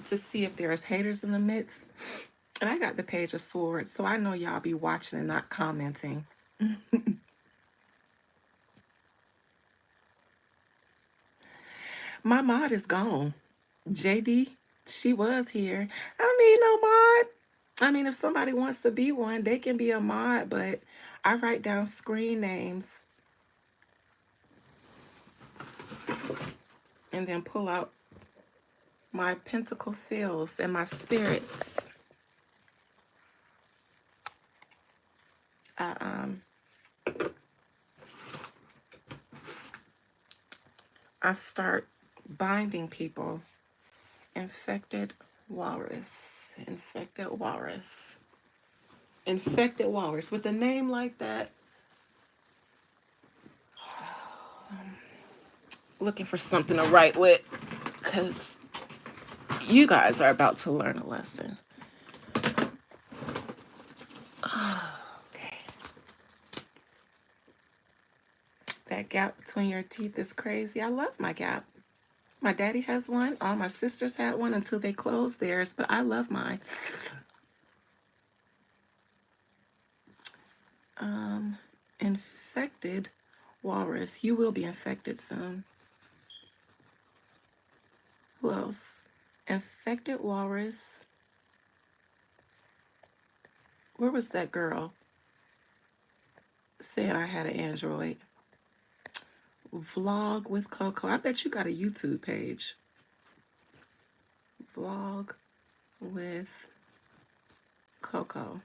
S1: to see if there's haters in the midst. And I got the Page of Swords, so I know y'all be watching and not commenting. My mod is gone. JD, she was here. I don't need no mod. I mean, if somebody wants to be one, they can be a mod, but I write down screen names and then pull out my pentacle seals and my spirits. I, um, I start binding people. Infected walrus. Infected walrus. Infected walrus. With a name like that, looking for something to write with, because you guys are about to learn a lesson. Okay. That gap between your teeth is crazy. I love my gap. My daddy has one. All my sisters had one until they closed theirs, but I love mine. Infected walrus. You will be infected soon. Who else? Infected walrus. Where was that girl saying I had an Android? Vlog with Coco. I bet you got a YouTube page. Vlog with Coco.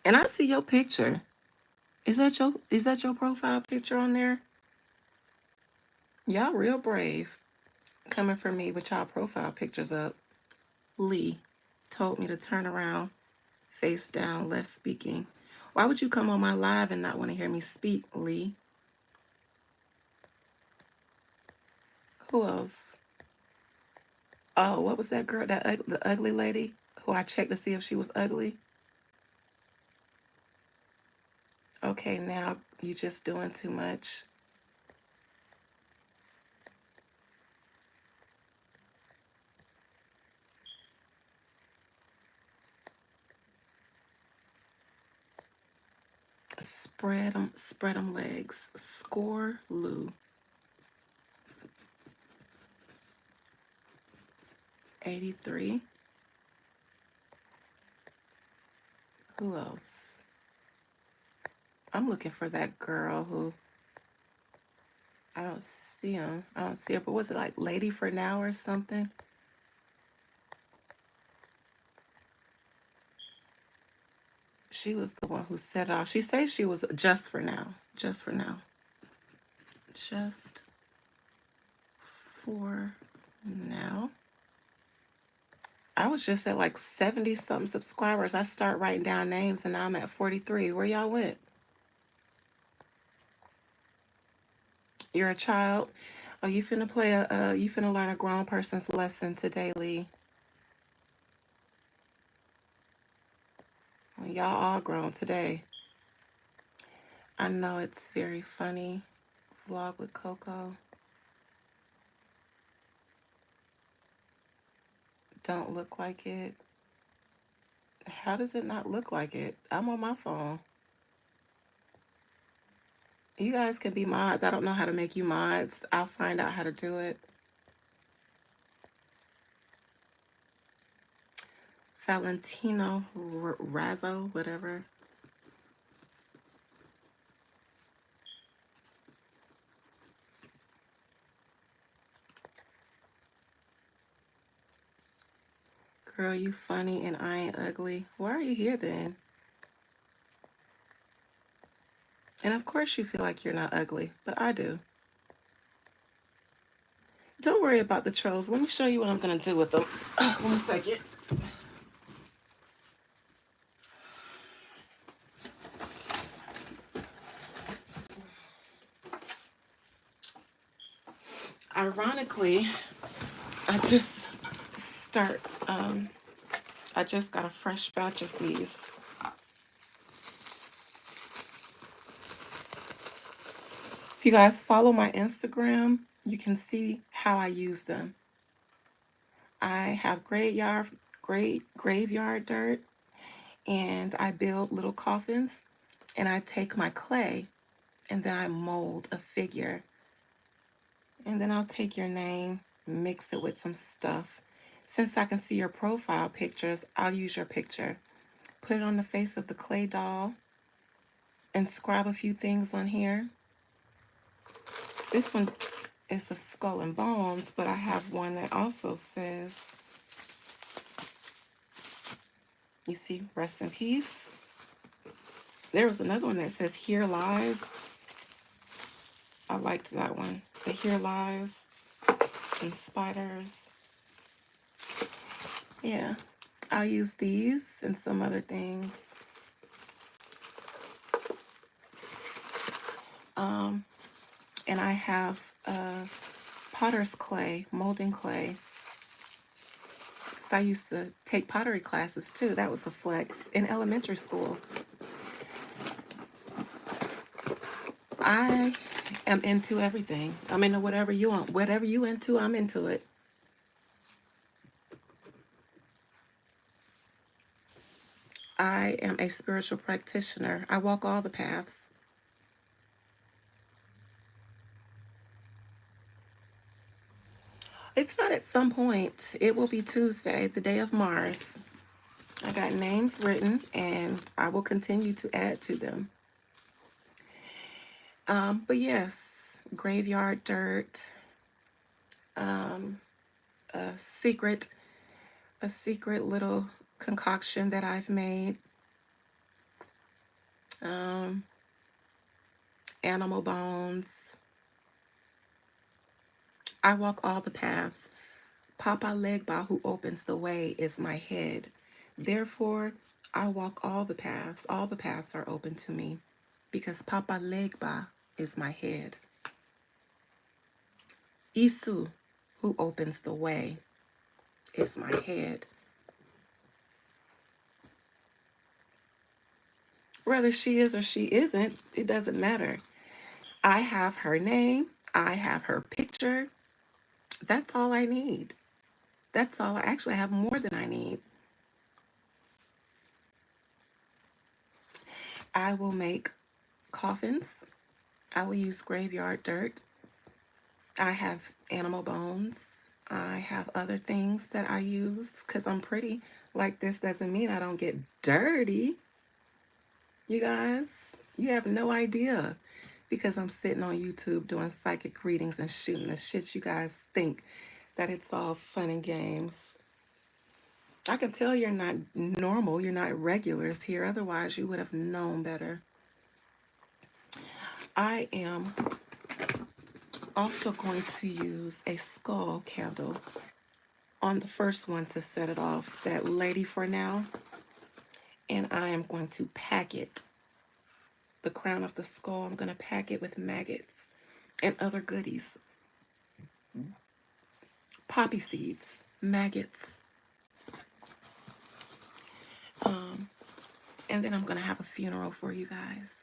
S1: And I see your picture. Is that your profile picture on there? Y'all real brave coming for me with y'all profile pictures up. Lee told me to turn around, face down, less speaking. Why would you come on my live and not want to hear me speak, Lee? Who else? Oh, what was that girl? The ugly lady who I checked to see if she was ugly. Okay, now you just doing too much. Spread them legs. Score Lou. 83. Who else? I'm looking for that girl who I don't see him. I don't see her, but was it like Lady for Now or something? She was the one who set off. She says she was just for now. Just for now. Just for now. I was just at like 70 something subscribers. I start writing down names and now I'm at 43. Where y'all went? You're a child. Oh, you finna you finna learn a grown person's lesson today, Lee. Well, y'all all grown today. I know it's very funny. Vlog with Coco. Don't look like it. How does it not look like it? I'm on my phone. You guys can be mods. I don't know how to make you mods. I'll find out how to do it. Valentino Razzo, whatever. Girl, you funny and I ain't ugly. Why are you here then? And of course you feel like you're not ugly, but I do. Don't worry about the trolls. Let me show you what I'm going to do with them. 1 second. Ironically, I just I just got a fresh batch of these. If you guys follow my Instagram, you can see how I use them. I have great graveyard dirt, and I build little coffins, and I take my clay and then I mold a figure. And then I'll take your name, mix it with some stuff. Since I can see your profile pictures, I'll use your picture. Put it on the face of the clay doll and scribe a few things on here. This one is a skull and bones, but I have one that also says, you see, rest in peace. There was another one that says, here lies. I liked that one. The here lies, some spiders. Yeah, I'll use these and some other things. And I have potter's clay, molding clay. So I used to take pottery classes too. That was a flex in elementary school. I am into everything. I'm into whatever you want. Whatever you into, I'm into it. I am a spiritual practitioner. I walk all the paths. It's not at some point. It will be Tuesday, the day of Mars. I got names written and I will continue to add to them. But yes, graveyard dirt, a secret little concoction that I've made. Animal bones. I walk all the paths. Papa Legba, who opens the way, is my head. Therefore, I walk all the paths. All the paths are open to me because Papa Legba is my head. Isu, who opens the way, is my head. Whether she is or she isn't, it doesn't matter. I have her name. I have her picture. That's all I need. That's all. Actually, I have more than I need. I will make coffins. I will use graveyard dirt. I have animal bones. I have other things that I use because I'm pretty. Like, this doesn't mean I don't get dirty. You guys, you have no idea because I'm sitting on YouTube doing psychic readings and shooting the shit. You guys think that it's all fun and games. I can tell you're not normal, you're not regulars here. Otherwise, you would have known better. I am also going to use a skull candle on the first one to set it off, that lady for now. And I am going to pack it. The crown of the skull, I'm going to pack it with maggots and other goodies. Poppy seeds, maggots. And then I'm going to have a funeral for you guys.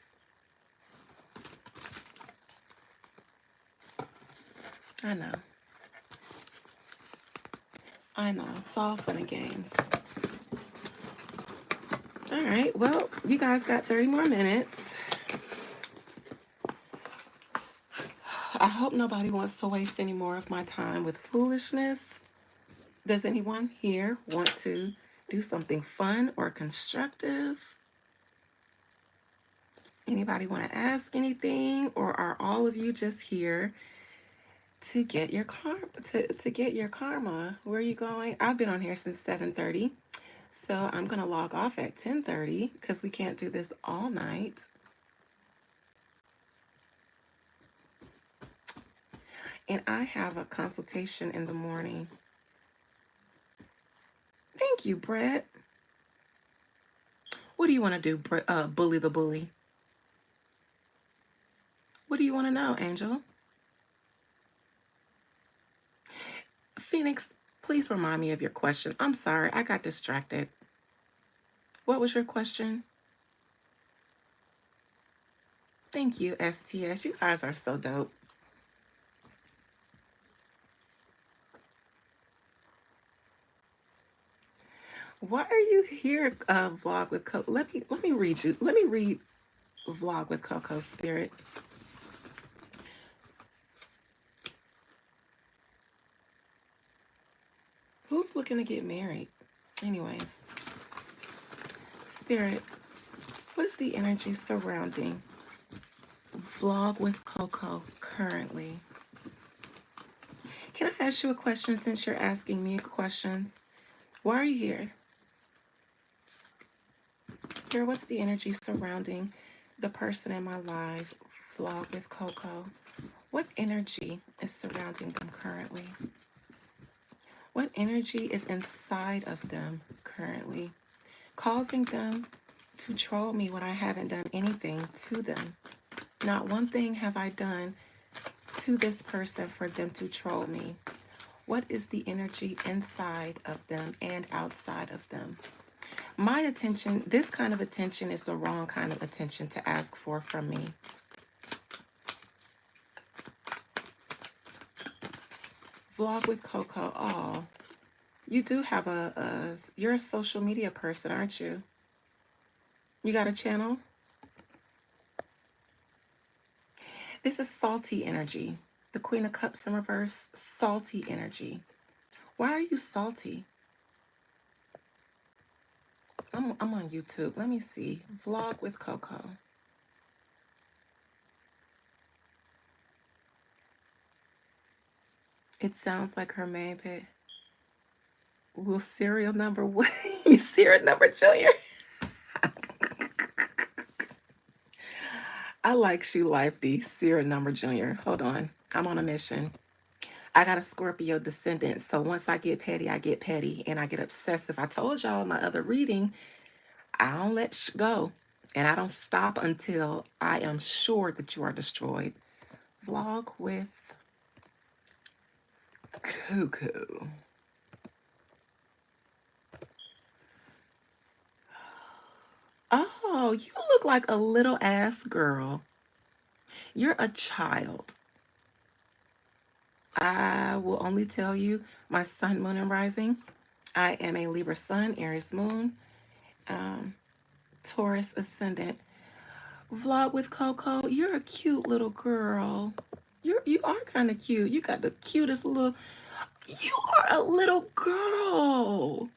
S1: I know. It's all fun and games. All right, well, you guys got 30 more minutes. I hope nobody wants to waste any more of my time with foolishness. Does anyone here want to do something fun or constructive? Anybody want to ask anything, or are all of you just here to get your karma? Where are you going? I've been on here since 7:30, so I'm gonna log off at 10:30 because we can't do this all night. And I have a consultation in the morning. Thank you, Brett. What do you want to do, bully the bully? What do you want to know, Angel? Phoenix, please remind me of your question. I'm sorry, I got distracted. What was your question? Thank you, STS. You guys are so dope. Why are you here, vlog with Coco? Let me read you. Let me read vlog with Coco Spirit. Who's looking to get married? Anyways, Spirit, what is the energy surrounding vlog with Coco currently? Can I ask you a question since you're asking me questions? Why are you here? Spirit, what's the energy surrounding the person in my live vlog with Coco? What energy is surrounding them currently? What energy is inside of them currently, causing them to troll me when I haven't done anything to them? Not one thing have I done to this person for them to troll me. What is the energy inside of them and outside of them? My attention, this kind of attention is the wrong kind of attention to ask for from me. Vlog with Coco. Oh, you do have you're a social media person, aren't you? You got a channel? This is salty energy. The Queen of Cups in reverse, salty energy. Why are you salty? I'm on YouTube. Let me see. Vlog with Coco. It sounds like her maybe. Will serial number one? Serial number Junior. I like She Lifey, serial number Junior. Hold on. I'm on a mission. I got a Scorpio descendant, so once I get petty, I get petty and I get obsessive. I told y'all in my other reading, I don't let go and I don't stop until I am sure that you are destroyed. Vlog with Cuckoo. Oh, you look like a little ass girl. You're a child. I will only tell you my sun, moon, and rising. I am a Libra sun, Aries moon, Taurus ascendant. Vlog with Coco. You're a cute little girl. You are kind of cute. You got the cutest little. You are a little girl.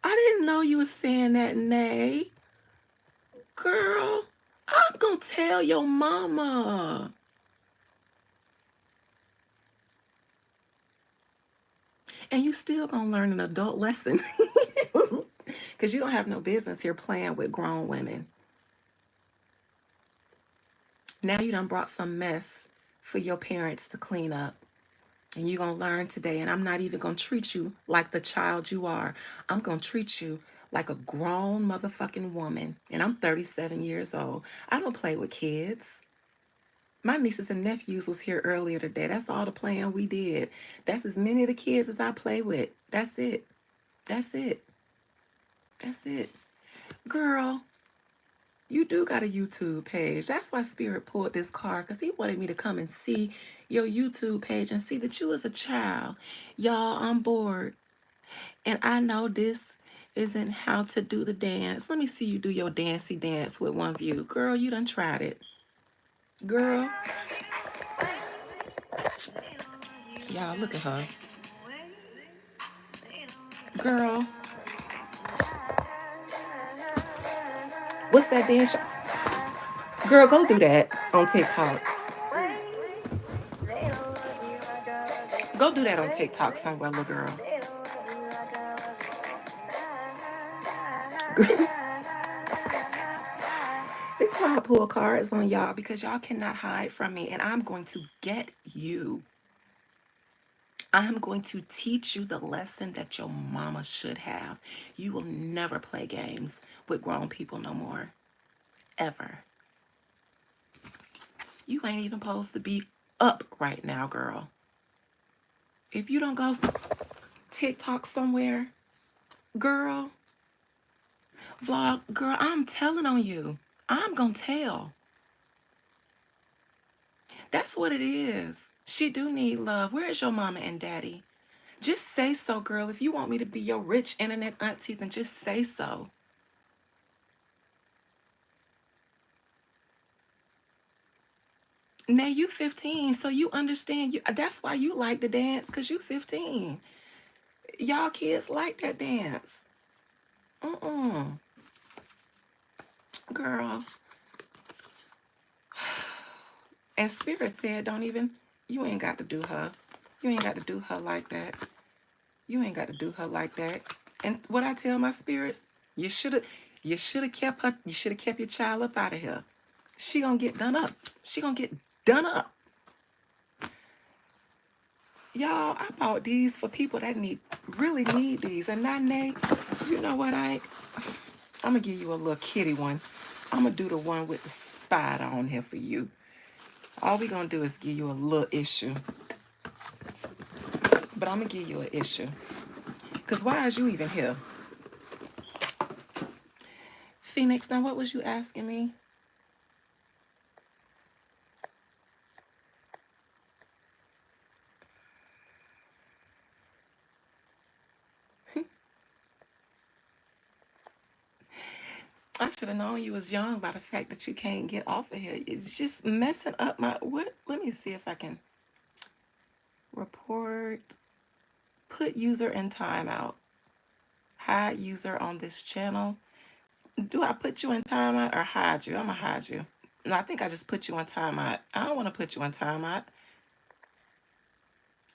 S1: I didn't know you was saying that, Nay. Girl, I'm gonna tell your mama. And you still gonna learn an adult lesson. Because you don't have no business here playing with grown women. Now you done brought some mess for your parents to clean up. And you're going to learn today. And I'm not even going to treat you like the child you are. I'm going to treat you like a grown motherfucking woman. And I'm 37 years old. I don't play with kids. My nieces and nephews was here earlier today. That's all the playing we did. That's as many of the kids as I play with. That's it. That's it. That's it. Girl, you do got a YouTube page. That's why Spirit pulled this card, because he wanted me to come and see your YouTube page and see that you was a child. Y'all, I'm bored. And I know this isn't how to do the dance. Let me see you do your dancey dance with one view. Girl, you done tried it. Girl. Y'all, look at her. Girl. What's that dance? Girl, go do that on TikTok. Go do that on TikTok somewhere, little girl. This is why I pull cards on y'all, because y'all cannot hide from me, and I'm going to get you. I'm going to teach you the lesson that your mama should have. You will never play games with grown people no more. Ever. You ain't even supposed to be up right now, girl. If you don't go TikTok somewhere, girl, vlog, girl, I'm telling on you. I'm gonna tell. That's what it is. She do need love. Where is your mama and daddy? Just say so, girl. If you want me to be your rich internet auntie, then just say so. Now you 15, so you understand. That's why you like to dance, cause you 15. Y'all kids like that dance. Mm-mm. Girl. And Spirit said, don't even, you ain't got to do her. You ain't got to do her like that. You ain't got to do her like that. And what I tell my spirits, you should have kept her, you should have kept your child up out of here. She gonna get done up. She gonna get done up. Y'all, I bought these for people that really need these. And Nane, you know what, I'm gonna give you a little kitty one. I'm gonna do the one with the spider on here for you. All we gonna do is give you a little issue. But I'm gonna give you an issue. Cause why is you even here? Phoenix, now what was you asking me? I should have known you was young by the fact that you can't get off of here. It's just messing up my what? Let me see if I can report. Put user in timeout. Hide user on this channel. Do I put you in timeout or hide you? I'm gonna hide you. No, I think I just put you on timeout. I don't want to put you on timeout.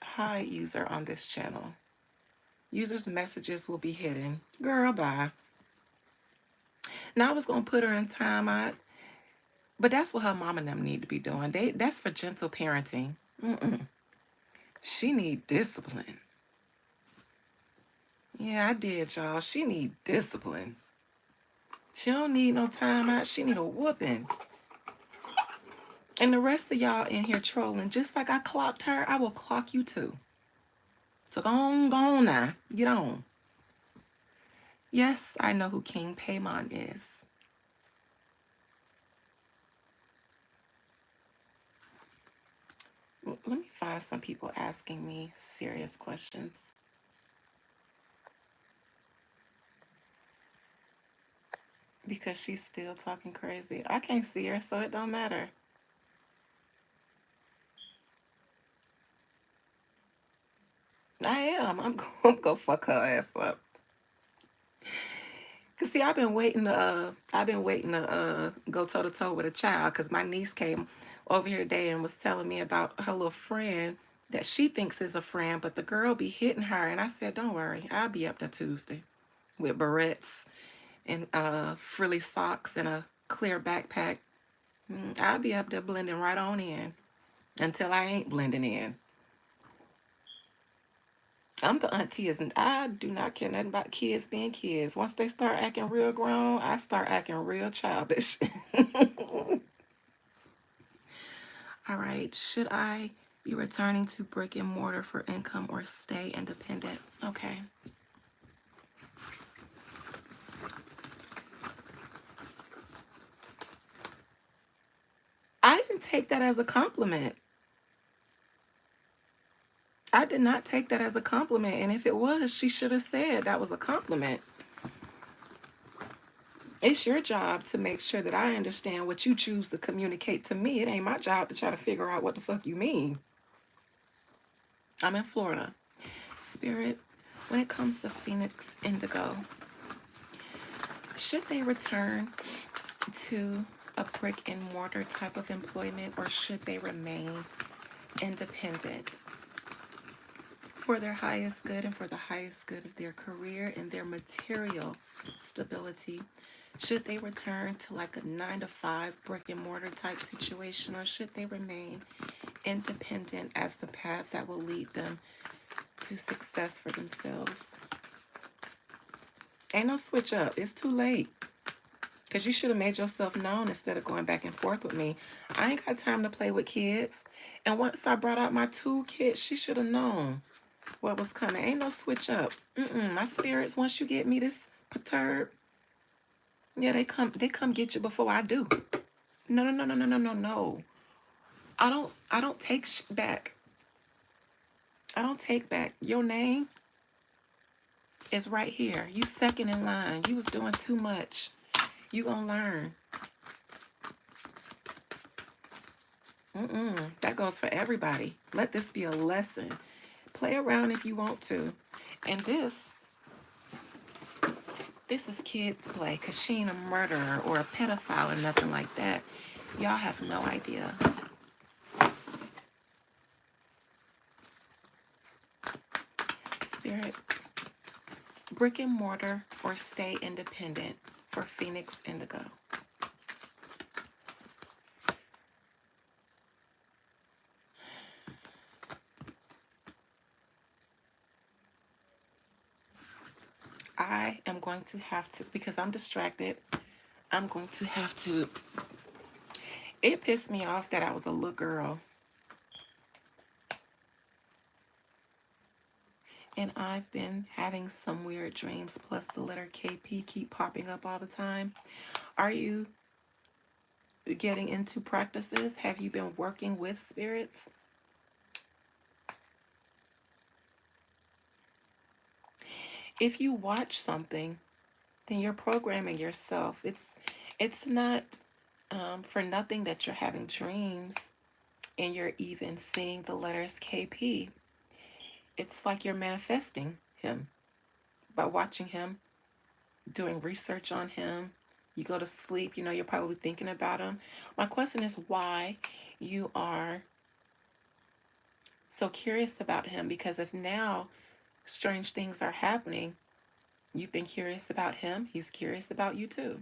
S1: Hide user on this channel. User's messages will be hidden. Girl, bye. Now I was gonna put her in timeout, but that's what her mom and them need to be doing. That's for gentle parenting. Mm-mm. She need discipline. Yeah, I did, y'all. She need discipline. She don't need no timeout. She need a whooping. And the rest of y'all in here trolling, just like I clocked her, I will clock you too. So go on now. Get on. Yes, I know who King Paimon is. Let me find some people asking me serious questions. Because she's still talking crazy. I can't see her, so it don't matter. I am. I'm going to go fuck her ass up. Cause see, I've been waiting to go toe to toe with a child. Cause my niece came over here today and was telling me about her little friend that she thinks is a friend, but the girl be hitting her. And I said, don't worry, I'll be up there Tuesday with barrettes and frilly socks and a clear backpack. I'll be up there blending right on in until I ain't blending in. I'm the auntie, and I do not care nothing about kids being kids. Once they start acting real grown, I start acting real childish. All right, should I be returning to brick and mortar for income or stay independent? Okay. I didn't take that as a compliment. I did not take that as a compliment. And if it was, she should have said that was a compliment. It's your job to make sure that I understand what you choose to communicate to me. It ain't my job to try to figure out what the fuck you mean. I'm in Florida. Spirit, when it comes to Phoenix Indigo, should they return to a brick and mortar type of employment or should they remain independent for their highest good and for the highest good of their career and their material stability? Should they return to like a 9 to 5 brick and mortar type situation or should they remain independent as the path that will lead them to success for themselves? Ain't no switch up. It's too late. Because you should have made yourself known instead of going back and forth with me. I ain't got time to play with kids. And once I brought out my toolkit, she should have known what was coming. Ain't no switch up. My spirits, once you get me this perturbed, yeah, they come get you before I do. No, no, no, no, no, no, no, no. I don't take back. I don't take back. Your name is right here. You second in line. You was doing too much. You gonna learn. That goes for everybody. Let this be a lesson. Play around if you want to. And this is kids play, because she ain't a murderer or a pedophile or nothing like that. Y'all have no idea. Spirit, brick and mortar or stay independent for Phoenix Indigo. I am going to have to, because I'm distracted, I'm going to have to. It pissed me off that I was a little girl and I've been having some weird dreams, plus the letter KP keep popping up all the time. Are you getting into practices? Have you been working with spirits? If you watch something, then you're programming yourself. It's not for nothing that you're having dreams and you're even seeing the letters KP. It's like you're manifesting him by watching him, doing research on him. You go to sleep, you know, you're probably thinking about him. My question is why you are so curious about him, because if now strange things are happening, you've been curious about him, he's curious about you too.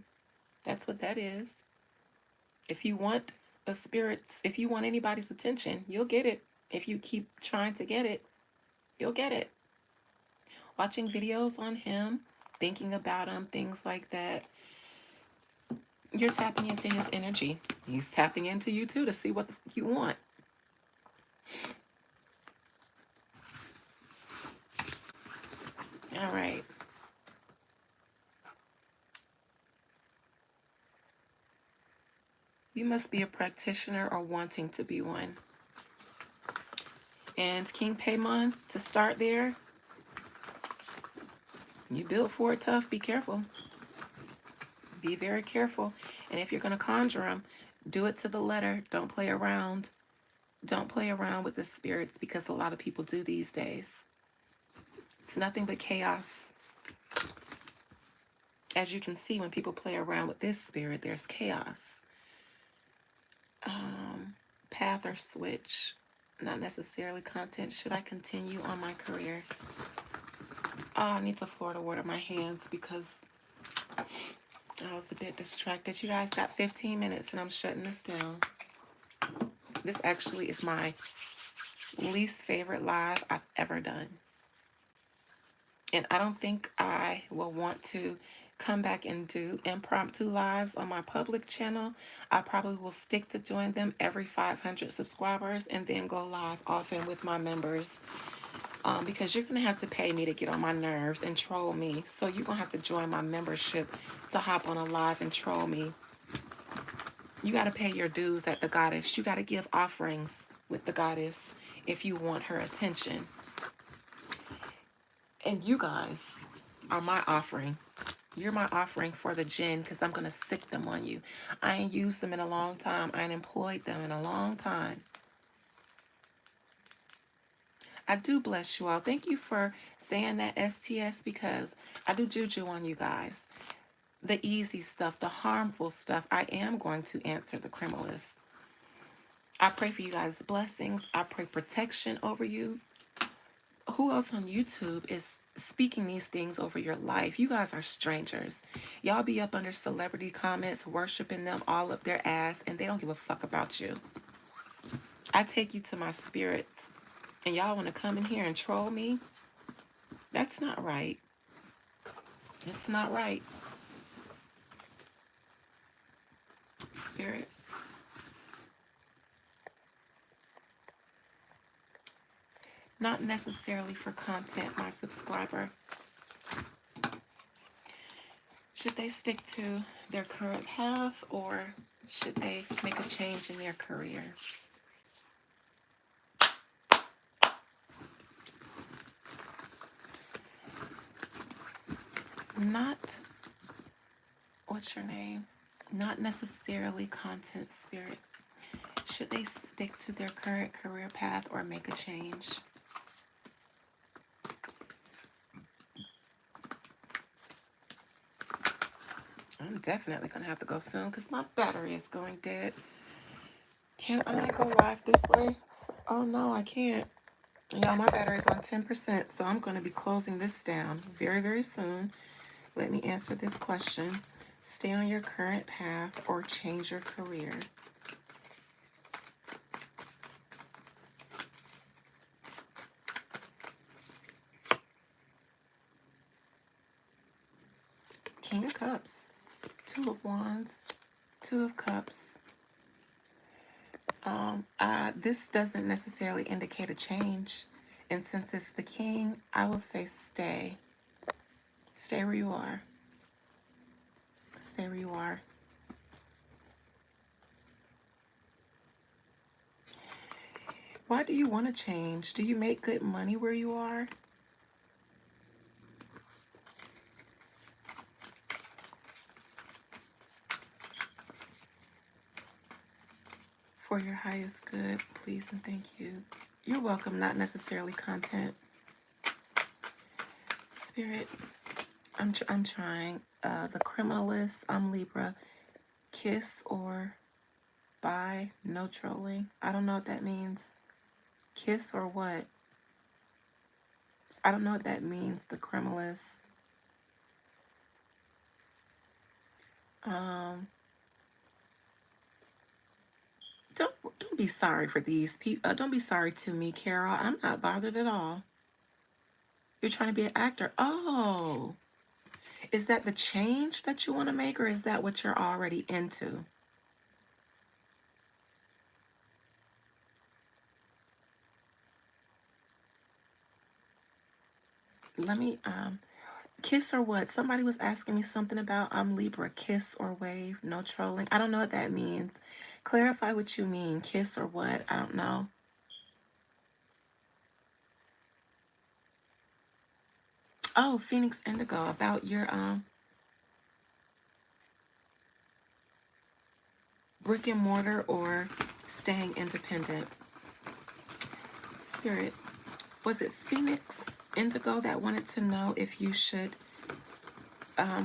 S1: That's what that is. If you want if you want anybody's attention, you'll get it. If you keep trying to get it, you'll get it. Watching videos on him, thinking about him, things like that. You're tapping into his energy. He's tapping into you too to see what you want. All right. You must be a practitioner or wanting to be one. And King Paimon, to start there, you built for it tough. Be careful. Be very careful. And if you're going to conjure them, do it to the letter. Don't play around. Don't play around with the spirits, because a lot of people do these days. It's nothing but chaos. As you can see, when people play around with this spirit, there's chaos. Path or switch. Not necessarily content. Should I continue on my career? Oh, I need to Florida water my hands because I was a bit distracted. You guys got 15 minutes and I'm shutting this down. This actually is my least favorite live I've ever done. And I don't think I will want to come back and do impromptu lives on my public channel. I probably will stick to doing them every 500 subscribers and then go live often with my members. Because you're going to have to pay me to get on my nerves and troll me. So you're going to have to join my membership to hop on a live and troll me. You got to pay your dues at the goddess. You got to give offerings with the goddess if you want her attention. And you guys are my offering. You're my offering for the jinn, because I'm going to sick them on you. I ain't used them in a long time. I ain't employed them in a long time. I do bless you all. Thank you for saying that, STS, because I do juju on you guys. The easy stuff, the harmful stuff, I am going to answer the criminals. I pray for you guys' blessings. I pray protection over you. Who else on YouTube is speaking these things over your life? You guys are strangers. Y'all be up under celebrity comments, worshiping them all up their ass, and they don't give a fuck about you. I take you to my spirits, and y'all want to come in here and troll me? That's not right. It's not right. Spirit. Not necessarily for content, my subscriber. Should they stick to their current path, or should they make a change in their career? not, what's your name? Not necessarily content, Spirit. Should they stick to their current career path or make a change? I'm definitely going to have to go soon because my battery is going dead. Can I go live this way? Oh, no, I can't. Y'all, my battery is on 10%, so I'm going to be closing this down very, very soon. Let me answer this question. Stay on your current path or change your career? King of Cups, Two of Wands, Two of Cups. This doesn't necessarily indicate a change. And since it's the King, I will say stay. Stay where you are. Stay where you are. Why do you want to change? Do you make good money where you are? For your highest good, please and thank you. You're welcome, not necessarily content. Spirit, I'm trying. The Criminalist, I'm Libra. Kiss or bye, no trolling. I don't know what that means. Kiss or what? I don't know what that means, the Criminalist. Don't be sorry for these people. Don't be sorry to me, Carol. I'm not bothered at all. You're trying to be an actor. Oh, is that the change that you want to make, or is that what you're already into? Let me kiss or what? Somebody was asking me something about I'm Libra. Kiss or wave, no trolling. I don't know what that means. Clarify what you mean. Kiss or what? I don't know. Oh, Phoenix Indigo, about your brick and mortar or staying independent. Spirit, was it Phoenix Indigo that wanted to know if you should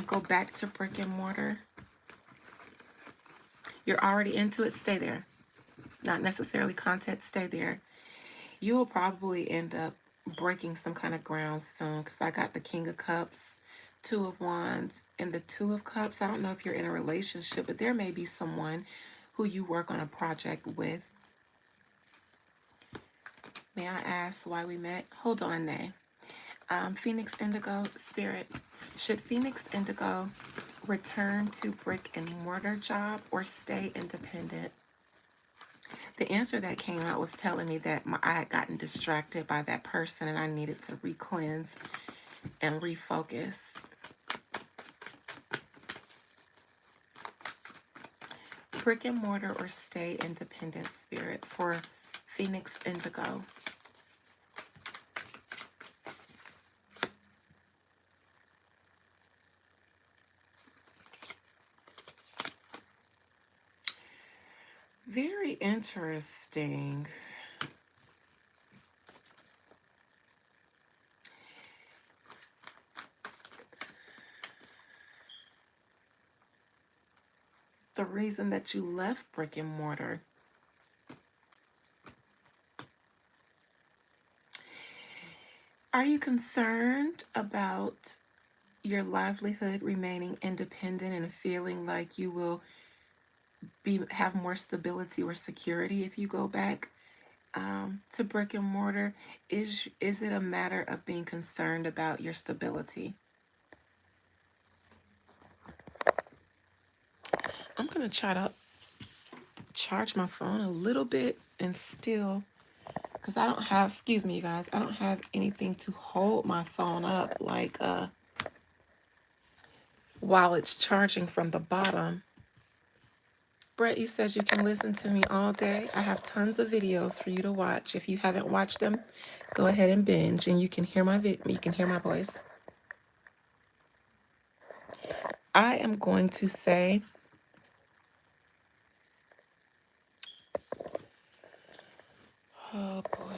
S1: go back to brick and mortar? You're already into it, stay there. Not necessarily content, stay there. You will probably end up breaking some kind of ground soon because I got the King of Cups, Two of Wands, and the Two of Cups. I don't know if you're in a relationship, but there may be someone who you work on a project with. May I ask why we met? Hold on, Nay. Phoenix Indigo, Spirit. Should Phoenix Indigo return to brick and mortar job or stay independent? The answer that came out was telling me that I had gotten distracted by that person and I needed to re-cleanse and refocus. Brick and mortar or stay independent, Spirit, for Phoenix Indigo. Very interesting. The reason that you left brick and mortar. Are you concerned about your livelihood remaining independent and feeling like you will have more stability or security if you go back to brick and mortar? Is it a matter of being concerned about your stability? I'm gonna try to charge my phone a little bit and still, because I don't have, excuse me, you guys, I don't have anything to hold my phone up like while it's charging from the bottom. Brett, you said you can listen to me all day. I have tons of videos for you to watch. If you haven't watched them, go ahead and binge, and you can hear my voice. I am going to say, oh boy.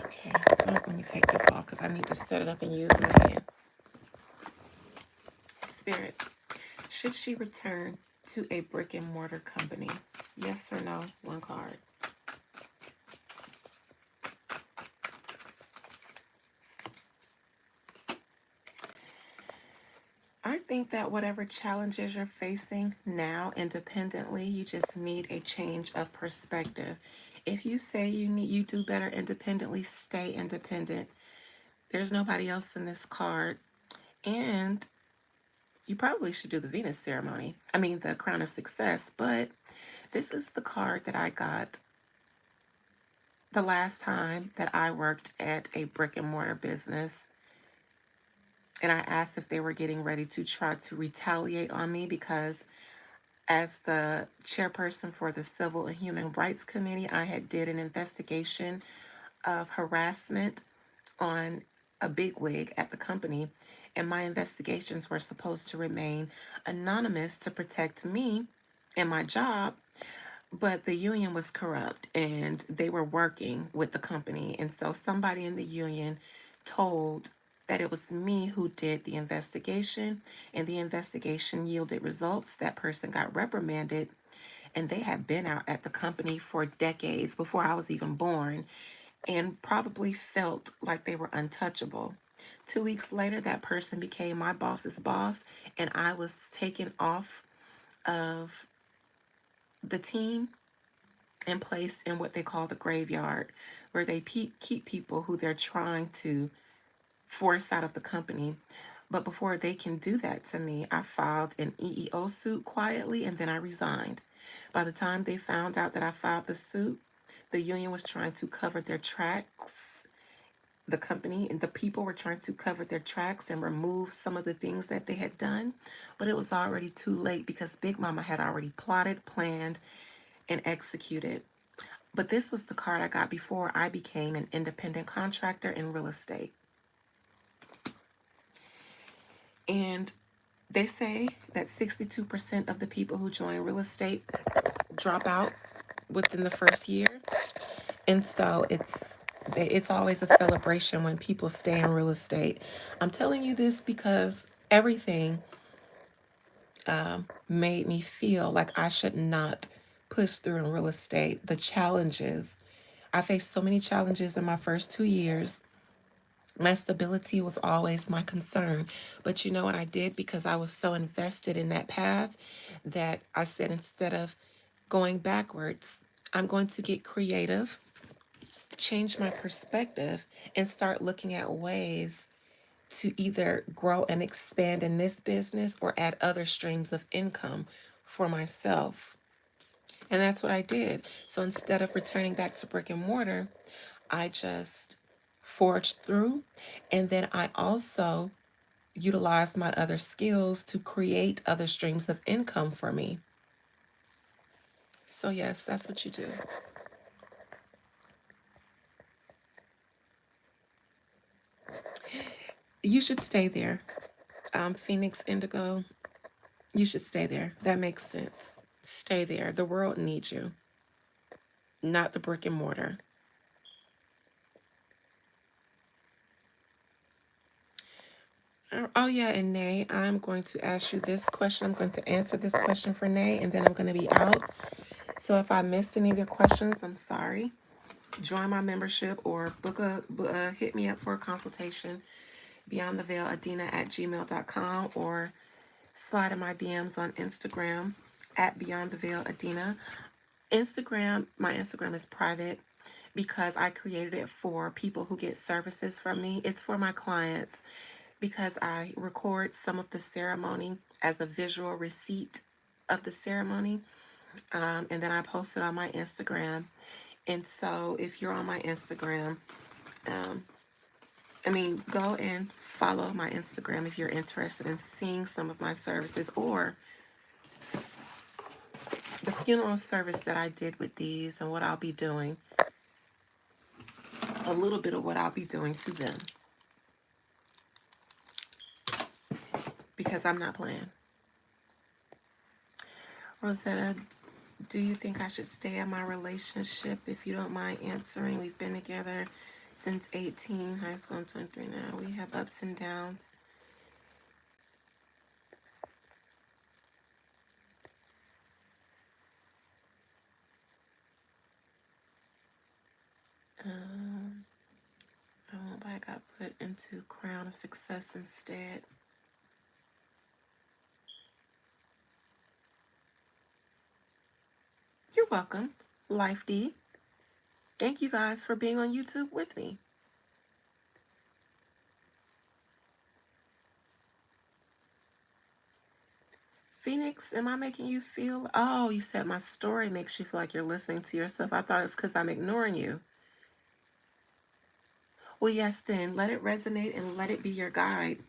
S1: Okay. Oh, let me take this off because I need to set it up and use it again. Spirit, should she return to a brick and mortar company? Yes or no? One card. I think that whatever challenges you're facing now independently, you just need a change of perspective. If you say you do better independently, stay independent. There's nobody else in this card. And you probably should do the Venus ceremony. I mean, the crown of success. But this is the card that I got the last time that I worked at a brick and mortar business. And I asked if they were getting ready to try to retaliate on me because as the chairperson for the Civil and Human Rights Committee, I had did an investigation of harassment on a bigwig at the company, and my investigations were supposed to remain anonymous to protect me and my job, but the union was corrupt and they were working with the company. And so somebody in the union told that it was me who did the investigation, and the investigation yielded results. That person got reprimanded, and they had been out at the company for decades before I was even born and probably felt like they were untouchable. 2 weeks later, that person became my boss's boss, and I was taken off of the team and placed in what they call the graveyard, where they keep people who they're trying to force out of the company. But before they can do that to me, I filed an EEO suit quietly and then I resigned. By the time they found out that I filed the suit, the union was trying to cover their tracks. The company and the people were trying to cover their tracks and remove some of the things that they had done. But it was already too late because Big Mama had already plotted, planned, and executed. But this was the card I got before I became an independent contractor in real estate. And they say that 62% of the people who join real estate drop out within the first year. And so it's always a celebration when people stay in real estate. I'm telling you this because everything made me feel like I should not push through in real estate. The challenges, I faced so many challenges in my first 2 years. My stability was always my concern. But you know what I did? Because I was so invested in that path that I said, instead of going backwards, I'm going to get creative, change my perspective, and start looking at ways to either grow and expand in this business or add other streams of income for myself. And that's what I did. So instead of returning back to brick and mortar, I just forged through. And then I also utilized my other skills to create other streams of income for me. So, yes, that's what you do. You should stay there. Phoenix Indigo, you should stay there. That makes sense. Stay there. The world needs you, not the brick and mortar. Oh, yeah, and Nay, I'm going to ask you this question. I'm going to answer this question for Nay, and then I'm going to be out. So if I missed any of your questions, I'm sorry. Join my membership or hit me up for a consultation. Beyond the Veil Adina at gmail.com, or slide in my DMs on Instagram at Beyond the Veil Adina. My Instagram is private because I created it for people who get services from me. It's for my clients because I record some of the ceremony as a visual receipt of the ceremony. And then I post it on my Instagram. And so if you're on my Instagram, um, go and follow my Instagram if you're interested in seeing some of my services or the funeral service that I did with these and what I'll be doing. A little bit of what I'll be doing to them. Because I'm not playing. Rosetta, do you think I should stay in my relationship? If you don't mind answering, we've been together since 18, high school and 23 now. We have ups and downs. Um, I won't, but I got put into crown of success instead. You're welcome, Life D. Thank you guys for being on YouTube with me. Phoenix, am I making you feel? Oh, you said my story makes you feel like you're listening to yourself. I thought it's because I'm ignoring you. Well, yes, then let it resonate and let it be your guide.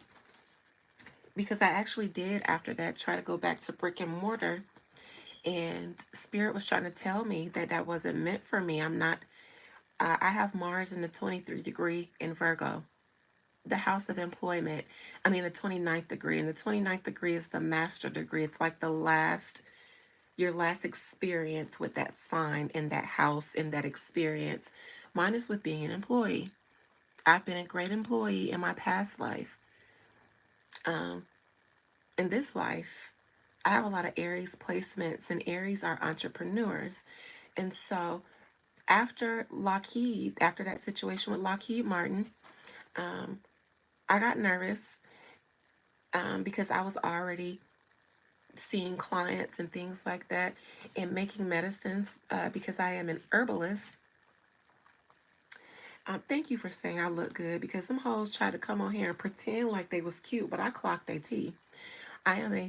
S1: Because I actually did, after that, try to go back to brick and mortar. And Spirit was trying to tell me that that wasn't meant for me. I'm not, I have Mars in the 23 degree in Virgo, the house of employment. I mean, the 29th degree. And the 29th degree is the master degree. It's like the last, your last experience with that sign in that house, in that experience. Mine is with being an employee. I've been a great employee in my past life. Um, in this life, I have a lot of Aries placements, and Aries are entrepreneurs. And so, after Lockheed, after that situation with Lockheed Martin, um, I got nervous because I was already seeing clients and things like that and making medicines because I am an herbalist. Thank you for saying I look good because some hoes try to come on here and pretend like they was cute, but I clocked their tea. I am a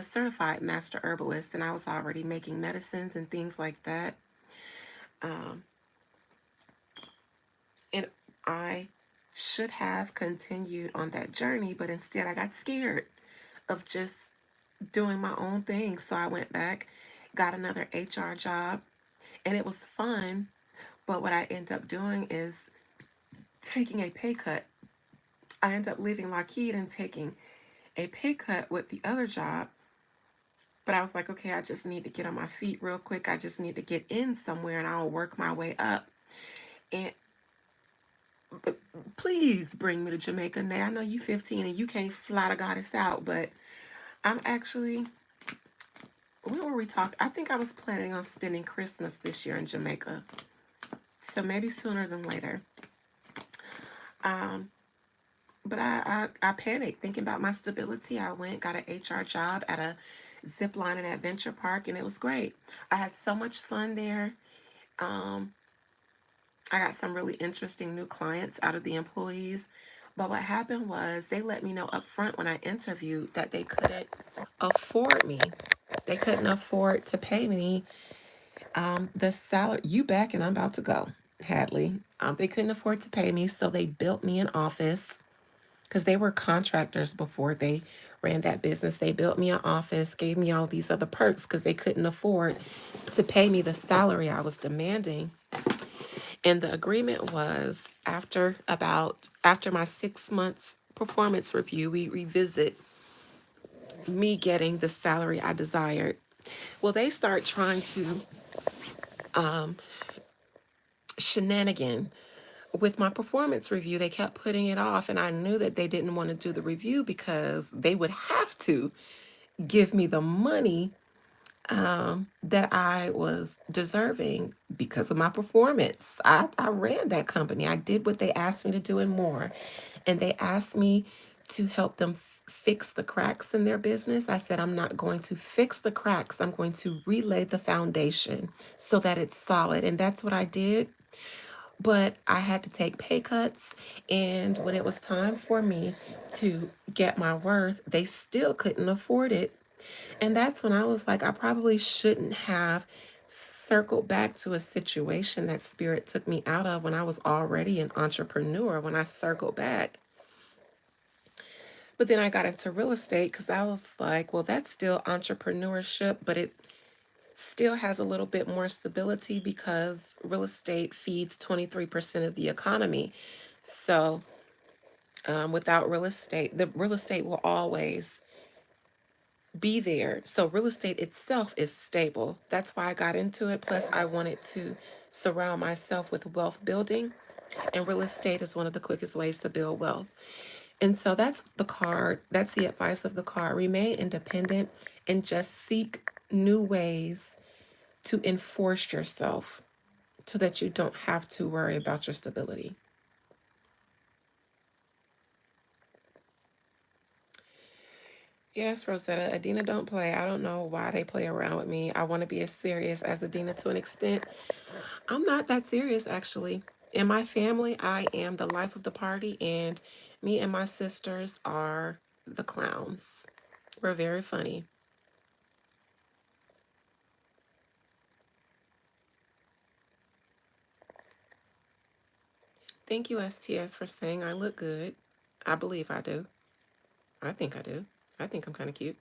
S1: certified master herbalist, and I was already making medicines and things like that. Um, and I should have continued on that journey, but instead I got scared of just doing my own thing. So I went back, got another HR job, and it was fun. But what I end up doing is taking a pay cut. I end up leaving Lockheed and taking a pay cut with the other job. But I was like, okay, I just need to get on my feet real quick. I just need to get in somewhere and I'll work my way up. And but please bring me to Jamaica now. I know you 15 and you can't fly the goddess out, but I'm actually, when were we talking? I think I was planning on spending Christmas this year in Jamaica. So maybe sooner than later. Um, but I panicked thinking about my stability. I went, got an HR job at a zip line and adventure park, and it was great. I had so much fun there. Um, I got some really interesting new clients out of the employees. But what happened was they let me know up front when I interviewed that they couldn't afford me. They couldn't afford to pay me the salary. You back and I'm about to go, Hadley. They couldn't afford to pay me, so they built me an office because they were contractors before they ran that business. They built me an office, gave me all these other perks because they couldn't afford to pay me the salary I was demanding. And the agreement was after my 6 months performance review, we revisit me getting the salary I desired. Well, they start trying to um, shenanigan with my performance review. They kept putting it off, and I knew that they didn't want to do the review because they would have to give me the money that I was deserving because of my performance. I ran that company. I did what they asked me to do and more. And they asked me to help them fix the cracks in their business. I said, I'm not going to fix the cracks. I'm going to relay the foundation so that it's solid. And that's what I did. But I had to take pay cuts. And when it was time for me to get my worth, they still couldn't afford it. And that's when I was like, I probably shouldn't have circled back to a situation that Spirit took me out of when I was already an entrepreneur, when I circled back. But then I got into real estate because I was like, well, that's still entrepreneurship, but it still has a little bit more stability because real estate feeds 23% of the economy. So without real estate, the real estate will always be there. So real estate itself is stable. That's why I got into it. Plus, I wanted to surround myself with wealth building, and real estate is one of the quickest ways to build wealth. And so that's the card. That's the advice of the card. Remain independent and just seek new ways to enforce yourself so that you don't have to worry about your stability. Yes, Rosetta, Adina don't play. I don't know why they play around with me. I want to be as serious as Adina to an extent. I'm not that serious, actually. In my family, I am the life of the party, and me and my sisters are the clowns. We're very funny. Thank you, STS, for saying I look good. I believe I do. I think I do. I think I'm kind of cute.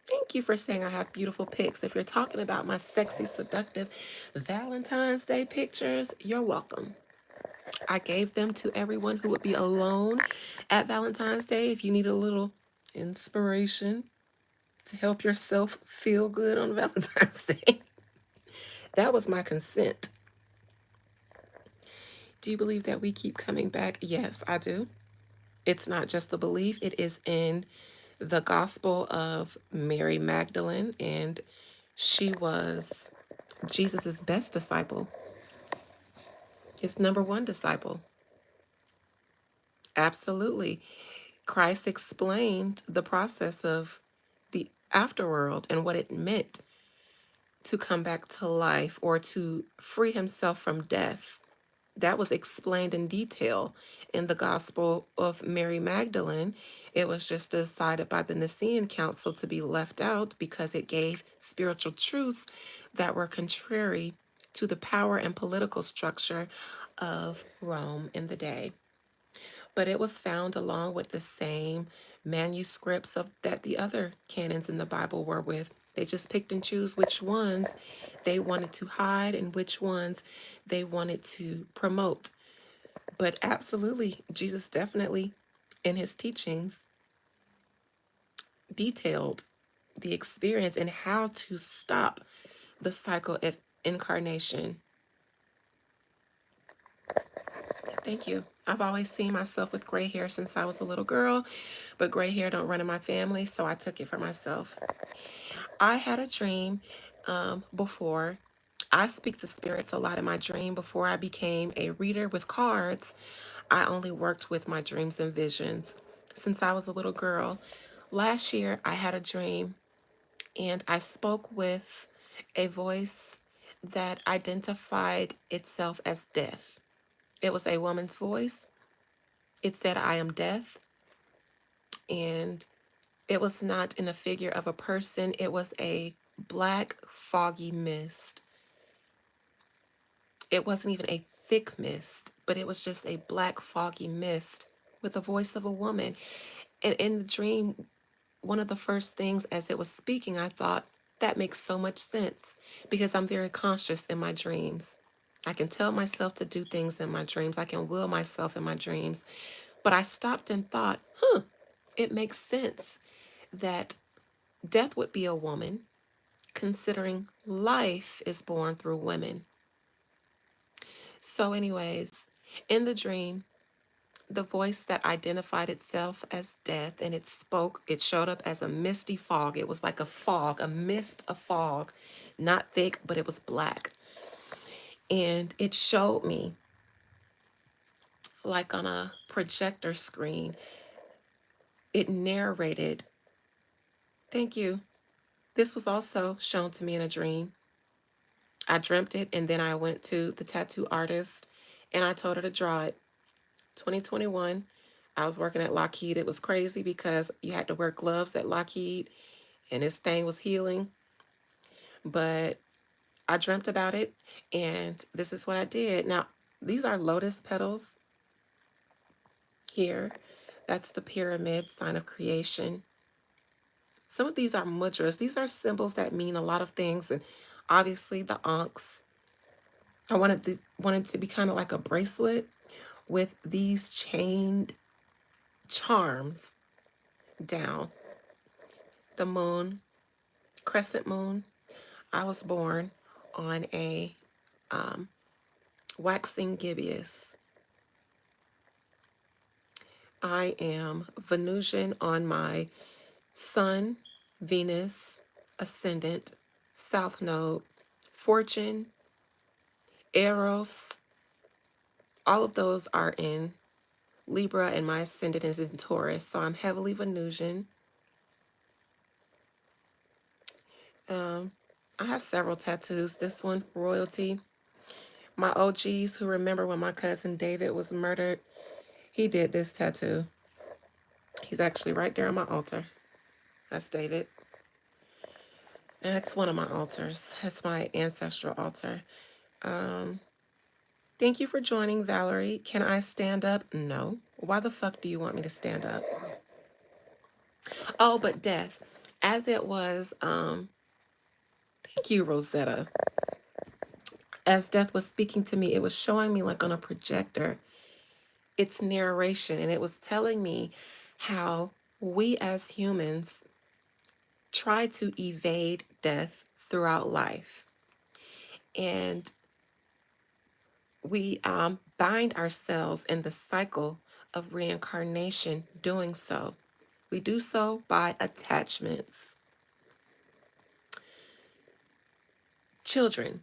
S1: Thank you for saying I have beautiful pics. If you're talking about my sexy, seductive Valentine's Day pictures, you're welcome. I gave them to everyone who would be alone at Valentine's Day. If you need a little inspiration to help yourself feel good on Valentine's Day, that was my consent. Do you believe that we keep coming back? Yes, I do. It's not just a belief, it is in the Gospel of Mary Magdalene, and she was Jesus's best disciple, his number one disciple. Absolutely. Christ explained the process of the afterworld and what it meant to come back to life or to free himself from death. That was explained in detail in the Gospel of Mary Magdalene. It was just decided by the Nicene Council to be left out because it gave spiritual truths that were contrary to the power and political structure of Rome in the day. But it was found along with the same manuscripts of that the other canons in the Bible were with. They just picked and choose which ones they wanted to hide and which ones they wanted to promote. But absolutely, Jesus definitely in his teachings detailed the experience and how to stop the cycle of incarnation. Thank you. I've always seen myself with gray hair since I was a little girl, but gray hair don't run in my family, so I took it for myself. I had a dream before. I speak to spirits a lot in my dream. Before I became a reader with cards, I only worked with my dreams and visions since I was a little girl. Last year, I had a dream and I spoke with a voice that identified itself as death. It was a woman's voice. It said, I am death. And it was not in a figure of a person, it was a black, foggy mist. It wasn't even a thick mist, but it was just a black, foggy mist with the voice of a woman. And in the dream, one of the first things as it was speaking, I thought, that makes so much sense because I'm very conscious in my dreams. I can tell myself to do things in my dreams. I can will myself in my dreams. But I stopped and thought, it makes sense that death would be a woman, considering life is born through women. So, anyways, in the dream, the voice that identified itself as death and it showed up as a misty fog. It was like a fog, a mist of fog, not thick, but it was black. And it showed me, like on a projector screen, it narrated. Thank you. This was also shown to me in a dream. I dreamt it, and then I went to the tattoo artist and I told her to draw it. 2021, I was working at Lockheed. It was crazy because you had to wear gloves at Lockheed and this thing was healing. But I dreamt about it and this is what I did. Now, these are lotus petals here. That's the pyramid sign of creation. Some of these are mudras. These are symbols that mean a lot of things. And obviously the ankhs. I wanted to be kind of like a bracelet with these chained charms down. the moon, crescent moon. I was born on a um, waxing gibbous. I am Venusian on my Sun, Venus, Ascendant, South Node, Fortune, Eros. All of those are in Libra, and my Ascendant is in Taurus. So I'm heavily Venusian. Um, I have several tattoos. This one, royalty. My OGs who remember when my cousin David was murdered, he did this tattoo. He's actually right there on my altar. That's David. And that's one of my altars. That's my ancestral altar. Um, Thank you for joining, Valerie. Can I stand up? No. Why the fuck do you want me to stand up? Oh, but death. As it was, thank you, Rosetta. As death was speaking to me, it was showing me like on a projector its narration, and it was telling me how we as humans try to evade death throughout life. And we bind ourselves in the cycle of reincarnation doing so. We do so by attachments. Children,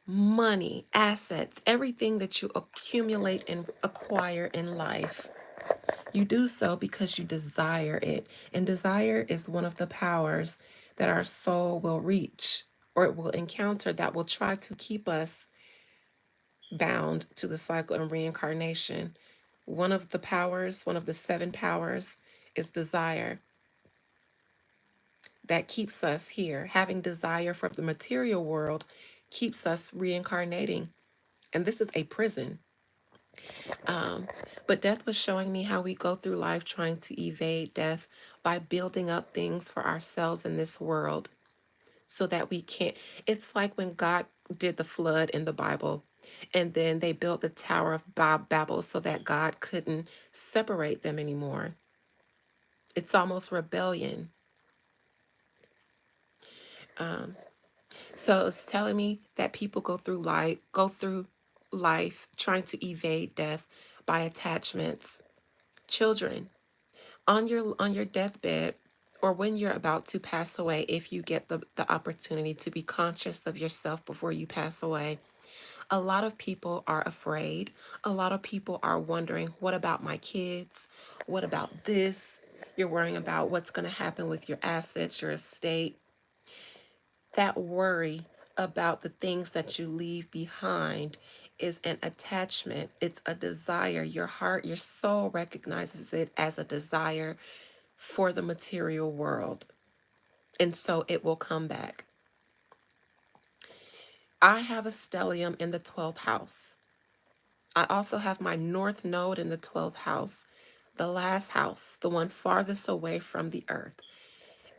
S1: money, assets, everything that you accumulate and acquire in life, you do so because you desire it. And desire is one of the powers that our soul will reach or it will encounter that will try to keep us bound to the cycle and reincarnation. One of the powers, one of the 7 powers, is desire that keeps us here. Having desire for the material world keeps us reincarnating. And this is a prison. But death was showing me how we go through life trying to evade death by building up things for ourselves in this world so that we can't. It's like when God did the flood in the Bible, and then they built the Tower of Babel so that God couldn't separate them anymore. It's almost rebellion. Um, so it's telling me that people go through life trying to evade death by attachments. Children, on your deathbed or when you're about to pass away, if you get the opportunity to be conscious of yourself before you pass away, a lot of people are afraid. A lot of people are wondering, what about my kids? What about this? You're worrying about what's going to happen with your assets, your estate. That worry about the things that you leave behind is an attachment. It's a desire. Your heart, your soul recognizes it as a desire for the material world. And so it will come back. I have a stellium in the 12th house. I also have my north node in the 12th house, the last house, the one farthest away from the earth.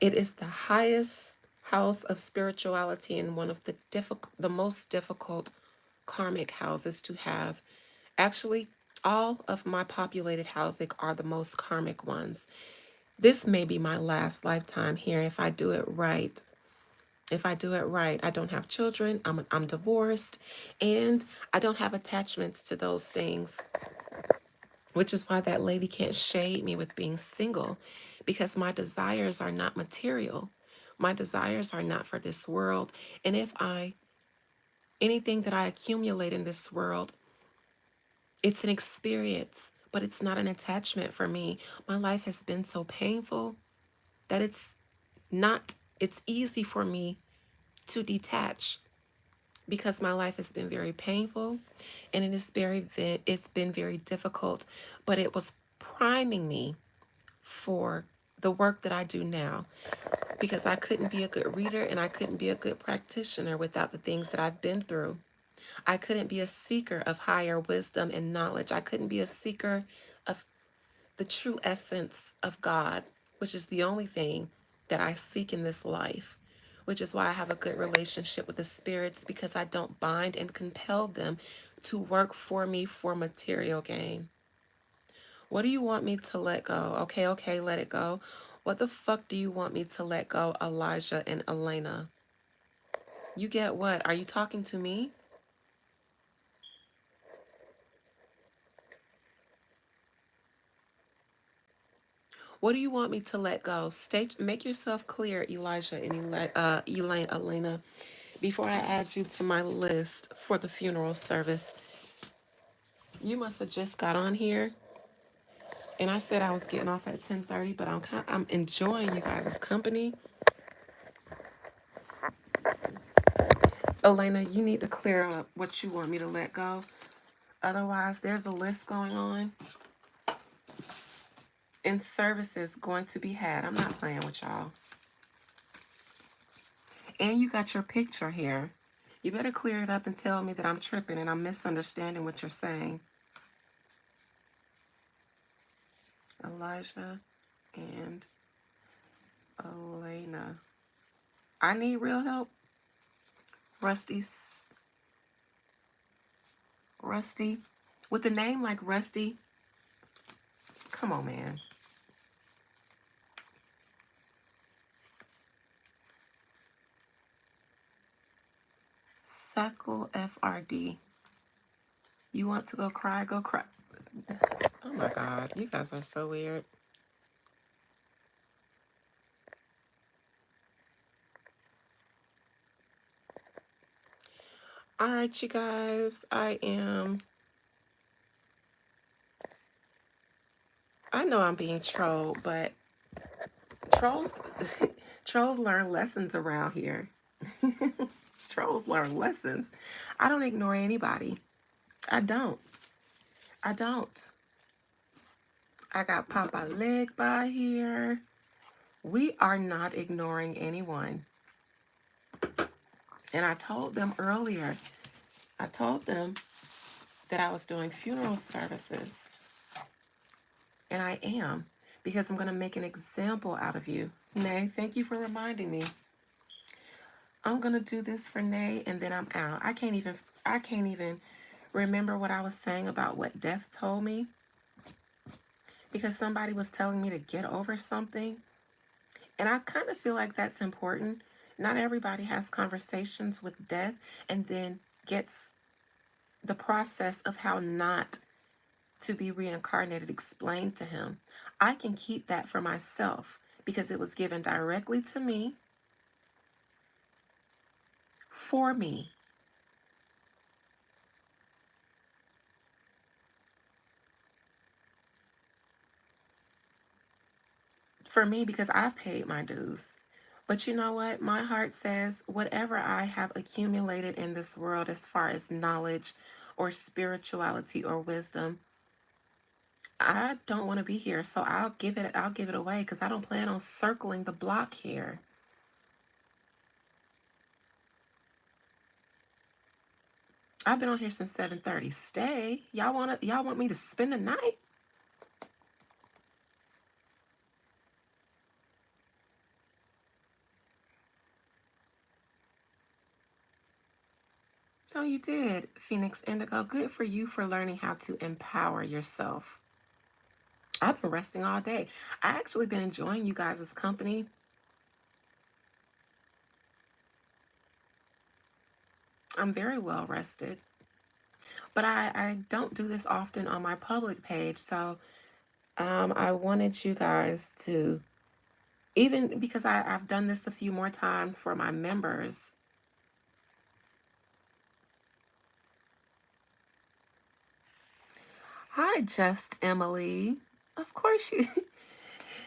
S1: It is the highest house of spirituality and one of the most difficult karmic houses to have. Actually, all of my populated houses are the most karmic ones. This may be my last lifetime here if I do it right. If I do it right, I don't have children, I'm divorced, and I don't have attachments to those things, which is why that lady can't shade me with being single, because my desires are not material. My desires are not for this world. And anything that I accumulate in this world, it's an experience, but it's not an attachment for me. My life has been so painful that it's easy for me to detach because my life has been very painful and it's been very difficult, but it was priming me for the work that I do now, because I couldn't be a good reader and I couldn't be a good practitioner without the things that I've been through. I couldn't be a seeker of higher wisdom and knowledge. I couldn't be a seeker of the true essence of God, which is the only thing that I seek in this life, which is why I have a good relationship with the spirits, because I don't bind and compel them to work for me for material gain. What do you want me to let go? Okay, let it go. What the fuck do you want me to let go, Elijah and Elena? You get what? Are you talking to me? What do you want me to let go? Make yourself clear, Elijah and Elena, before I add you to my list for the funeral service. You must have just got on here, and I said I was getting off at 10:30, but I'm enjoying you guys' company. Elena, you need to clear up what you want me to let go. Otherwise, there's a list going on and services going to be had. I'm not playing with y'all. And you got your picture here. You better clear it up and tell me that I'm tripping and I'm misunderstanding what you're saying. Elijah and Elena. I need real help. Rusty. With a name like Rusty. Come on, man. Suckle FRD. You want to go cry? Go cry. Oh my God. You guys are so weird. All right, you guys. I know I'm being trolled, but trolls trolls learn lessons around here. Trolls learn lessons. I don't ignore anybody. I don't. I don't. I got Papa Leg by here. We are not ignoring anyone. And I told them earlier, I told them that I was doing funeral services. And I am, because I'm going to make an example out of you. Nay, thank you for reminding me. I'm going to do this for Nay and then I'm out. I can't even remember what I was saying about what death told me, because somebody was telling me to get over something. And I kind of feel like that's important. Not everybody has conversations with death and then gets the process of how not to be reincarnated explained to him. I can keep that for myself because it was given directly to me, for me. For me, because I've paid my dues. But you know what? My heart says whatever I have accumulated in this world as far as knowledge or spirituality or wisdom, I don't want to be here. So I'll give it away because I don't plan on circling the block here. I've been on here since 7:30. Stay. Y'all want me to spend the night? Oh, you did, Phoenix Indigo. Good for you for learning how to empower yourself. I've been resting all day. I actually been enjoying you guys' company. I'm very well rested. But I don't do this often on my public page. So I wanted you guys to, even because I've done this a few more times for my members. Hi, Just Emily. Of course you.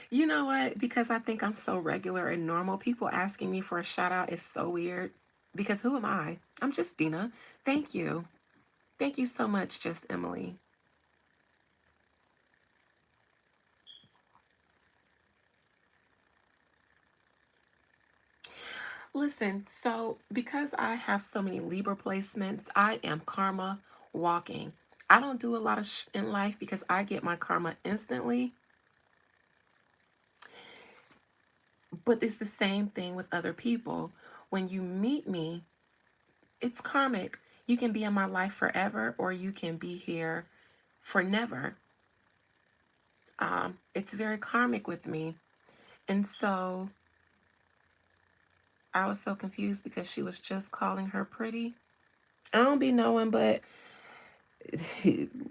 S1: You know what? Because I think I'm so regular and normal, people asking me for a shout out is so weird. Because who am I? I'm just Dina. Thank you. Thank you so much, Just Emily. Listen, so because I have so many Libra placements, I am karma walking. I don't do a lot of in life because I get my karma instantly. But it's the same thing with other people. When you meet me, it's karmic. You can be in my life forever or you can be here for never. It's very karmic with me. And so I was so confused because she was just calling her pretty. I don't be knowing, but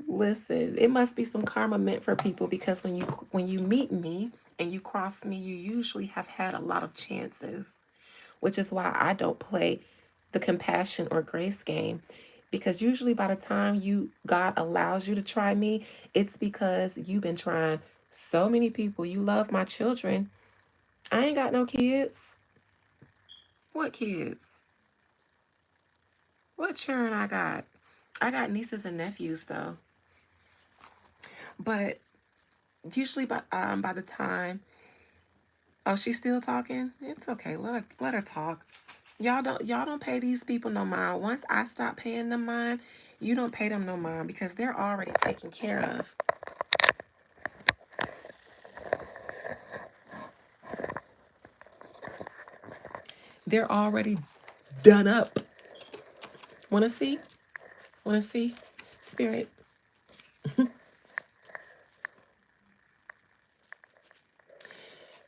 S1: listen, it must be some karma meant for people, because when you meet me and you cross me, you usually have had a lot of chances, which is why I don't play the compassion or grace game. Because usually by the time God allows you to try me, it's because you've been trying so many people. You love my children. I ain't got no kids. What kids? What children I got? I got nieces and nephews though. But usually by the time, oh, she's still talking. It's okay. Let her talk. Y'all don't pay these people no mind. Once I stop paying them mind, you don't pay them no mind, because they're already taken care of. They're already done up. Wanna see? Wanna see? Spirit.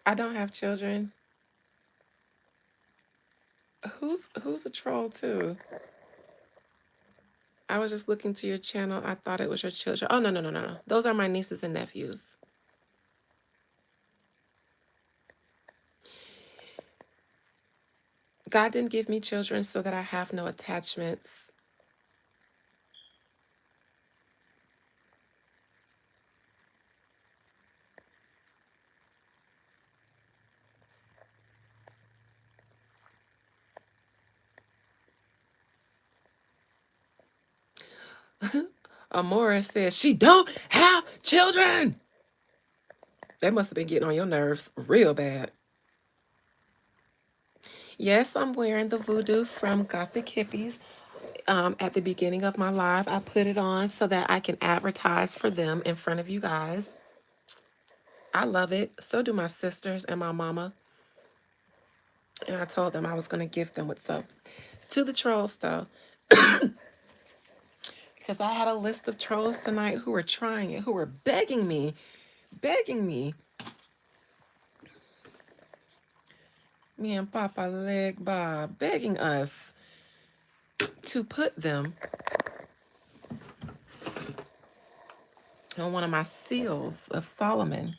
S1: I don't have children. Who's a troll too? I was just looking to your channel. I thought it was your children. Oh, no, no, no, no, no. Those are my nieces and nephews. God didn't give me children so that I have no attachments. Amora says she don't have children. They must have been getting on your nerves real bad. Yes, I'm wearing the voodoo from Gothic Hippies. At the beginning of my live, I put it on so that I can advertise for them in front of you guys. I love it. So do my sisters and my mama. And I told them I was going to give them what's up. To the trolls, though, because I had a list of trolls tonight who were trying it, who were begging me, me and Papa Leg Bob, begging us to put them on one of my seals of Solomon.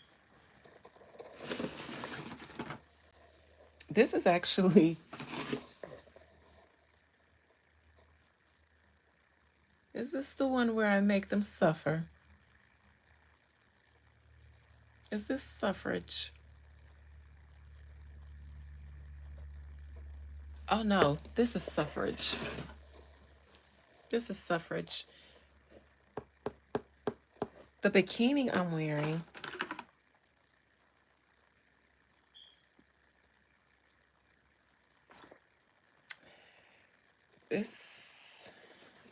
S1: This is actually, is this the one where I make them suffer? Is this suffrage? Oh no, this is suffrage. This is suffrage. The bikini I'm wearing, this,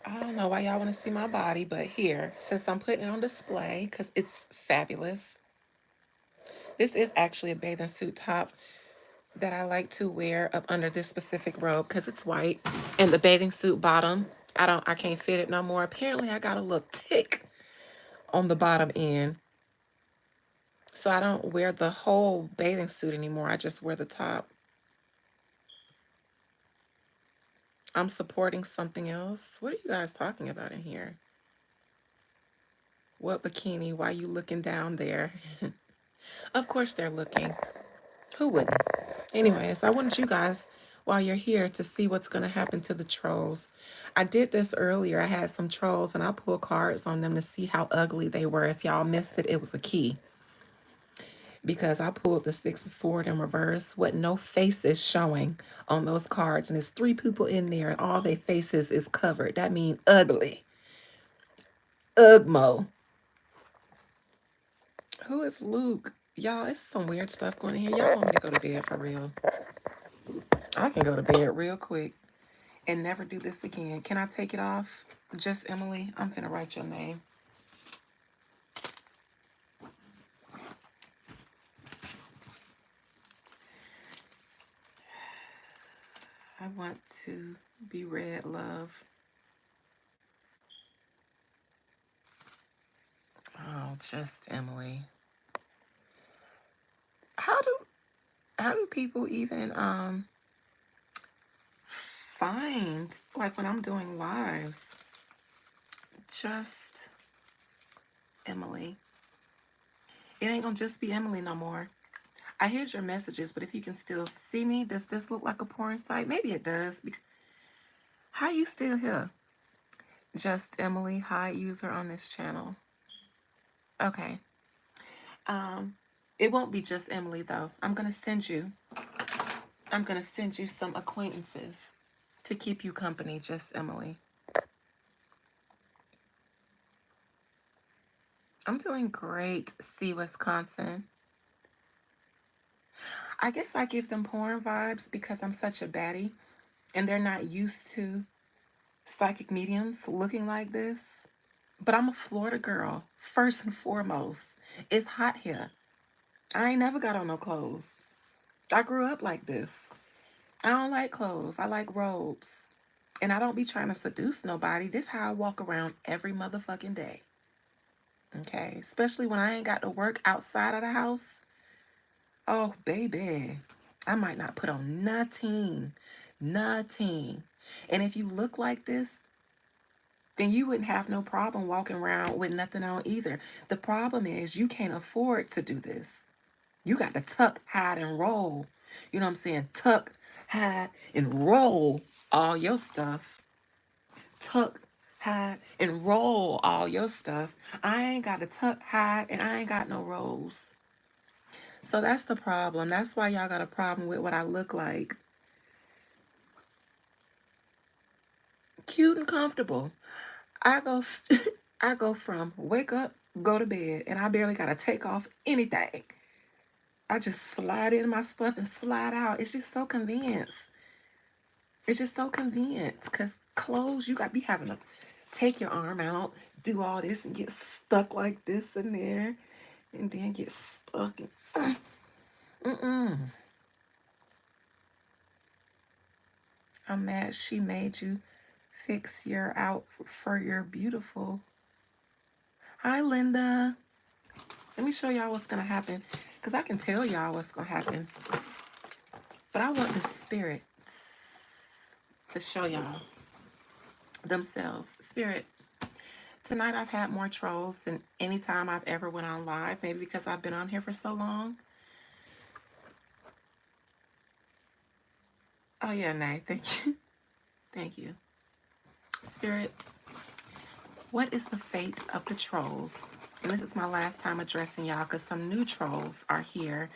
S1: I don't know why y'all want to see my body, but here, since I'm putting it on display, because it's fabulous. This is actually a bathing suit top that I like to wear up under this specific robe because it's white. And the bathing suit bottom, I can't fit it no more. Apparently I got a little tick on the bottom end. So I don't wear the whole bathing suit anymore. I just wear the top. I'm supporting something else. What are you guys talking about in here? What bikini? Why are you looking down there? Of course they're looking. Who wouldn't? Anyways, I wanted you guys, while you're here, to see what's going to happen to the trolls. I did this earlier. I had some trolls and I pulled cards on them to see how ugly they were. If y'all missed it, it was a key. Because I pulled the Six of Swords in reverse with no faces showing on those cards. And there's 3 people in there and all their faces is covered. That means ugly. Ugmo. Who is Luke? Y'all, it's some weird stuff going on here. Y'all want me to go to bed for real? I can go to bed real quick and never do this again. Can I take it off? Just Emily, I'm finna write your name. I want to be read, love. Oh, just Emily. How do How do people even find, like when I'm doing lives, just Emily? It ain't gonna just be Emily no more. I heard your messages, but if you can still see me, does this look like a porn site? Maybe it does. How you still here? Just Emily, high user on this channel. Okay. Um, it won't be just Emily though. I'm gonna send you some acquaintances to keep you company, just Emily. I'm doing great, see Wisconsin. I guess I give them porn vibes because I'm such a baddie and they're not used to psychic mediums looking like this. But I'm a Florida girl, first and foremost. It's hot here. I ain't never got on no clothes. I grew up like this. I don't like clothes. I like robes. And I don't be trying to seduce nobody. This is how I walk around every motherfucking day. Okay? Especially when I ain't got to work outside of the house. Oh, baby. I might not put on nothing. Nothing. And if you look like this, then you wouldn't have no problem walking around with nothing on either. The problem is you can't afford to do this. You got to tuck, hide, and roll. You know what I'm saying? Tuck, hide, and roll all your stuff. Tuck, hide, and roll all your stuff. I ain't got to tuck, hide, and I ain't got no rolls. So that's the problem. That's why y'all got a problem with what I look like. Cute and comfortable. I go I go from wake up, go to bed, and I barely gotta take off anything. I just slide in my stuff and slide out. It's just so convenient. It's just so convenient because clothes, you got to be having to take your arm out, do all this, and get stuck like this in there, and then get stuck. And, I'm mad she made you fix your out for your beautiful. Hi, Linda. Let me show y'all what's going to happen because I can tell y'all what's going to happen. But I want the spirits to show y'all themselves. Spirit, tonight I've had more trolls than any time I've ever went on live. Maybe because I've been on here for so long. Oh, yeah, Nay. Thank you. Thank you. Spirit, what is the fate of the trolls? And this is my last time addressing y'all because some new trolls are here.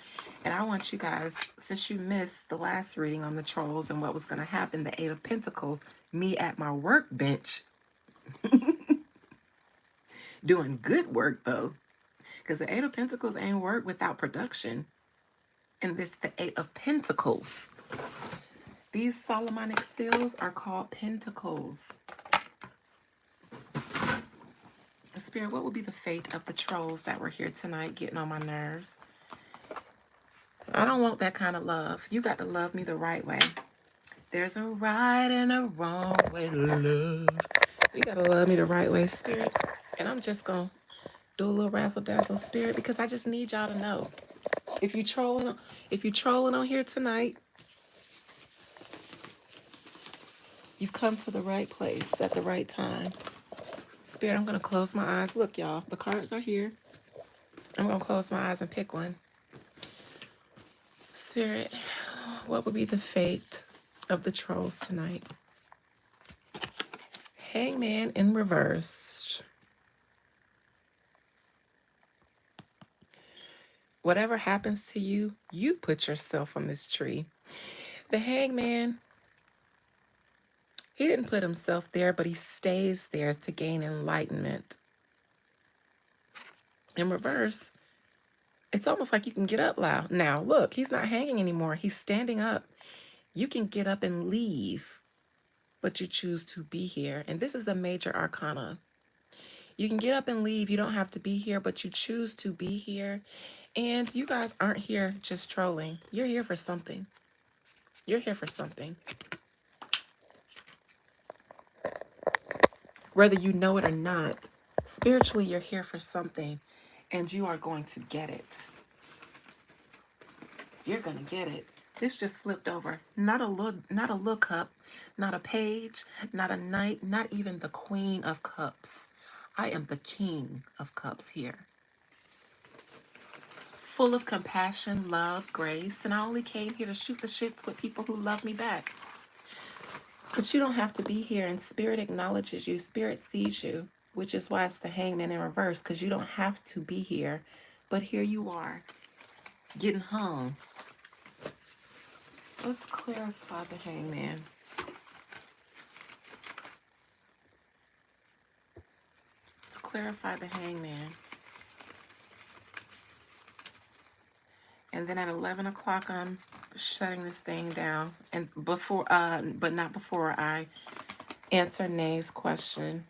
S1: And I want you guys, since you missed the last reading on the trolls and what was going to happen, the Eight of Pentacles, me at my workbench, doing good work though. Because the Eight of Pentacles ain't work without production. And this the Eight of Pentacles. These Solomonic seals are called pentacles. Spirit, what will be the fate of the trolls that were here tonight getting on my nerves? I don't want that kind of love. You got to love me the right way. There's a right and a wrong way to love. You got to love me the right way, Spirit. And I'm just going to do a little razzle dazzle, Spirit, because I just need y'all to know. If you trolling on here tonight, you've come to the right place at the right time. Spirit, I'm going to close my eyes. Look, y'all, the cards are here. I'm going to close my eyes and pick one. Spirit, what would be the fate of the trolls tonight? Hangman in reverse. Whatever happens to you, you put yourself on this tree. The hangman, he didn't put himself there, but he stays there to gain enlightenment. In reverse, it's almost like you can get up now. Look, he's not hanging anymore. He's standing up. You can get up and leave, but you choose to be here. And this is a major arcana. You can get up and leave. You don't have to be here, but you choose to be here. And you guys aren't here just trolling. You're here for something. You're here for something. Whether you know it or not, spiritually, you're here for something. And you are going to get it. You're gonna get it. This just flipped over. Not a look up, not a page, not a knight, not even the queen of cups. I am the king of cups here. Full of compassion, love, grace, and I only came here to shoot the shits with people who love me back. But you don't have to be here, and Spirit acknowledges you. Spirit sees you, which is why it's the Hangman in reverse, because you don't have to be here. But here you are, getting hung. Let's clarify the Hangman. Let's clarify the Hangman. And then at 11 o'clock, I'm shutting this thing down. And before, but not before I answer Nay's question.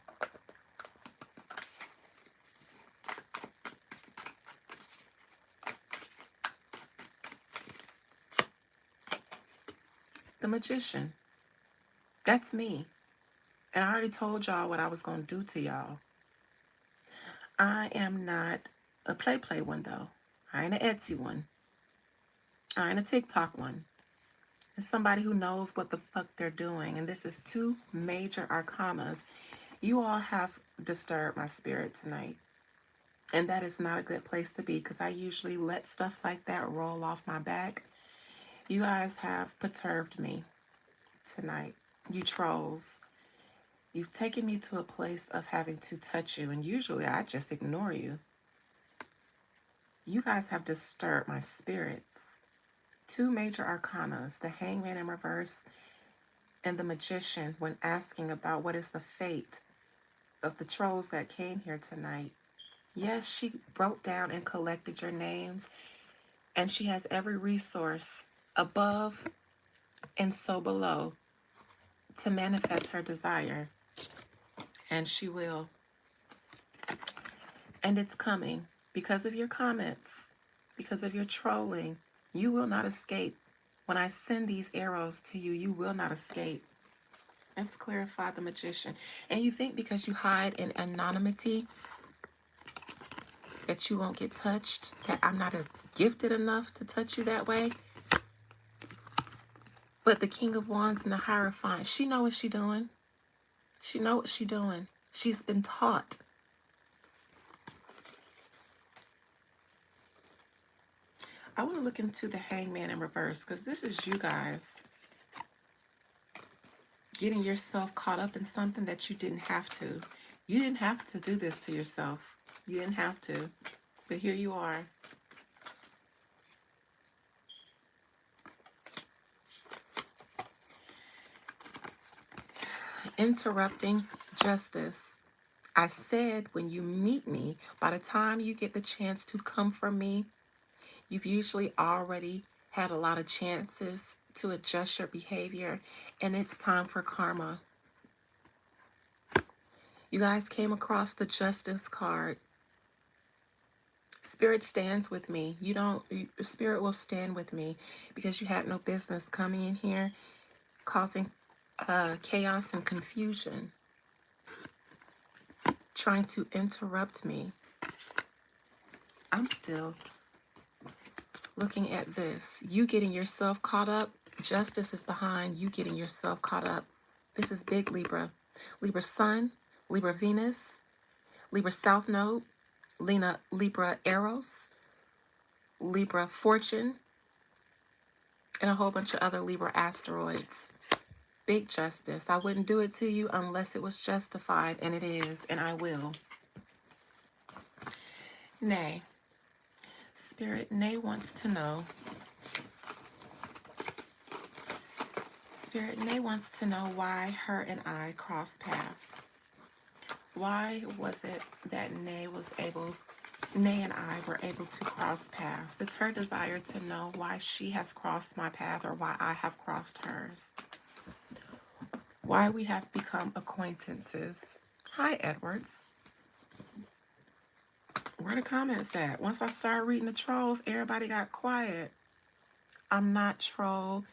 S1: The Magician. That's me. And I already told y'all what I was going to do to y'all. I am not a play one, though. I ain't an Etsy one. I ain't a TikTok one. It's somebody who knows what the fuck they're doing. And this is 2 major arcanas. You all have disturbed my spirit tonight. And that is not a good place to be, because I usually let stuff like that roll off my back. You guys have perturbed me tonight. You trolls. You've taken me to a place of having to touch you, and usually I just ignore you. You guys have disturbed my spirits. 2 major arcanas, the Hangman in reverse and the Magician, when asking about what is the fate of the trolls that came here tonight. Yes, she wrote down and collected your names, and she has every resource above and so below to manifest her desire. And she will. And it's coming. Because of your comments, because of your trolling, you will not escape. When I send these arrows to you, you will not escape. Let's clarify the Magician. And you think because you hide in anonymity that you won't get touched, that I'm not gifted enough to touch you that way? But the King of Wands and the Hierophant, she know what she doing. She know what she doing. She's been taught. I want to look into the Hangman in reverse, because this is you guys getting yourself caught up in something that you didn't have to. You didn't have to do this to yourself. You didn't have to. But here you are. Interrupting justice. I said when you meet me, by the time you get the chance to come from me, you've usually already had a lot of chances to adjust your behavior, and it's time for karma. You guys came across the Justice card. Spirit stands with me. Spirit will stand with me, because you had no business coming in here causing chaos and confusion, trying to interrupt me. I'm still looking at this. You getting yourself caught up. Justice is behind you getting yourself caught up. This is big, Libra. Libra Sun, Libra Venus, Libra South Node, Libra Eros, Libra Fortune, and a whole bunch of other Libra asteroids. Big justice. I wouldn't do it to you unless it was justified, and it is, and I will. Nay. Spirit, Nay wants to know. Spirit, Nay wants to know why her and I crossed paths. Why was it that Nay and I were able to cross paths? It's her desire to know why she has crossed my path, or why I have crossed hers. Why we have become acquaintances. Hi, Edwards. Where the comments at? Once I started reading the trolls, everybody got quiet. I'm not troll.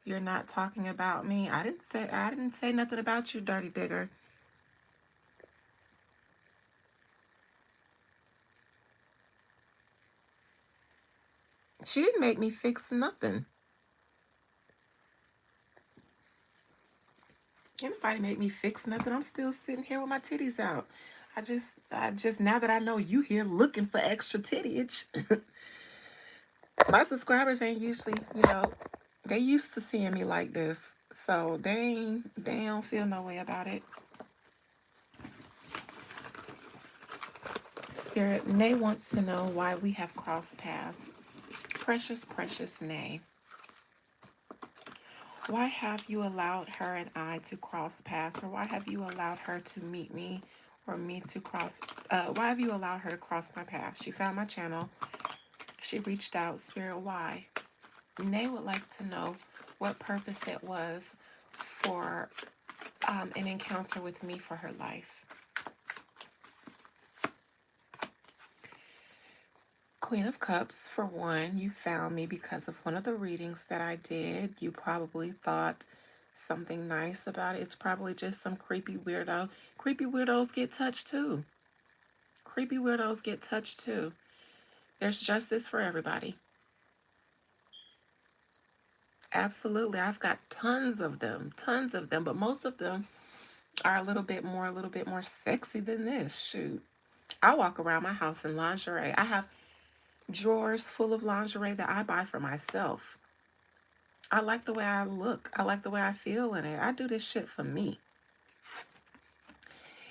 S1: You're not talking about me. I didn't say nothing about you, dirty digger. She didn't make me fix nothing. Anybody make me fix nothing. I'm still sitting here with my titties out. I just now that I know you here looking for extra tittage, my subscribers ain't usually, they used to seeing me like this. So they don't feel no way about it. Spirit, Nay wants to know why we have crossed paths. Precious, precious Nay. Why have you allowed her and I to cross paths? Or why have you allowed her to meet me? Or me to cross, why have you allowed her to cross my path? She found my channel. She reached out. Spirit, why? Nay would like to know what purpose it was for an encounter with me for her life. Queen of Cups, for one, you found me because of one of the readings that I did. You probably thought something nice about it. It's probably just some creepy weirdo. Creepy weirdos get touched too. Creepy weirdos get touched too. There's justice for everybody. Absolutely. I've got tons of them, but most of them are a little bit more sexy than this. Shoot. I walk around my house in lingerie. I have drawers full of lingerie that I buy for myself. I like the way I look. I like the way I feel in it. I do this shit for me.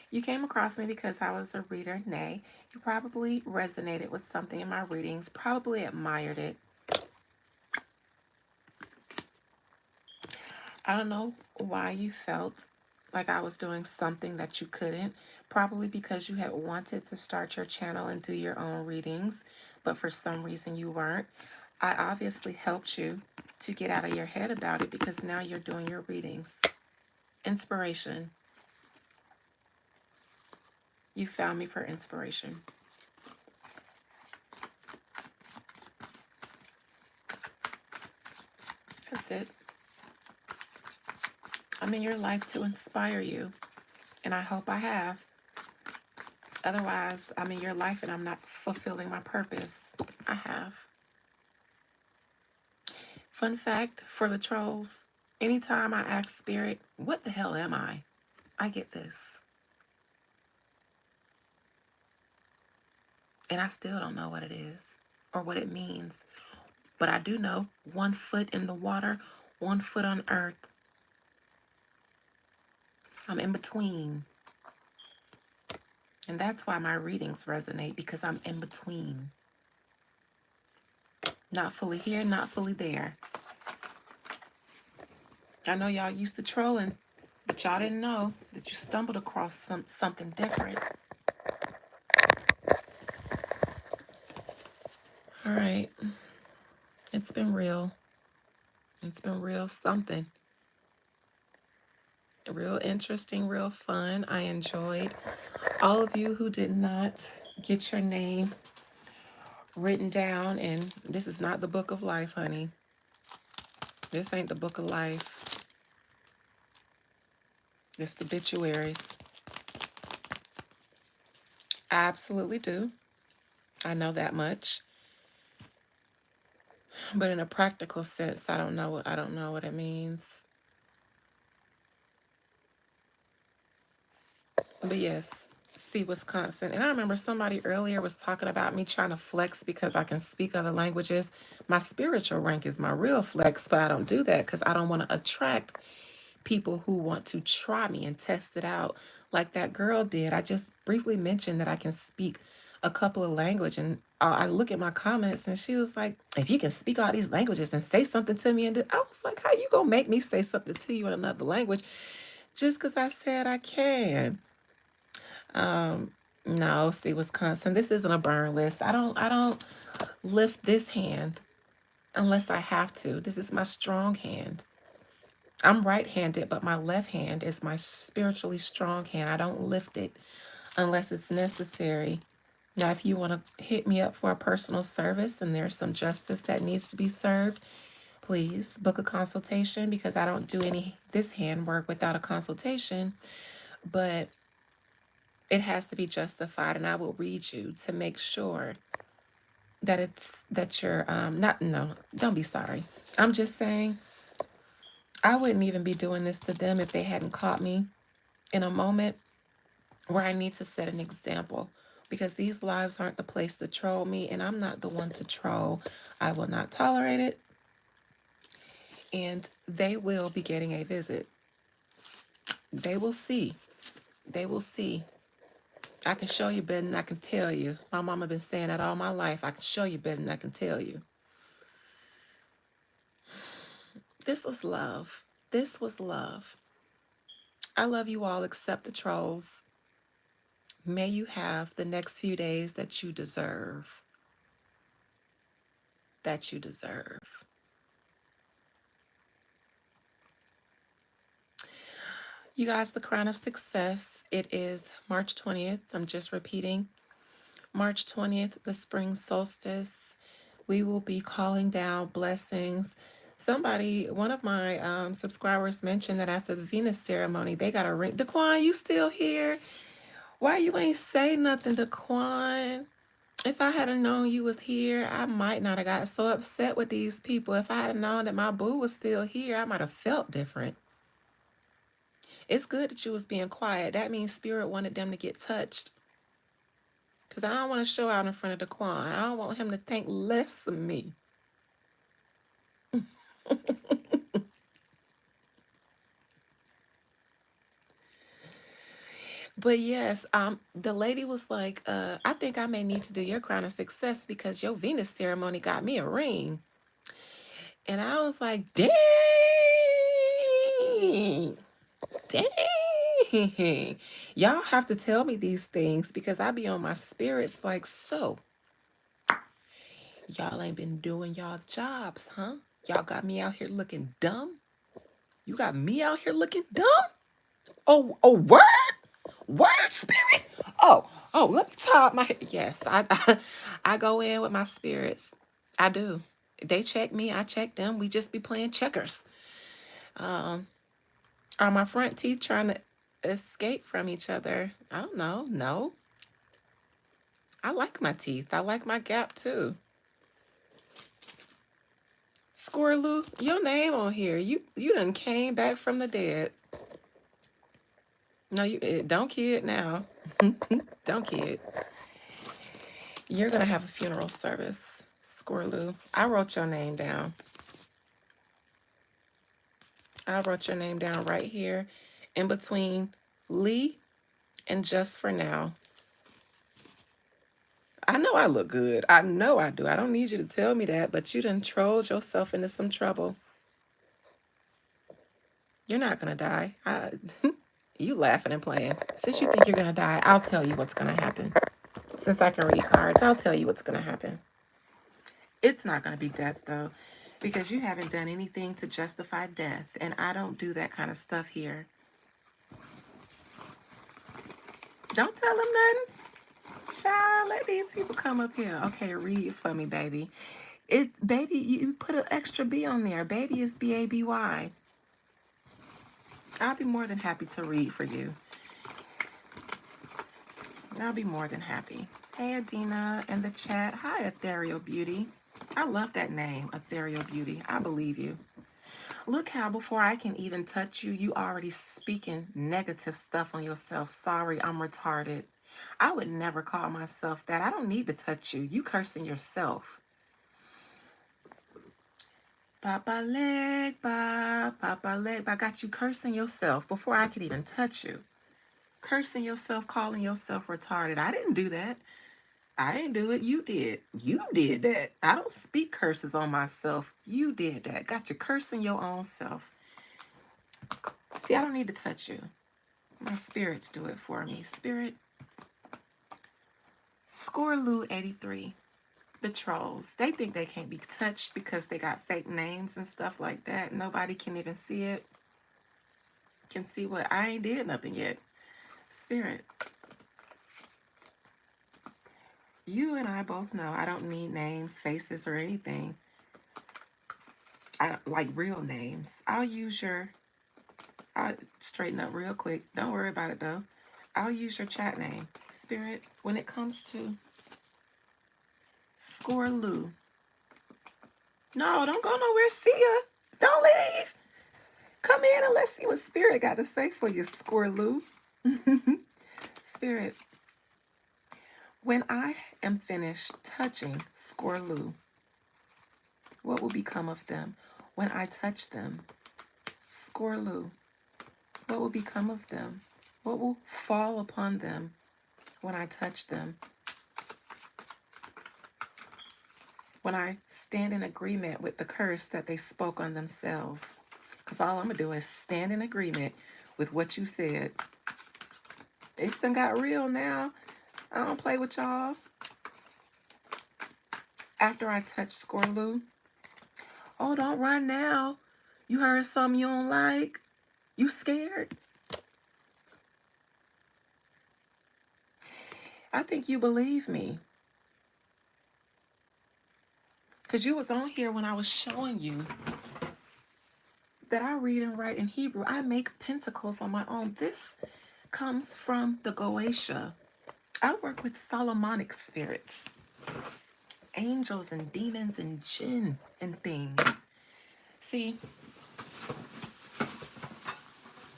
S1: You came across me because I was a reader. Nay, you probably resonated with something in my readings, probably admired it. I don't know why you felt like I was doing something that you couldn't. Probably because you had wanted to start your channel and do your own readings, but for some reason you weren't. I obviously helped you to get out of your head about it because now you're doing your readings. Inspiration. You found me for inspiration. That's it. I'm in your life to inspire you, and I hope I have. Otherwise, I'm in your life and I'm not fulfilling my purpose. I have. Fun fact for the trolls, anytime I ask Spirit, what the hell am I get this. And I still don't know what it is or what it means. But I do know 1 foot in the water, 1 foot on earth. I'm in between. And that's why my readings resonate, because I'm in between. Not fully here, not fully there. I know y'all used to trolling, but y'all didn't know that you stumbled across something different. All right. It's been real. It's been real something. Real interesting, real fun. I enjoyed. All of you who did not get your name written down, and this is not the book of life, honey. This ain't the book of life. It's the obituaries. I absolutely do. I know that much. But in a practical sense, I don't know what it means. But yes, see Wisconsin. And I remember somebody earlier was talking about me trying to flex because I can speak other languages. My spiritual rank is my real flex, but I don't do that because I don't want to attract people who want to try me and test it out like that girl did. I just briefly mentioned that I can speak a couple of languages, and I look at my comments and she was like, if you can speak all these languages and say something to me, and I was like, how you gonna make me say something to you in another language just because I said I can? No, see, Wisconsin, this isn't a burn list. I don't lift this hand unless I have to. This is my strong hand. I'm right-handed, but my left hand is my spiritually strong hand. I don't lift it unless it's necessary. Now, if you want to hit me up for a personal service and there's some justice that needs to be served, please book a consultation, because I don't do this hand work without a consultation. But it has to be justified, and I will read you to make sure that you're not, no, don't be sorry. I'm just saying I wouldn't even be doing this to them if they hadn't caught me in a moment where I need to set an example, because these lives aren't the place to troll me, and I'm not the one to troll. I will not tolerate it, and they will be getting a visit. They will see. They will see. I can show you better than I can tell you. My mama been saying that all my life. I can show you better than I can tell you. This was love. This was love. I love you all except the trolls. May you have the next few days that you deserve. That you deserve. You guys, the crown of success. It is March 20th. I'm just repeating. March 20th, the spring solstice. We will be calling down blessings. Somebody, one of my subscribers mentioned that after the Venus ceremony, they got a ring. Daquan, you still here? Why you ain't say nothing, Daquan? If I had known you was here, I might not have got so upset with these people. If I had known that my boo was still here, I might have felt different. It's good that you was being quiet. That means Spirit wanted them to get touched. Because I don't want to show out in front of Daquan. I don't want him to think less of me. But yes, the lady was like, I think I may need to do your crown of success because your Venus ceremony got me a ring. And I was like, dang, dang. Y'all have to tell me these things because I be on my spirits like, so y'all ain't been doing y'all jobs, huh? Y'all got me out here looking dumb. You got me out here looking dumb? Oh, word? Word, Spirit? Oh, let me top my head. Yes, I go in with my spirits. I do. They check me, I check them. We just be playing checkers. Um, are my front teeth trying to escape from each other? I don't know. No. I like my teeth. I like my gap too. Squirreloo, your name on here. You done came back from the dead. No, you don't kid now. Don't kid. You're gonna have a funeral service, Squirreloo. I wrote your name down. I wrote your name down right here in between Lee and Just for Now. I know I look good. I know I do. I don't need you to tell me that, but you done trolled yourself into some trouble. You're not gonna die. You laughing and playing. Since you think you're gonna die, I'll tell you what's gonna happen. Since I can read cards, I'll tell you what's gonna happen. It's not gonna be death though, because you haven't done anything to justify death, and I don't do that kind of stuff here. Don't tell them nothing. Child, let these people come up here. Okay, read for me, baby. Baby, you put an extra B on there. Baby is BABY. I'll be more than happy to read for you. I'll be more than happy. Hey, Adina in the chat. Hi, Ethereal Beauty. I love that name, Ethereal Beauty. I believe you. Look how before I can even touch you, you already speaking negative stuff on yourself. Sorry, I'm retarded. I would never call myself that. I don't need to touch you. You cursing yourself. Papa leg, Papa leg. I got you cursing yourself before I could even touch you. Cursing yourself, calling yourself retarded. I didn't do that. I didn't do it. You did. You did that. I don't speak curses on myself. You did that. Got you cursing your own self. See, I don't need to touch you. My spirits do it for me. Spirit. Scoreloo 83. The trolls. They think they can't be touched because they got fake names and stuff like that. Nobody can even see it. Can see what? I ain't did nothing yet. Spirit. You and I both know I don't need names, faces, or anything. I don't like real names. I'll straighten up real quick. Don't worry about it though. I'll use your chat name. Spirit, when it comes to Scoreloo. No, don't go nowhere. See ya. Don't leave. Come in and let's see what Spirit got to say for you, Scoreloo. Spirit, when I am finished touching Scoreloo, what will become of them? When I touch them, Scoreloo, what will become of them? What will fall upon them when I touch them? When I stand in agreement with the curse that they spoke on themselves. Because all I'm going to do is stand in agreement with what you said. It's done got real now. I don't play with y'all. After I touch Scoreloo, oh, don't run now. You heard something you don't like? You scared? I think you believe me. Because you was on here when I was showing you that I read and write in Hebrew. I make pentacles on my own. This comes from the Goetia. I work with Solomonic spirits, angels and demons and jinn and things. See,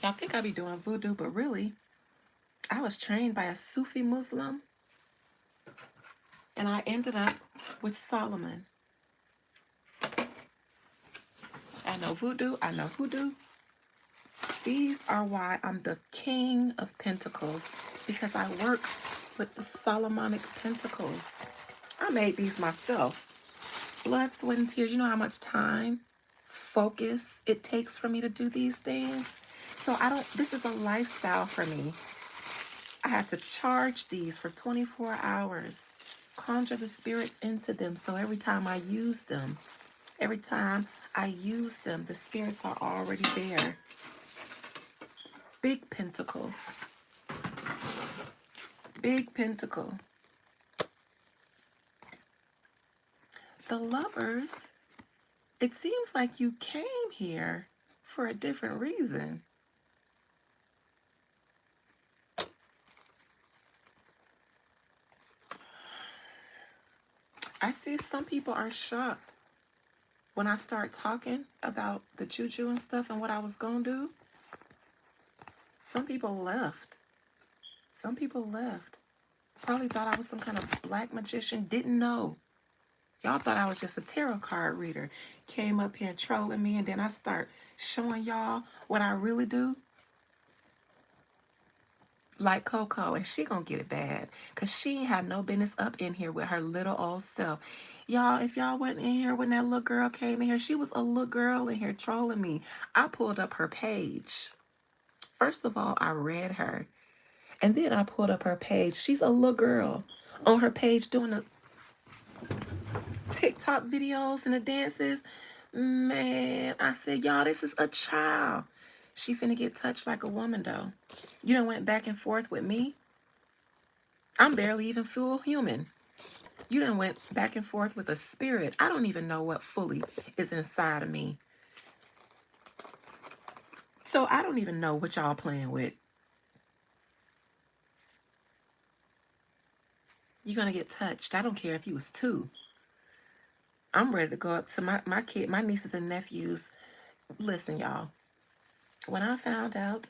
S1: y'all think I be doing voodoo, but really, I was trained by a Sufi Muslim, and I ended up with Solomon. I know voodoo, I know hoodoo. These are why I'm the king of pentacles, because I work with the Solomonic pentacles. I made these myself. Blood, sweat, and tears. You know how much time, focus it takes for me to do these things? So this is a lifestyle for me. I had to charge these for 24 hours, conjure the spirits into them. So every time I use them, the spirits are already there. Big pentacle. Big pentacle. The Lovers, it seems like you came here for a different reason. I see some people are shocked when I start talking about the juju and stuff and what I was going to do. Some people left. Some people left. Probably thought I was some kind of black magician. Didn't know. Y'all thought I was just a tarot card reader. Came up here trolling me, and then I start showing y'all what I really do. Like Coco, and she gonna get it bad, because she ain't had no business up in here with her little old self. Y'all, if y'all wasn't in here when that little girl came in here, she was a little girl in here trolling me. I pulled up her page. First of all, I read her. And then I pulled up her page. She's a little girl on her page doing the TikTok videos and the dances. Man, I said, y'all, this is a child. She finna get touched like a woman, though. You done went back and forth with me. I'm barely even full human. You done went back and forth with a spirit. I don't even know what fully is inside of me. So I don't even know what y'all playing with. You're gonna get touched. I don't care if you was 2. I'm ready to go up to my nieces and nephews. Listen, y'all. When I found out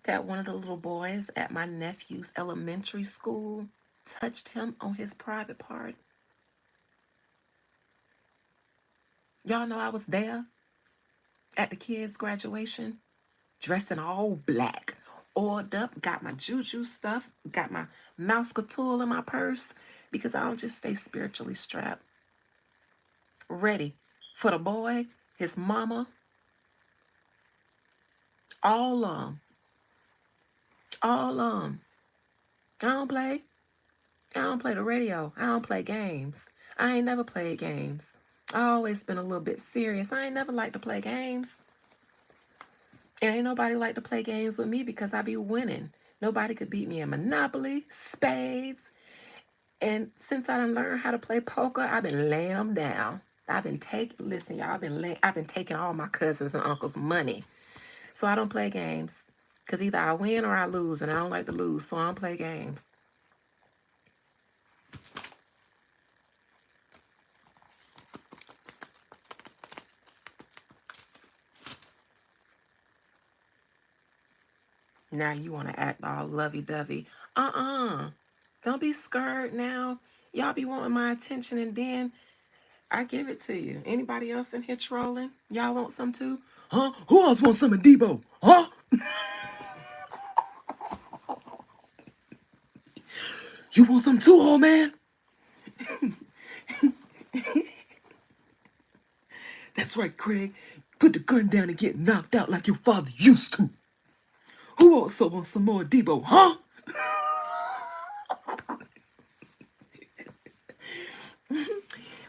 S1: that one of the little boys at my nephew's elementary school touched him on his private part, y'all know I was there at the kids' graduation, dressed in all black, oiled up, got my juju stuff, got my mouse tool in my purse, because I don't just stay spiritually strapped. Ready for the boy, his mama, all I don't play. I don't play the radio. I don't play games. I ain't never played games. I always been a little bit serious. I ain't never liked to play games. And ain't nobody like to play games with me because I be winning. Nobody could beat me in Monopoly, spades. And since I done learned how to play poker, I've been laying them down. Listen, y'all, I've been taking all my cousins and uncles' money. So I don't play games. Because either I win or I lose, and I don't like to lose, so I don't play games. Now you want to act all lovey-dovey. Don't be scared now. Y'all be wanting my attention and then I give it to you. Anybody else in here trolling? Y'all want some too? Huh? Who else wants some of Debo? Huh? You want some too, old man? That's right, Craig. Put the gun down and get knocked out like your father used to. Who also wants some more Debo, huh?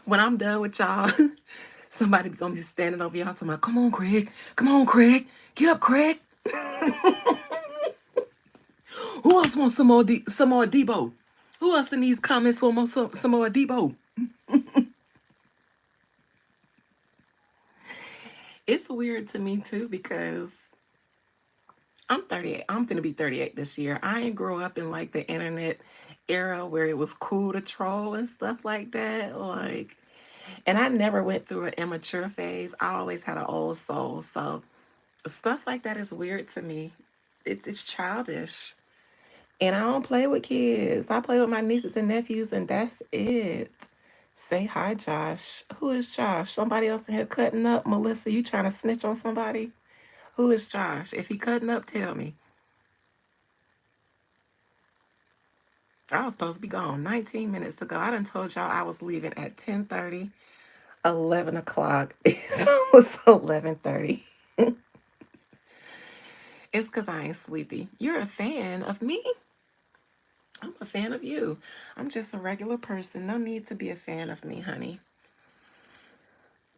S1: When I'm done with y'all, somebody gonna be standing over y'all talking about, come on, Craig. Come on, Craig. Get up, Craig. Who else wants some more Debo? Who else in these comments want some more Debo? It's weird to me too because I'm 38. I'm gonna be 38 this year. I ain't grow up in like the internet era where it was cool to troll and stuff like that. Like, and I never went through an immature phase. I always had an old soul. So stuff like that is weird to me. It's childish. And I don't play with kids. I play with my nieces and nephews, and that's it. Say hi, Josh. Who is Josh? Somebody else in here cutting up? Melissa, you trying to snitch on somebody? Who is Josh? If he cutting up, tell me. I was supposed to be gone 19 minutes ago. I done told y'all I was leaving at 10:30, 11 o'clock. It's almost 11:30. It's because I ain't sleepy. You're a fan of me? I'm a fan of you. I'm just a regular person. No need to be a fan of me, honey.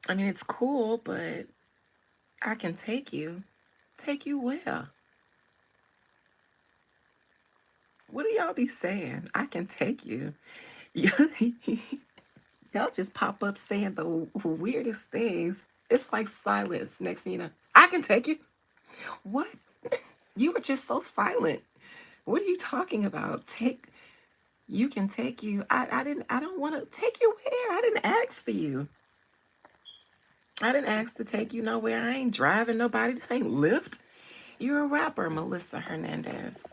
S1: I mean, it's cool, but I can take you. Take you where? What do y'all be saying? I can take you. Y'all just pop up saying the weirdest things. It's like silence. Next thing you know, I can take you. What? You were just so silent. What are you talking about? You can take you. I don't want to take you where? I didn't ask for you. I didn't ask to take you nowhere. I ain't driving nobody. This ain't Lyft. You're a rapper, Melissa Hernandez.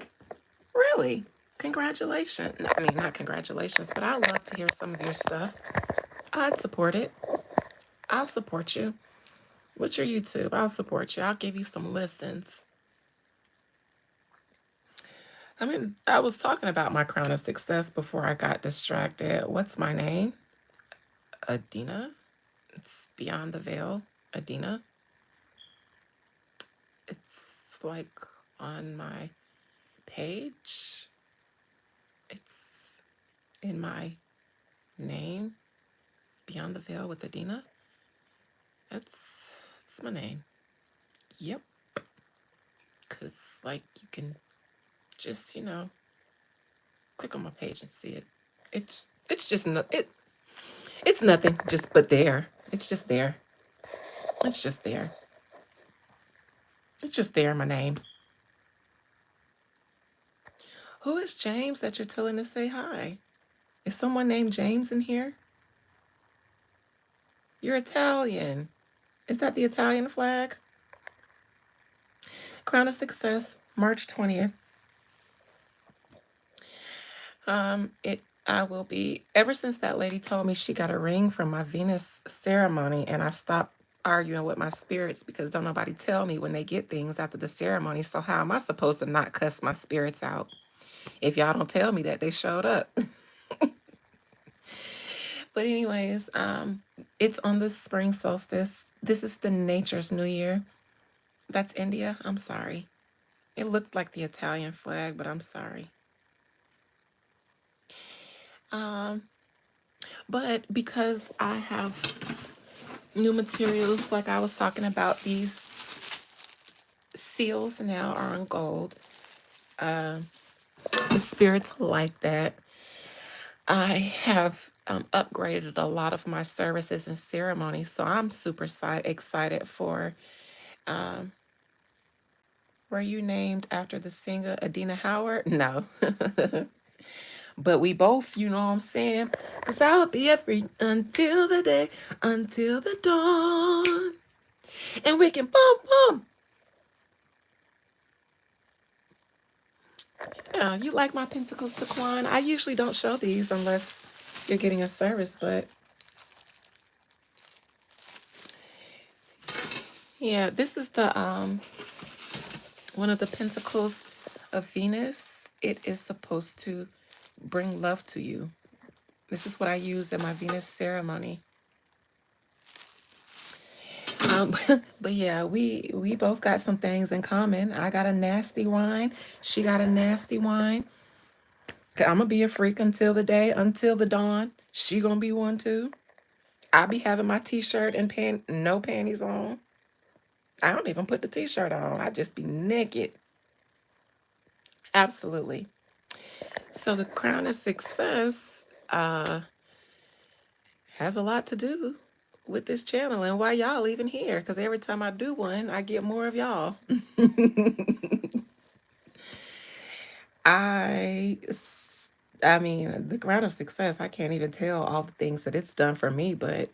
S1: Really? Congratulations. I mean, not congratulations, but I'd love to hear some of your stuff. I'd support it. I'll support you. What's your YouTube? I'll support you. I'll give you some listens. I mean, I was talking about my crown of success before I got distracted. What's my name? Adina. It's Beyond the Veil. Adina. It's like on my page. It's in my name. Beyond the Veil with Adina. That's my name. Yep. Cause like you can just click on my page and see it. It's just it's nothing. Just but there. It's just there. It's just there. It's just there. My name. Who is James that you're telling to say hi? Is someone named James in here? You're Italian. Is that the Italian flag? Crown of Success, March 20th. I will be, ever since that lady told me she got a ring from my Venus ceremony, and I stopped arguing with my spirits because don't nobody tell me when they get things after the ceremony. So how am I supposed to not cuss my spirits out if y'all don't tell me that they showed up? But anyways, it's on the spring solstice. This is the nature's new year. That's India. I'm sorry. It looked like the Italian flag, but I'm sorry. But because I have new materials, like I was talking about, these seals now are on gold. The spirits like that. I have upgraded a lot of my services and ceremonies, so I'm super excited for. Were you named after the singer Adina Howard? No. But we both, you know what I'm saying? Because I'll be free until the day, until the dawn. And we can boom, boom. Yeah, you like my pentacles, Daquan? I usually don't show these unless you're getting a service, but yeah, this is the one of the pentacles of Venus. It is supposed to bring love to you. This is what I use in my Venus ceremony. Um, but yeah, we both got some things in common. I got a nasty wine. She got a nasty wine. I'm gonna be a freak until the day, until the dawn. She gonna be one too. I be having my t-shirt and no panties on. I don't even put the t-shirt on. I just be naked. Absolutely. So the crown of success has a lot to do with this channel and why y'all even here. Because every time I do one, I get more of y'all. I, I mean, the crown of success. I can't even tell all the things that it's done for me. But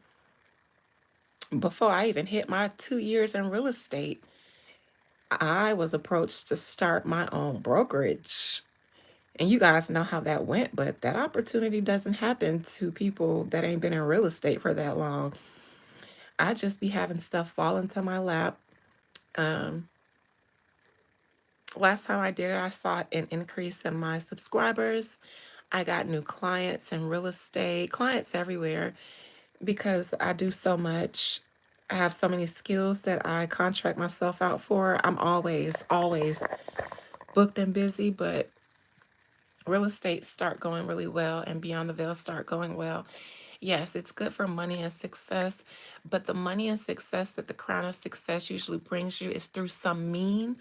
S1: before I even hit my 2 years in real estate, I was approached to start my own brokerage. And you guys know how that went, but that opportunity doesn't happen to people that ain't been in real estate for that long. I just be having stuff fall into my lap. Um, Last time I did it, I saw an increase in my subscribers. I got new clients in real estate, clients everywhere, because I do so much. I have so many skills that I contract myself out for. I'm always booked and busy, but real estate start going really well and beyond the veil start going well. Yes, it's good for money and success, but the money and success that the crown of success usually brings you is through some mean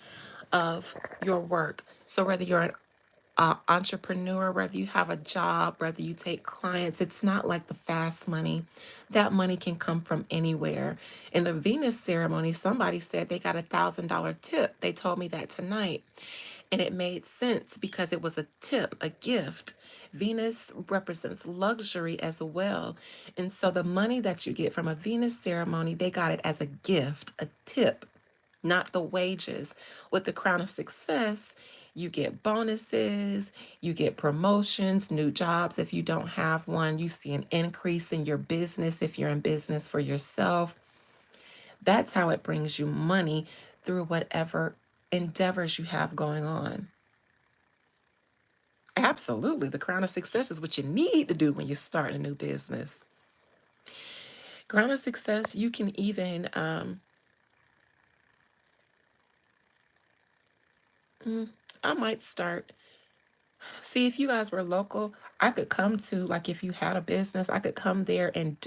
S1: of your work. So whether you're an entrepreneur, whether you have a job, whether you take clients, it's not like the fast money. That money can come from anywhere. In the Venus ceremony, somebody said they got $1,000 tip. They told me that tonight. And it made sense because it was a tip, a gift. Venus represents luxury as well. And so the money that you get from a Venus ceremony, they got it as a gift, a tip, not the wages. With the crown of success, you get bonuses, you get promotions, new jobs if you don't have one. You see an increase in your business if you're in business for yourself. That's how it brings you money through whatever endeavors you have going on. Absolutely. The crown of success is what you need to do when you start a new business. Crown of success, you can even, I might start. See, if you guys were local, I could come to, like, if you had a business, I could come there and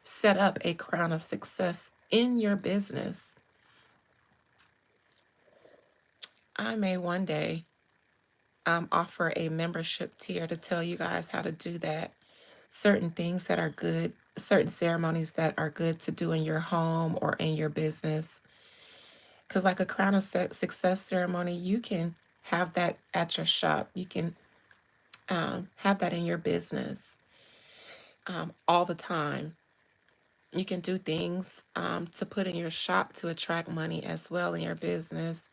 S1: set up a crown of success in your business. I may one day offer a membership tier to tell you guys how to do that. Certain things that are good, certain ceremonies that are good to do in your home or in your business. Because, like a crown of success ceremony, you can have that at your shop. You can have that in your business all the time. You can do things to put in your shop to attract money as well in your business.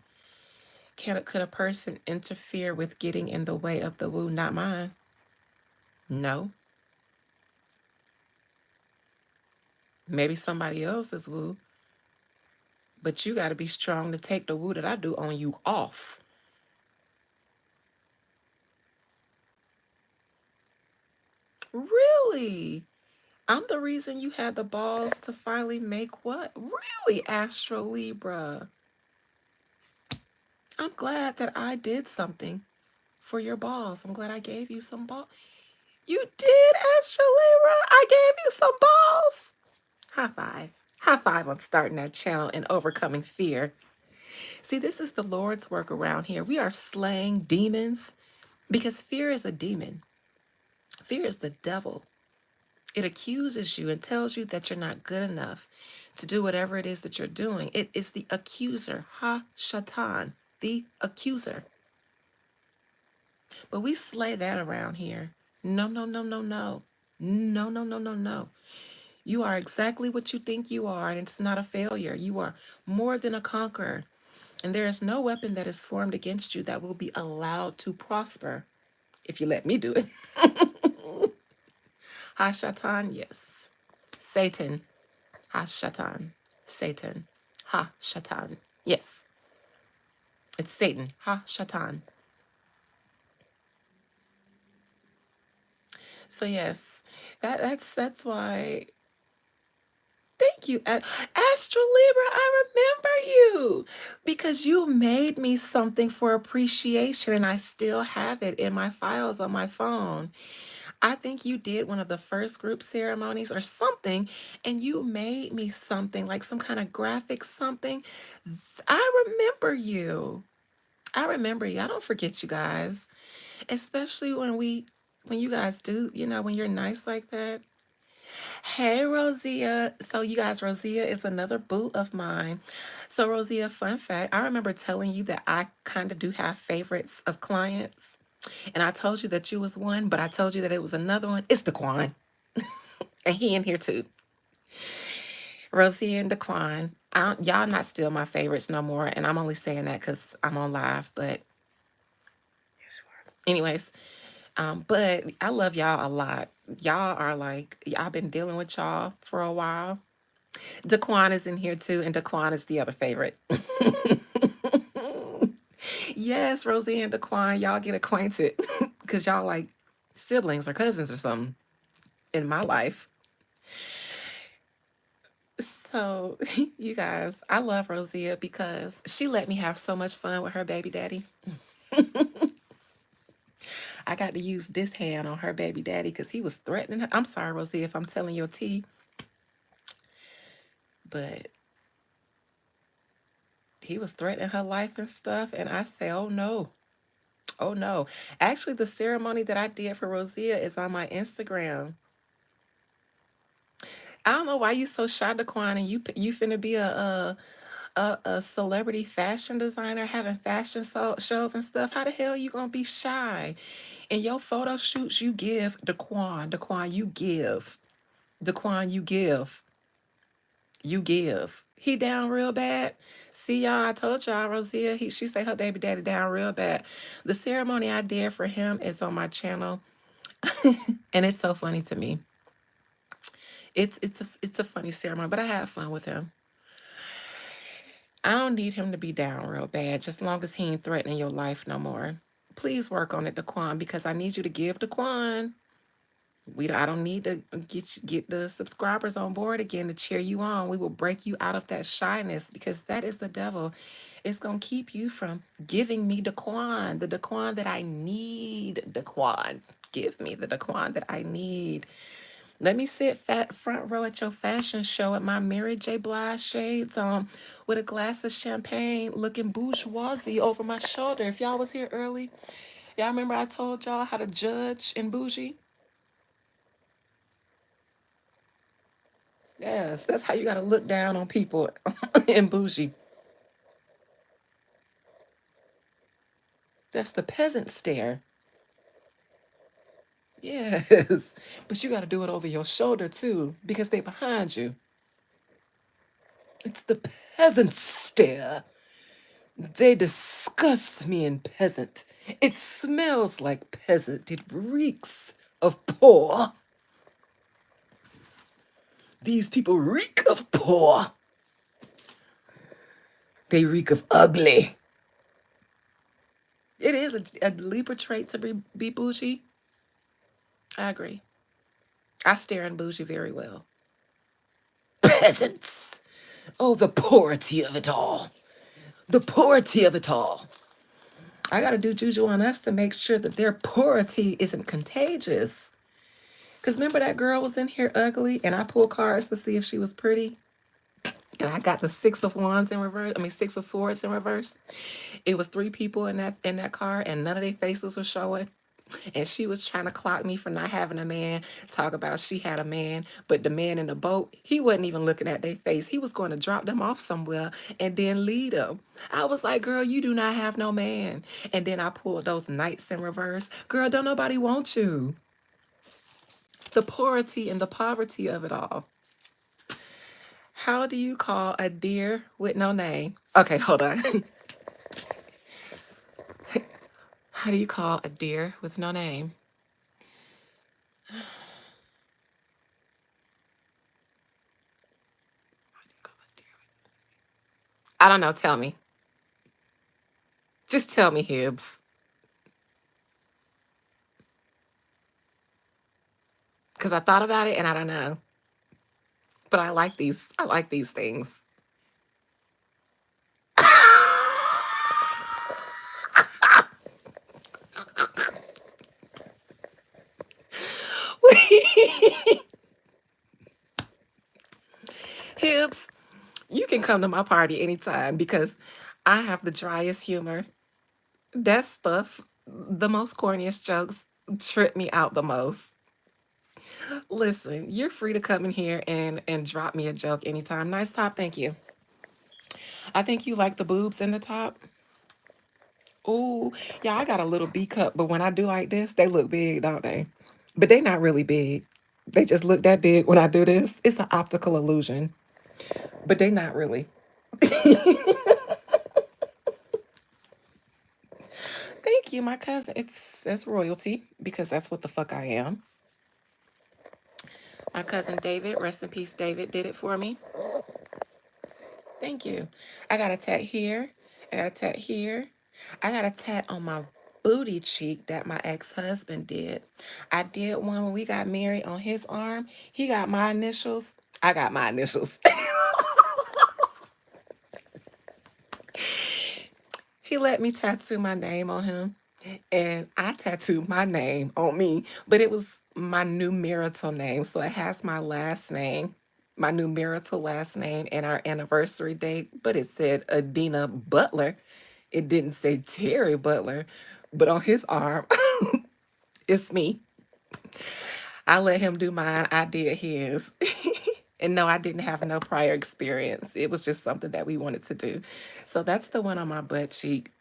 S1: Could a person interfere with getting in the way of the woo? Not mine. No. Maybe somebody else's woo, but you got to be strong to take the woo that I do on you off. Really? I'm the reason you had the balls to finally make what? Really, Astro Libra? I'm glad that I did something for your balls. I'm glad I gave you some balls. You did, Astro Libra? I gave you some balls. High five. High five on starting that channel and overcoming fear. See, this is the Lord's work around here. We are slaying demons because fear is a demon. Fear is the devil. It accuses you and tells you that you're not good enough to do whatever it is that you're doing. It is the accuser, Ha-Shatan, the accuser. But we slay that around here. No, no, no, no, no. No, no, no, no, no. You are exactly what you think you are, and it's not a failure. You are more than a conqueror. And there is no weapon that is formed against you that will be allowed to prosper if you let me do it. Ha-shatan, yes. Satan, ha-shatan. Satan, ha-shatan. Yes, it's Satan, ha-shatan. So yes, that's why. Thank you, Astro Libra. I remember you because you made me something for appreciation, and I still have it in my files on my phone. I think you did one of the first group ceremonies or something, and you made me something like some kind of graphic something. I remember you. I remember you. I don't forget you guys, especially when you guys do, when you're nice like that. Hey, Rosia. So, you guys, Rosia is another boo of mine. So, Rosia, fun fact, I remember telling you that I kind of do have favorites of clients. And I told you that you was one, but I told you that it was another one. It's Daquan. And he in here too. Rosia and Daquan. Y'all not still my favorites no more. And I'm only saying that because I'm on live. But anyways, but I love y'all a lot. Y'all are like, I've been dealing with y'all for a while. Daquan is in here too, and Daquan is the other favorite. Yes, Rosie and Daquan, y'all get acquainted because y'all like siblings or cousins or something in my life. So, you guys, I love Rosia because she let me have so much fun with her baby daddy. I got to use this hand on her baby daddy because he was threatening her. I'm sorry, Rosia, if I'm telling your tea, but he was threatening her life and stuff. And I say, oh no. Oh no. Actually, the ceremony that I did for Rosia is on my Instagram. I don't know why you so shy, Daquan, and you finna be a celebrity fashion designer having fashion shows and stuff. How the hell you gonna be shy? In your photo shoots, you give Daquan. Daquan, you give. Daquan, you give. You give. He down real bad. See y'all, I told y'all, Rosia, she say her baby daddy down real bad. The ceremony I did for him is on my channel. And it's so funny to me. It's a funny ceremony, but I had fun with him. I don't need him to be down real bad, just long as he ain't threatening your life no more. Please work on it, Daquan, because I need you to give Daquan. I don't need to get the subscribers on board again to cheer you on. We will break you out of that shyness because that is the devil. It's gonna keep you from giving me Daquan, the Daquan that I need. Daquan, give me the Daquan that I need. Let me sit front row at your fashion show at my Mary J. Blige shades on with a glass of champagne looking bourgeoisie over my shoulder. If y'all was here early, y'all remember I told y'all how to judge in bougie? Yes, that's how you got to look down on people in bougie. That's the peasant stare. Yes, but you got to do it over your shoulder too because they behind you. It's the peasant stare. They disgust me in peasant. It smells like peasant. It reeks of poor. These people reek of poor. They reek of ugly. It is a Libra trait to be bougie. I agree. I stare in bougie very well. Peasants. Oh, the poorty of it all. The poorty of it all. I got to do juju on us to make sure that their poorty isn't contagious. Because remember that girl was in here ugly and I pulled cards to see if she was pretty? And I got the Six of Wands in reverse. I mean, Six of Swords in reverse. It was three people in that card and none of their faces were showing. And she was trying to clock me for not having a man, talk about she had a man, but the man in the boat, he wasn't even looking at their face. He was going to drop them off somewhere and then lead them. I was like, girl, you do not have no man. And then I pulled those knights in reverse. Girl, don't nobody want you. The poorty and the poverty of it all. How do you call a deer with no name? Okay, hold on. How do you call a deer with no name? I don't know. Tell me. Just tell me, Hibbs. Because I thought about it and I don't know. But I like these. I like these things. Hibbs, you can come to my party anytime because I have the driest humor. That stuff, the most corniest jokes trip me out the most. Listen, you're free to come in here and drop me a joke anytime. Nice top, thank you. I think you like the boobs in the top. Ooh, yeah, I got a little B cup, but when I do like this, they look big, don't they? But they not really big. They just look that big when I do this. It's an optical illusion, but they not really. Thank you, my cousin. It's royalty because that's what the fuck I am. My cousin David, rest in peace, David, did it for me. Thank you. I got a tat here. I got a tat here. I got a tat on my booty cheek that my ex-husband did. I did one when we got married on his arm. He got my initials. I got my initials. He let me tattoo my name on him. And I tattooed my name on me, but it was my new marital name. So it has my last name, my new marital last name, and our anniversary date, but it said Adina Butler. It didn't say Terry Butler, but on his arm, it's me. I let him do mine, I did his. And no, I didn't have no prior experience. It was just something that we wanted to do. So that's the one on my butt cheek.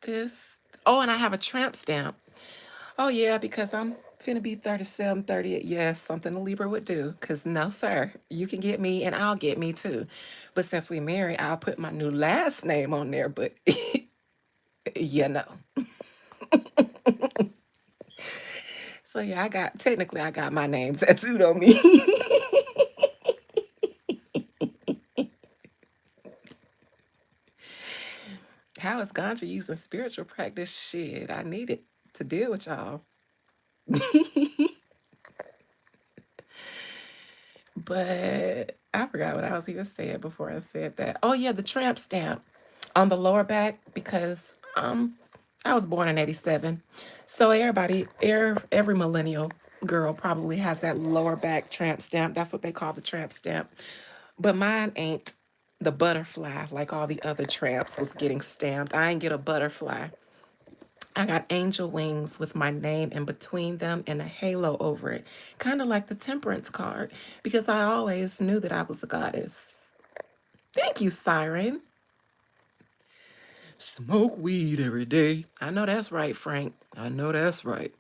S1: This, oh, and I have a tramp stamp. Oh, yeah, because I'm finna be 37, 38. Yes, something a Libra would do. Because no, sir, you can get me and I'll get me too. But since we married, I'll put my new last name on there. But, you know. So, yeah, technically, I got my name tattooed on me. How is Ganja using spiritual practice? Shit, I need it to deal with y'all. But I forgot what I was even saying before I said that. Oh yeah, the tramp stamp on the lower back because I was born in '87, so every millennial girl probably has that lower back tramp stamp. That's what they call the tramp stamp. But mine ain't the butterfly like all the other tramps was getting stamped. I ain't get a butterfly. I got angel wings with my name in between them and a halo over it, kind of like the temperance card, because I always knew that I was a goddess. Thank you, Siren. Smoke weed every day. I know that's right, Frank. I know that's right.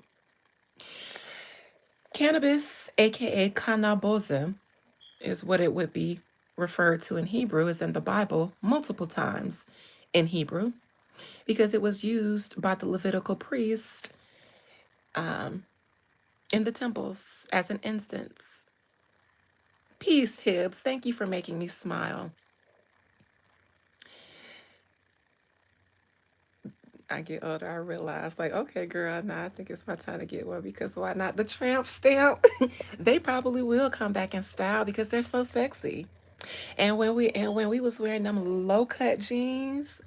S1: Cannabis, aka cannabis, is what it would be referred to in Hebrew, is in the Bible multiple times in Hebrew, because it was used by the Levitical priest in the temples as an incense. Peace, Hibbs. Thank you for making me smile. I get older, I realize, like, okay, girl, now I think it's my time to get one because why not? The tramp stamp, they probably will come back in style because they're so sexy. And when we was wearing them low cut jeans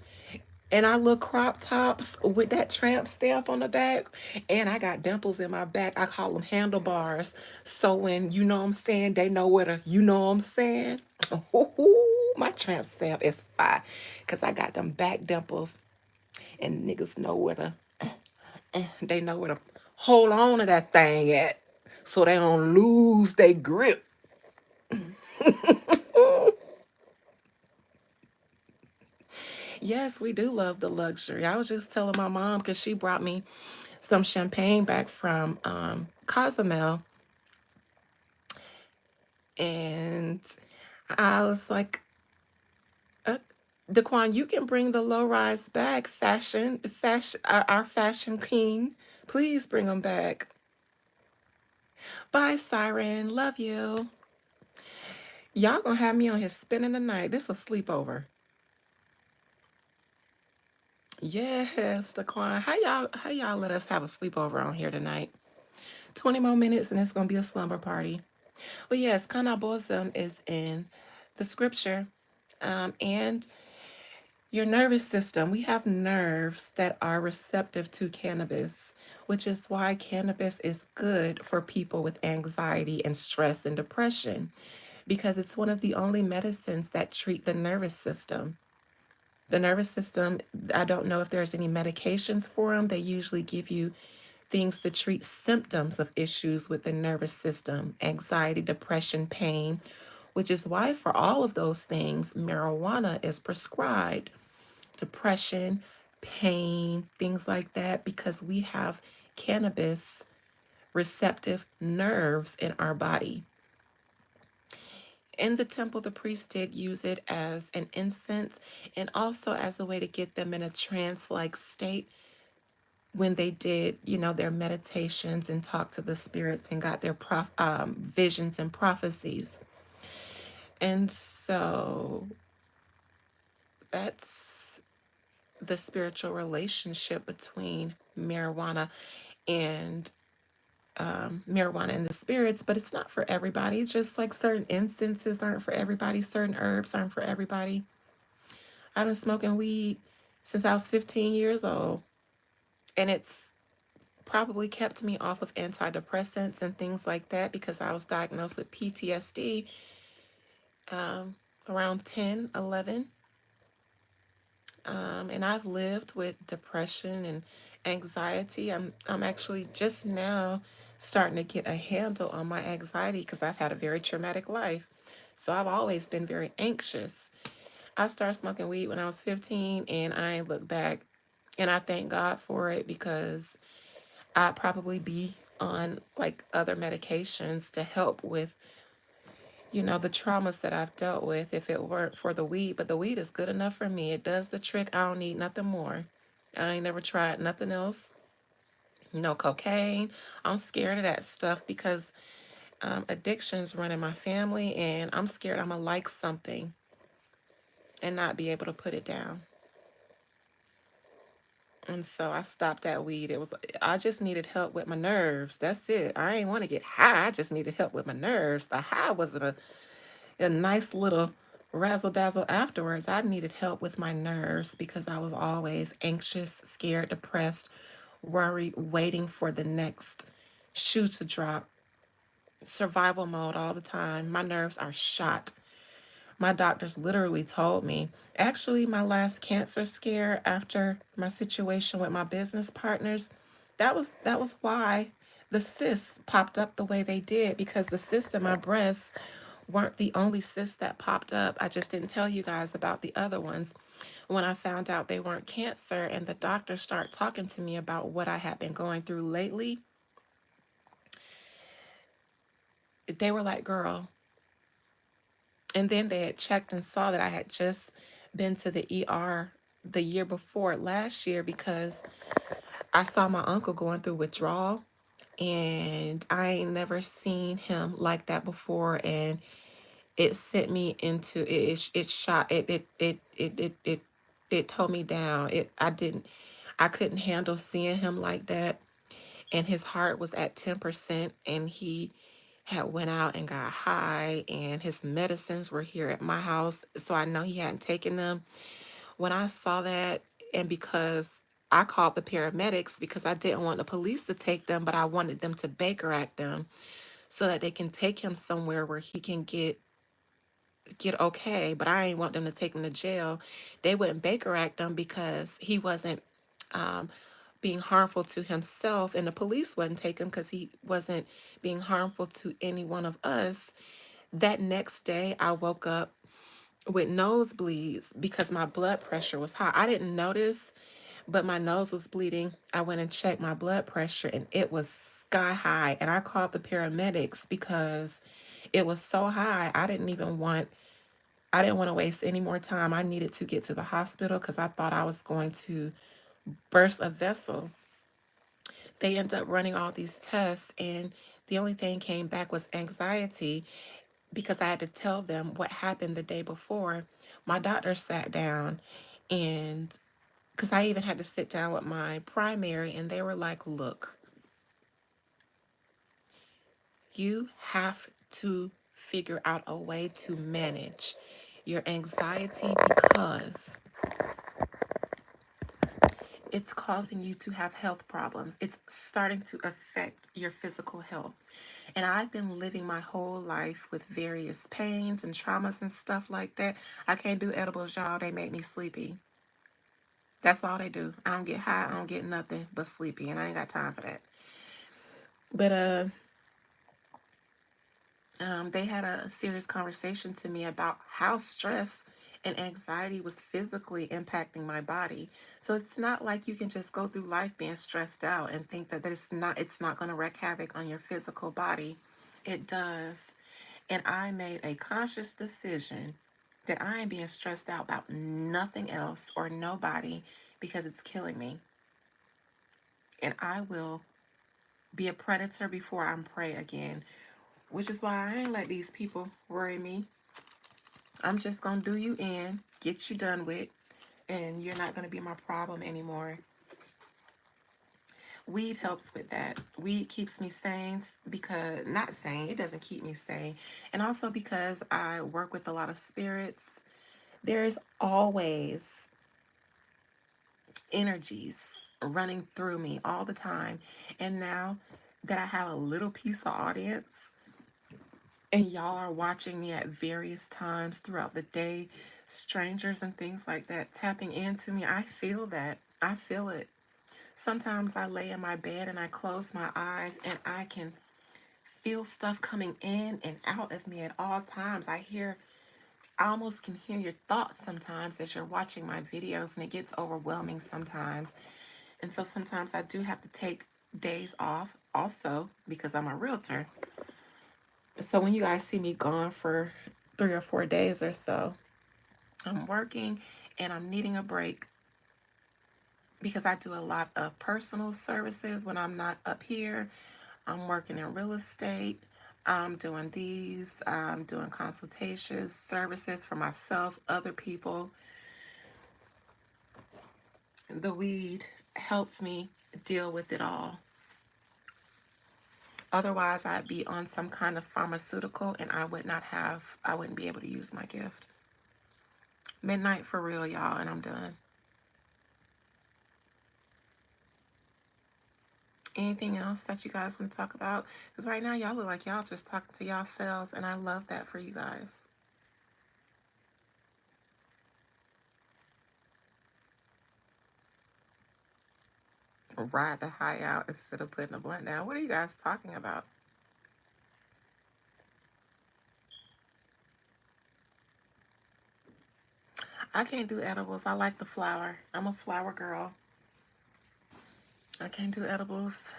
S1: and our little crop tops with that tramp stamp on the back, and I got dimples in my back. I call them handlebars. So when you know what I'm saying, they know where to, you know what I'm saying. My tramp stamp is fire because I got them back dimples, and niggas know where to, they know where to hold on to that thing at, so they don't lose their grip. Yes, we do love the luxury. I was just telling my mom because she brought me some champagne back from Cozumel, and I was like, Daquan, you can bring the low rise back. Our fashion king. Please bring them back. Bye, Siren. Love you. Y'all gonna have me on here spending the night. This a sleepover. Yes, Daquan. How y'all let us have a sleepover on here tonight? 20 more minutes and it's gonna be a slumber party. But yes, cannabism is in the scripture. And your nervous system, we have nerves that are receptive to cannabis, which is why cannabis is good for people with anxiety and stress and depression, because it's one of the only medicines that treat the nervous system. The nervous system, I don't know if there's any medications for them. They usually give you things to treat symptoms of issues with the nervous system, anxiety, depression, pain, which is why for all of those things, marijuana is prescribed. Depression, pain, things like that, because we have cannabis receptive nerves in our body. In the temple, the priest did use it as an incense and also as a way to get them in a trance like state when they did, their meditations and talked to the spirits and got their visions and prophecies. And so that's the spiritual relationship between and marijuana and the spirits, but it's not for everybody. Just like certain incenses aren't for everybody, certain herbs aren't for everybody. I've been smoking weed since I was 15 years old, and it's probably kept me off of antidepressants and things like that because I was diagnosed with PTSD around 10, 11. And I've lived with depression and anxiety. I'm actually just now starting to get a handle on my anxiety because I've had a very traumatic life. So I've always been very anxious. I started smoking weed when I was 15 and I ain't looked back. And I thank God for it because I'd probably be on like other medications to help with, the traumas that I've dealt with if it weren't for the weed. But the weed is good enough for me. It does the trick. I don't need nothing more. I ain't never tried nothing else. No cocaine. I'm scared of that stuff because addictions run in my family, and I'm scared I'm gonna like something and not be able to put it down. And so I stopped that weed. I just needed help with my nerves. That's it. I ain't want to get high. I just needed help with my nerves. The high wasn't a nice little razzle dazzle afterwards. I needed help with my nerves because I was always anxious, scared, depressed, worried, waiting for the next shoe to drop. Survival mode all the time. My nerves are shot. My doctors literally told me, actually, my last cancer scare after my situation with my business partners, that was why the cysts popped up the way they did, because the cysts in my breasts weren't the only cysts that popped up. I just didn't tell you guys about the other ones. When I found out they weren't cancer and the doctor started talking to me about what I had been going through lately, they were like, girl. And then they had checked and saw that I had just been to the ER the year before, last year, because I saw my uncle going through withdrawal, and I ain't never seen him like that before. And it sent me into it shot it tore me down. I couldn't handle seeing him like that, and his heart was at 10%, and he had went out and got high, and his medicines were here at my house, so I know he hadn't taken them. When I saw that, and because I called the paramedics because I didn't want the police to take them, but I wanted them to Baker Act them so that they can take him somewhere where he can get okay, but I ain't want them to take him to jail. They wouldn't Baker Act him because he wasn't um, being harmful to himself, and the police wouldn't take him because he wasn't being harmful to any one of us. That next day, I woke up with nosebleeds because my blood pressure was high. I didn't notice, but my nose was bleeding. I went and checked my blood pressure, and it was sky high. And I called the paramedics because it was so high. I didn't even want I didn't want to waste any more time. I needed to get to the hospital because I thought I was going to burst a vessel. They ended up running all these tests, and the only thing came back was anxiety because I had to tell them what happened the day before. My doctor sat down, and because I even had to sit down with my primary, and they were like, look, you have to figure out a way to manage your anxiety because it's causing you to have health problems. It's starting to affect your physical health. And I've been living my whole life with various pains and traumas and stuff like that. I can't do edibles, y'all. They make me sleepy. That's all they do. I don't get high. I don't get nothing but sleepy. And I ain't got time for that. But they had a serious conversation to me about how stress and anxiety was physically impacting my body. So it's not like you can just go through life being stressed out and think that it's not going to wreak havoc on your physical body. It does. And I made a conscious decision that I am being stressed out about nothing else or nobody because it's killing me. And I will be a predator before I'm prey again, which is why I ain't let these people worry me. I'm just going to do you in, get you done with, and you're not going to be my problem anymore. Weed helps with that. Weed keeps me sane because, not sane, it doesn't keep me sane. And also because I work with a lot of spirits, there's always energies running through me all the time. And now that I have a little piece of audience, and y'all are watching me at various times throughout the day, strangers and things like that tapping into me, I feel that. I feel it. Sometimes I lay in my bed and I close my eyes and I can feel stuff coming in and out of me at all times. I almost can hear your thoughts sometimes as you're watching my videos, and it gets overwhelming sometimes. And so sometimes I do have to take days off also because I'm a realtor. So when you guys see me gone for 3 or 4 days or so, I'm working and I'm needing a break because I do a lot of personal services when I'm not up here. I'm working in real estate. I'm doing these. I'm doing consultations, services for myself, other people. The weed helps me deal with it all. Otherwise, I'd be on some kind of pharmaceutical and I wouldn't be able to use my gift. Midnight for real, y'all, and I'm done. Anything else that you guys want to talk about? Because right now, y'all look like y'all just talking to y'all selves, and I love that for you guys. Ride the high out instead of putting a blunt down. What are you guys talking about? I can't do edibles. I like the flower. I'm a flower girl. I can't do edibles.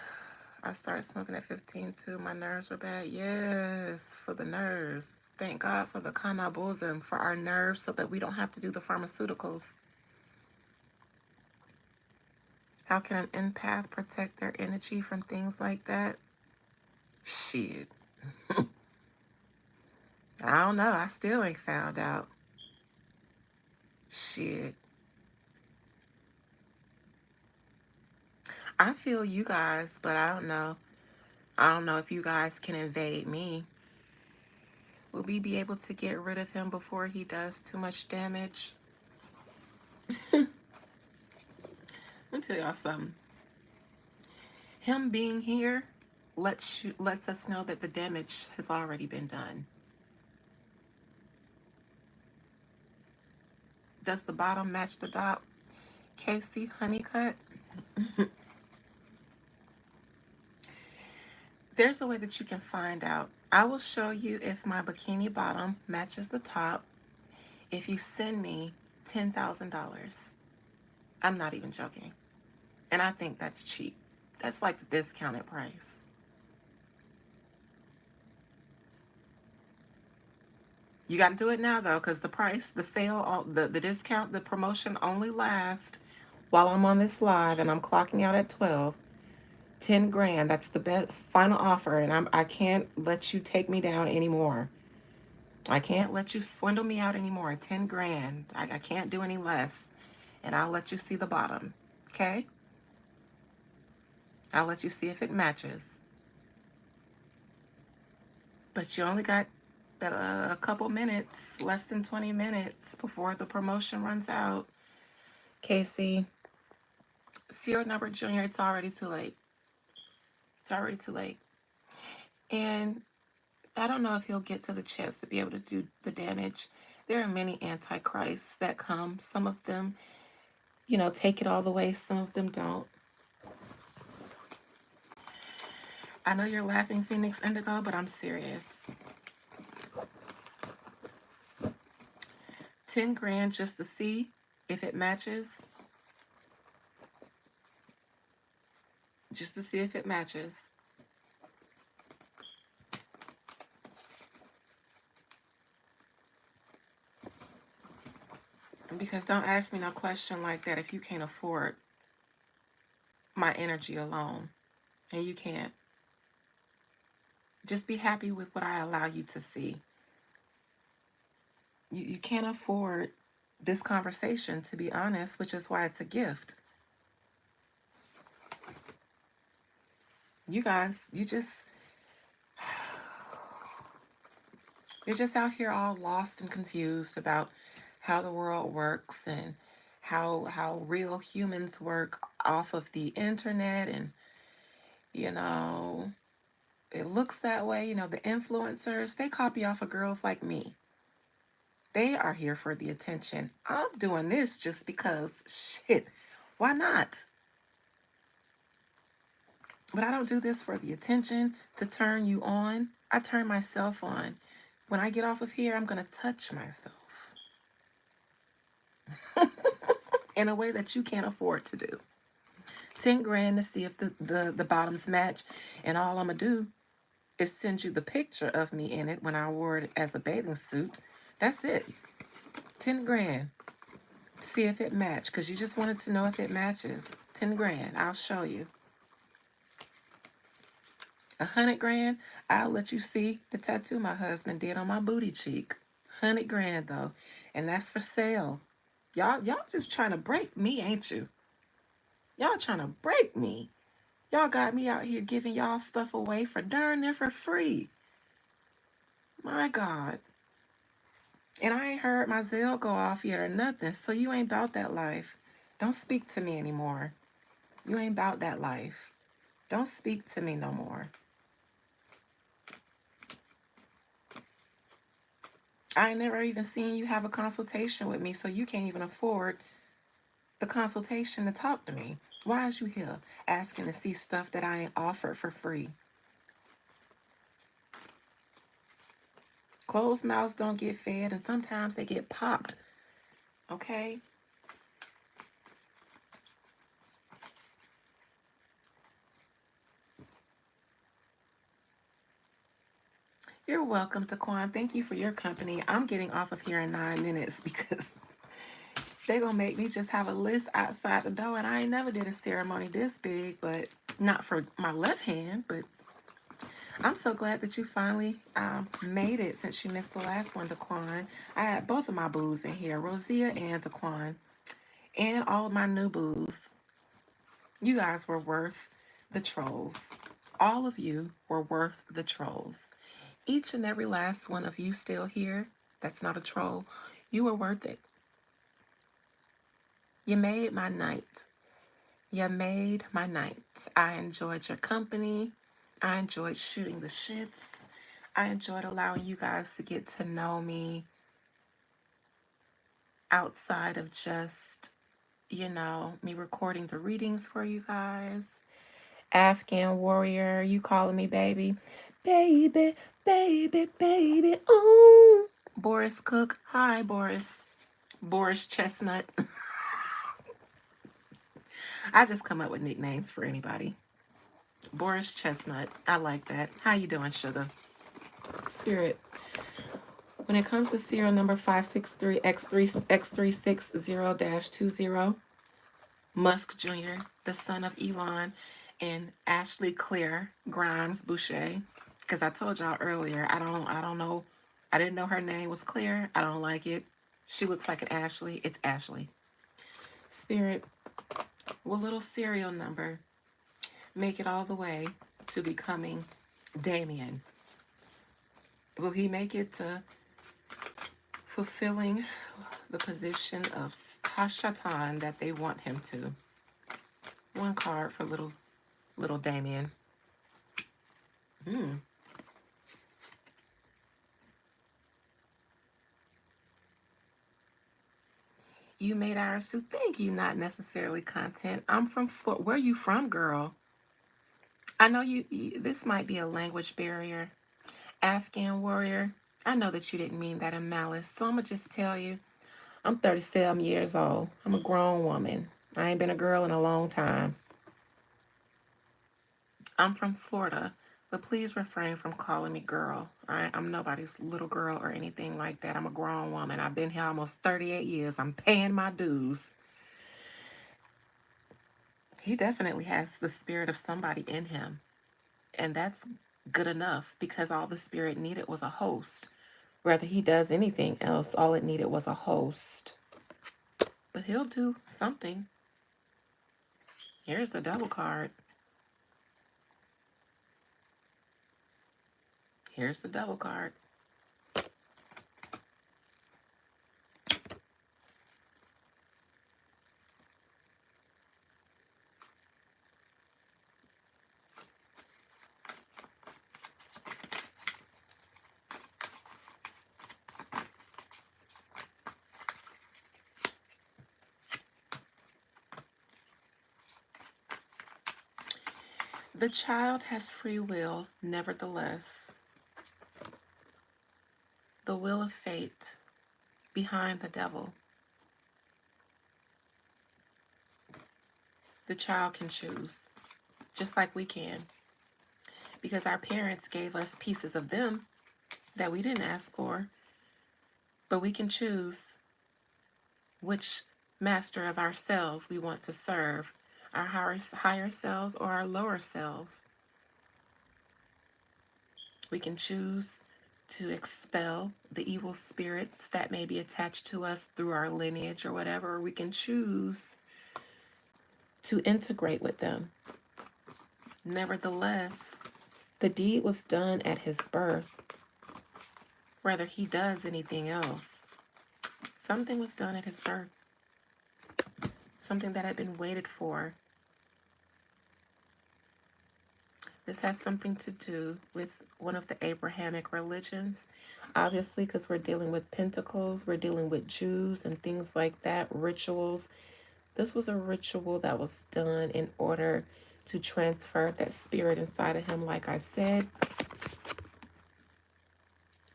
S1: I started smoking at 15 too. My nerves were bad. Yes, for the nerves. Thank God for the cannabism for our nerves so that we don't have to do the pharmaceuticals. How can an empath protect their energy from things like that? Shit. I don't know. I still ain't found out. Shit. I feel you guys, but I don't know. I don't know if you guys can invade me. Will we be able to get rid of him before he does too much damage? Let me tell y'all something. Him being here lets us know that the damage has already been done. Does the bottom match the top? Casey Honeycutt. There's a way that you can find out. I will show you if my bikini bottom matches the top if you send me $10,000. I'm not even joking. And I think that's cheap. That's like the discounted price. You got to do it now, though, because the price, the sale, the discount, the promotion only lasts while I'm on this live and I'm clocking out at 12. 10 grand. That's the best final offer. And I can't let you take me down anymore. I can't let you swindle me out anymore. 10 grand. I can't do any less. And I'll let you see the bottom. Okay? I'll let you see if it matches. But you only got a couple minutes, less than 20 minutes before the promotion runs out. Casey, serial number junior, it's already too late. It's already too late. And I don't know if he'll get to the chance to be able to do the damage. There are many antichrists that come. Some of them, take it all the way. Some of them don't. I know you're laughing, Phoenix Indigo, but I'm serious. 10 grand just to see if it matches. Just to see if it matches. Because don't ask me no question like that if you can't afford my energy alone. And you can't. Just be happy with what I allow you to see. You can't afford this conversation, to be honest, which is why it's a gift. You guys, you're just out here all lost and confused about how the world works and how real humans work off of the internet. And it looks that way. The influencers, they copy off of girls like me. They are here for the attention. I'm doing this just because, shit, why not? But I don't do this for the attention to turn you on. I turn myself on. When I get off of here, I'm going to touch myself in a way that you can't afford to do. 10 grand to see if the bottoms match. And all I'm going to do is send you the picture of me in it when I wore it as a bathing suit. That's it. 10 grand. See if it match, because you just wanted to know if it matches. 10 grand. I'll show you. 100 grand. I'll let you see the tattoo my husband did on my booty cheek. 100 grand though. And that's for sale. Y'all just trying to break me, ain't you? Y'all trying to break me. Y'all got me out here giving y'all stuff away for darn near for free. My God. And I ain't heard my Zelle go off yet or nothing, so you ain't about that life. Don't speak to me anymore. You ain't about that life. Don't speak to me no more. I ain't never even seen you have a consultation with me, so you can't even afford the consultation to talk to me. Why is you here asking to see stuff that I ain't offered for free? Closed mouths don't get fed, and sometimes they get popped. Okay? You're welcome, Taquan. Thank you for your company. I'm getting off of here in 9 minutes because they're going to make me just have a list outside the door. And I ain't never did a ceremony this big, but not for my left hand. But I'm so glad that you finally made it since you missed the last one, Taquan. I had both of my boos in here, Rosia and Taquan, and all of my new boos. You guys were worth the trolls. All of you were worth the trolls. Each and every last one of you still here, that's not a troll, you were worth it. You made my night. You made my night. I enjoyed your company. I enjoyed shooting the shits. I enjoyed allowing you guys to get to know me outside of just, me recording the readings for you guys. Afghan warrior, you calling me baby? Baby, baby, baby, ooh. Boris Cook, hi Boris. Boris Chestnut. I just come up with nicknames for anybody. Boris Chestnut, I like that. How you doing, sugar? Spirit, When it comes to serial number 563X360-20, Musk Jr., the son of Elon and Ashley Claire Grimes Boucher, because I told y'all earlier, I don't know, I didn't know her name was Claire. I don't like it. She looks like an Ashley. It's Ashley. Spirit, what little serial number make it all the way to becoming Damien? Will he make it to fulfilling the position of Hashatan that they want him to? One card for little Damien. You made our suit. Thank you. Not necessarily content. I'm from where you from, girl? I know this might be a language barrier. Afghan warrior. I know that you didn't mean that in malice, so I'm gonna just tell you, I'm 37 years old. I'm a grown woman. I ain't been a girl in a long time. I'm from Florida, but please refrain from calling me girl. I'm nobody's little girl or anything like that. I'm a grown woman. I've been here almost 38 years. I'm paying my dues. He definitely has the spirit of somebody in him. And that's good enough because all the spirit needed was a host. Whether he does anything else, all it needed was a host. But he'll do something. Here's the double card. Here's the double card. The child has free will, nevertheless. The will of fate behind the devil. The child can choose, just like we can. Because our parents gave us pieces of them that we didn't ask for. But we can choose which master of ourselves we want to serve, our higher selves or our lower selves. We can choose to expel the evil spirits that may be attached to us through our lineage or whatever. Or we can choose to integrate with them. Nevertheless, the deed was done at his birth. Whether he does anything else, something was done at his birth. Something that had been waited for. This has something to do with one of the Abrahamic religions. Obviously, because we're dealing with pentacles, we're dealing with Jews and things like that, rituals. This was a ritual that was done in order to transfer that spirit inside of him, like I said.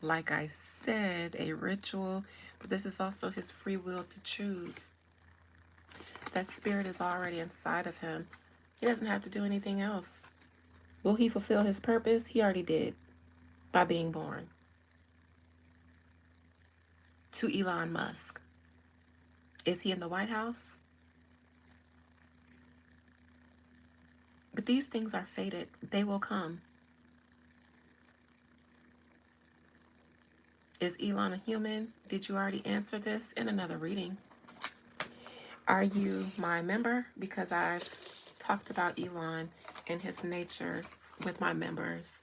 S1: Like I said, a ritual, but this is also his free will to choose. That spirit is already inside of him. He doesn't have to do anything else. Will he fulfill his purpose? He already did by being born. To Elon Musk. Is he in the White House? But these things are fated. They will come. Is Elon a human? Did you already answer this in another reading? Are you my member? Because I've talked about Elon and his nature with my members.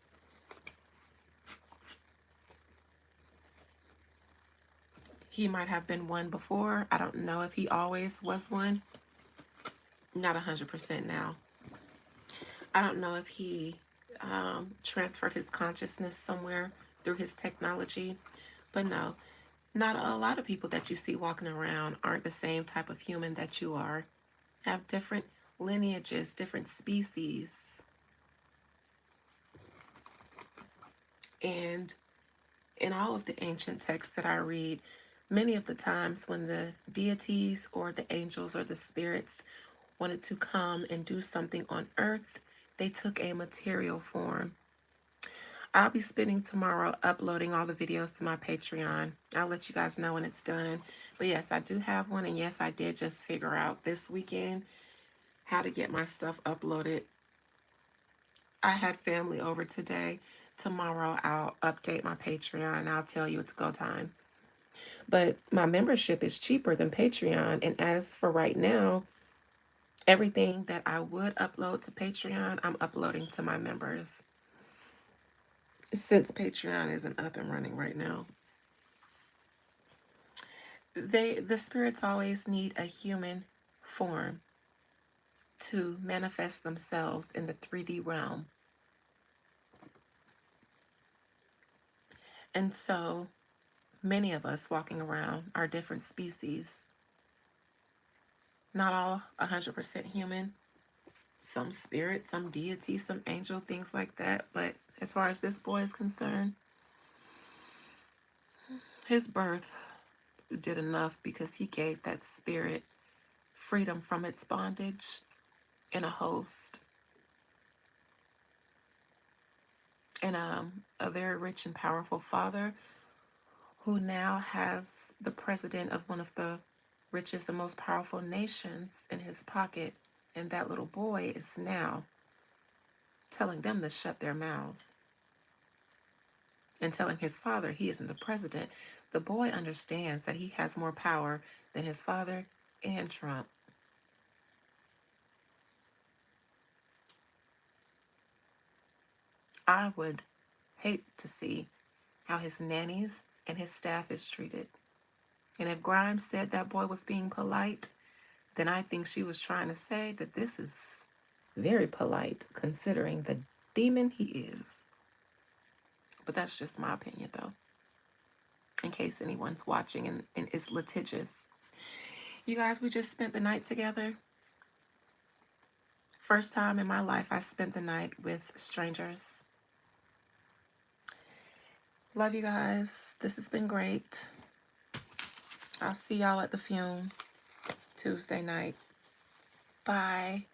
S1: He might have been one before. I don't know if he always was one. Not 100% now. I don't know if he transferred his consciousness somewhere through his technology. But no, not a lot of people that you see walking around aren't the same type of human that you are. Have different lineages, different species. And in all of the ancient texts that I read, many of the times when the deities or the angels or the spirits wanted to come and do something on earth, they took a material form. I'll be spending tomorrow uploading all the videos to my Patreon. I'll let you guys know when it's done. But yes, I do have one. And yes, I did just figure out this weekend how to get my stuff uploaded. I had family over today. Tomorrow, I'll update my Patreon and I'll tell you it's go time. But my membership is cheaper than Patreon. And as for right now, everything that I would upload to Patreon, I'm uploading to my members. Since Patreon isn't up and running right now. The spirits always need a human form to manifest themselves in the 3D realm. And so many of us walking around are different species. Not all 100% human. Some spirit, some deity, some angel, things like that. But as far as this boy is concerned, his birth did enough because he gave that spirit freedom from its bondage in a host. And a very rich and powerful father who now has the president of one of the richest and most powerful nations in his pocket. And that little boy is now telling them to shut their mouths and telling his father he isn't the president. The boy understands that he has more power than his father and Trump. I would hate to see how his nannies and his staff is treated. And if Grimes said that boy was being polite, then I think she was trying to say that this is very polite considering the demon he is. But that's just my opinion, though, in case anyone's watching and is litigious. You guys, we just spent the night together. First time in my life I spent the night with strangers. Love you guys. This has been great. I'll see y'all at the fume Tuesday night. Bye.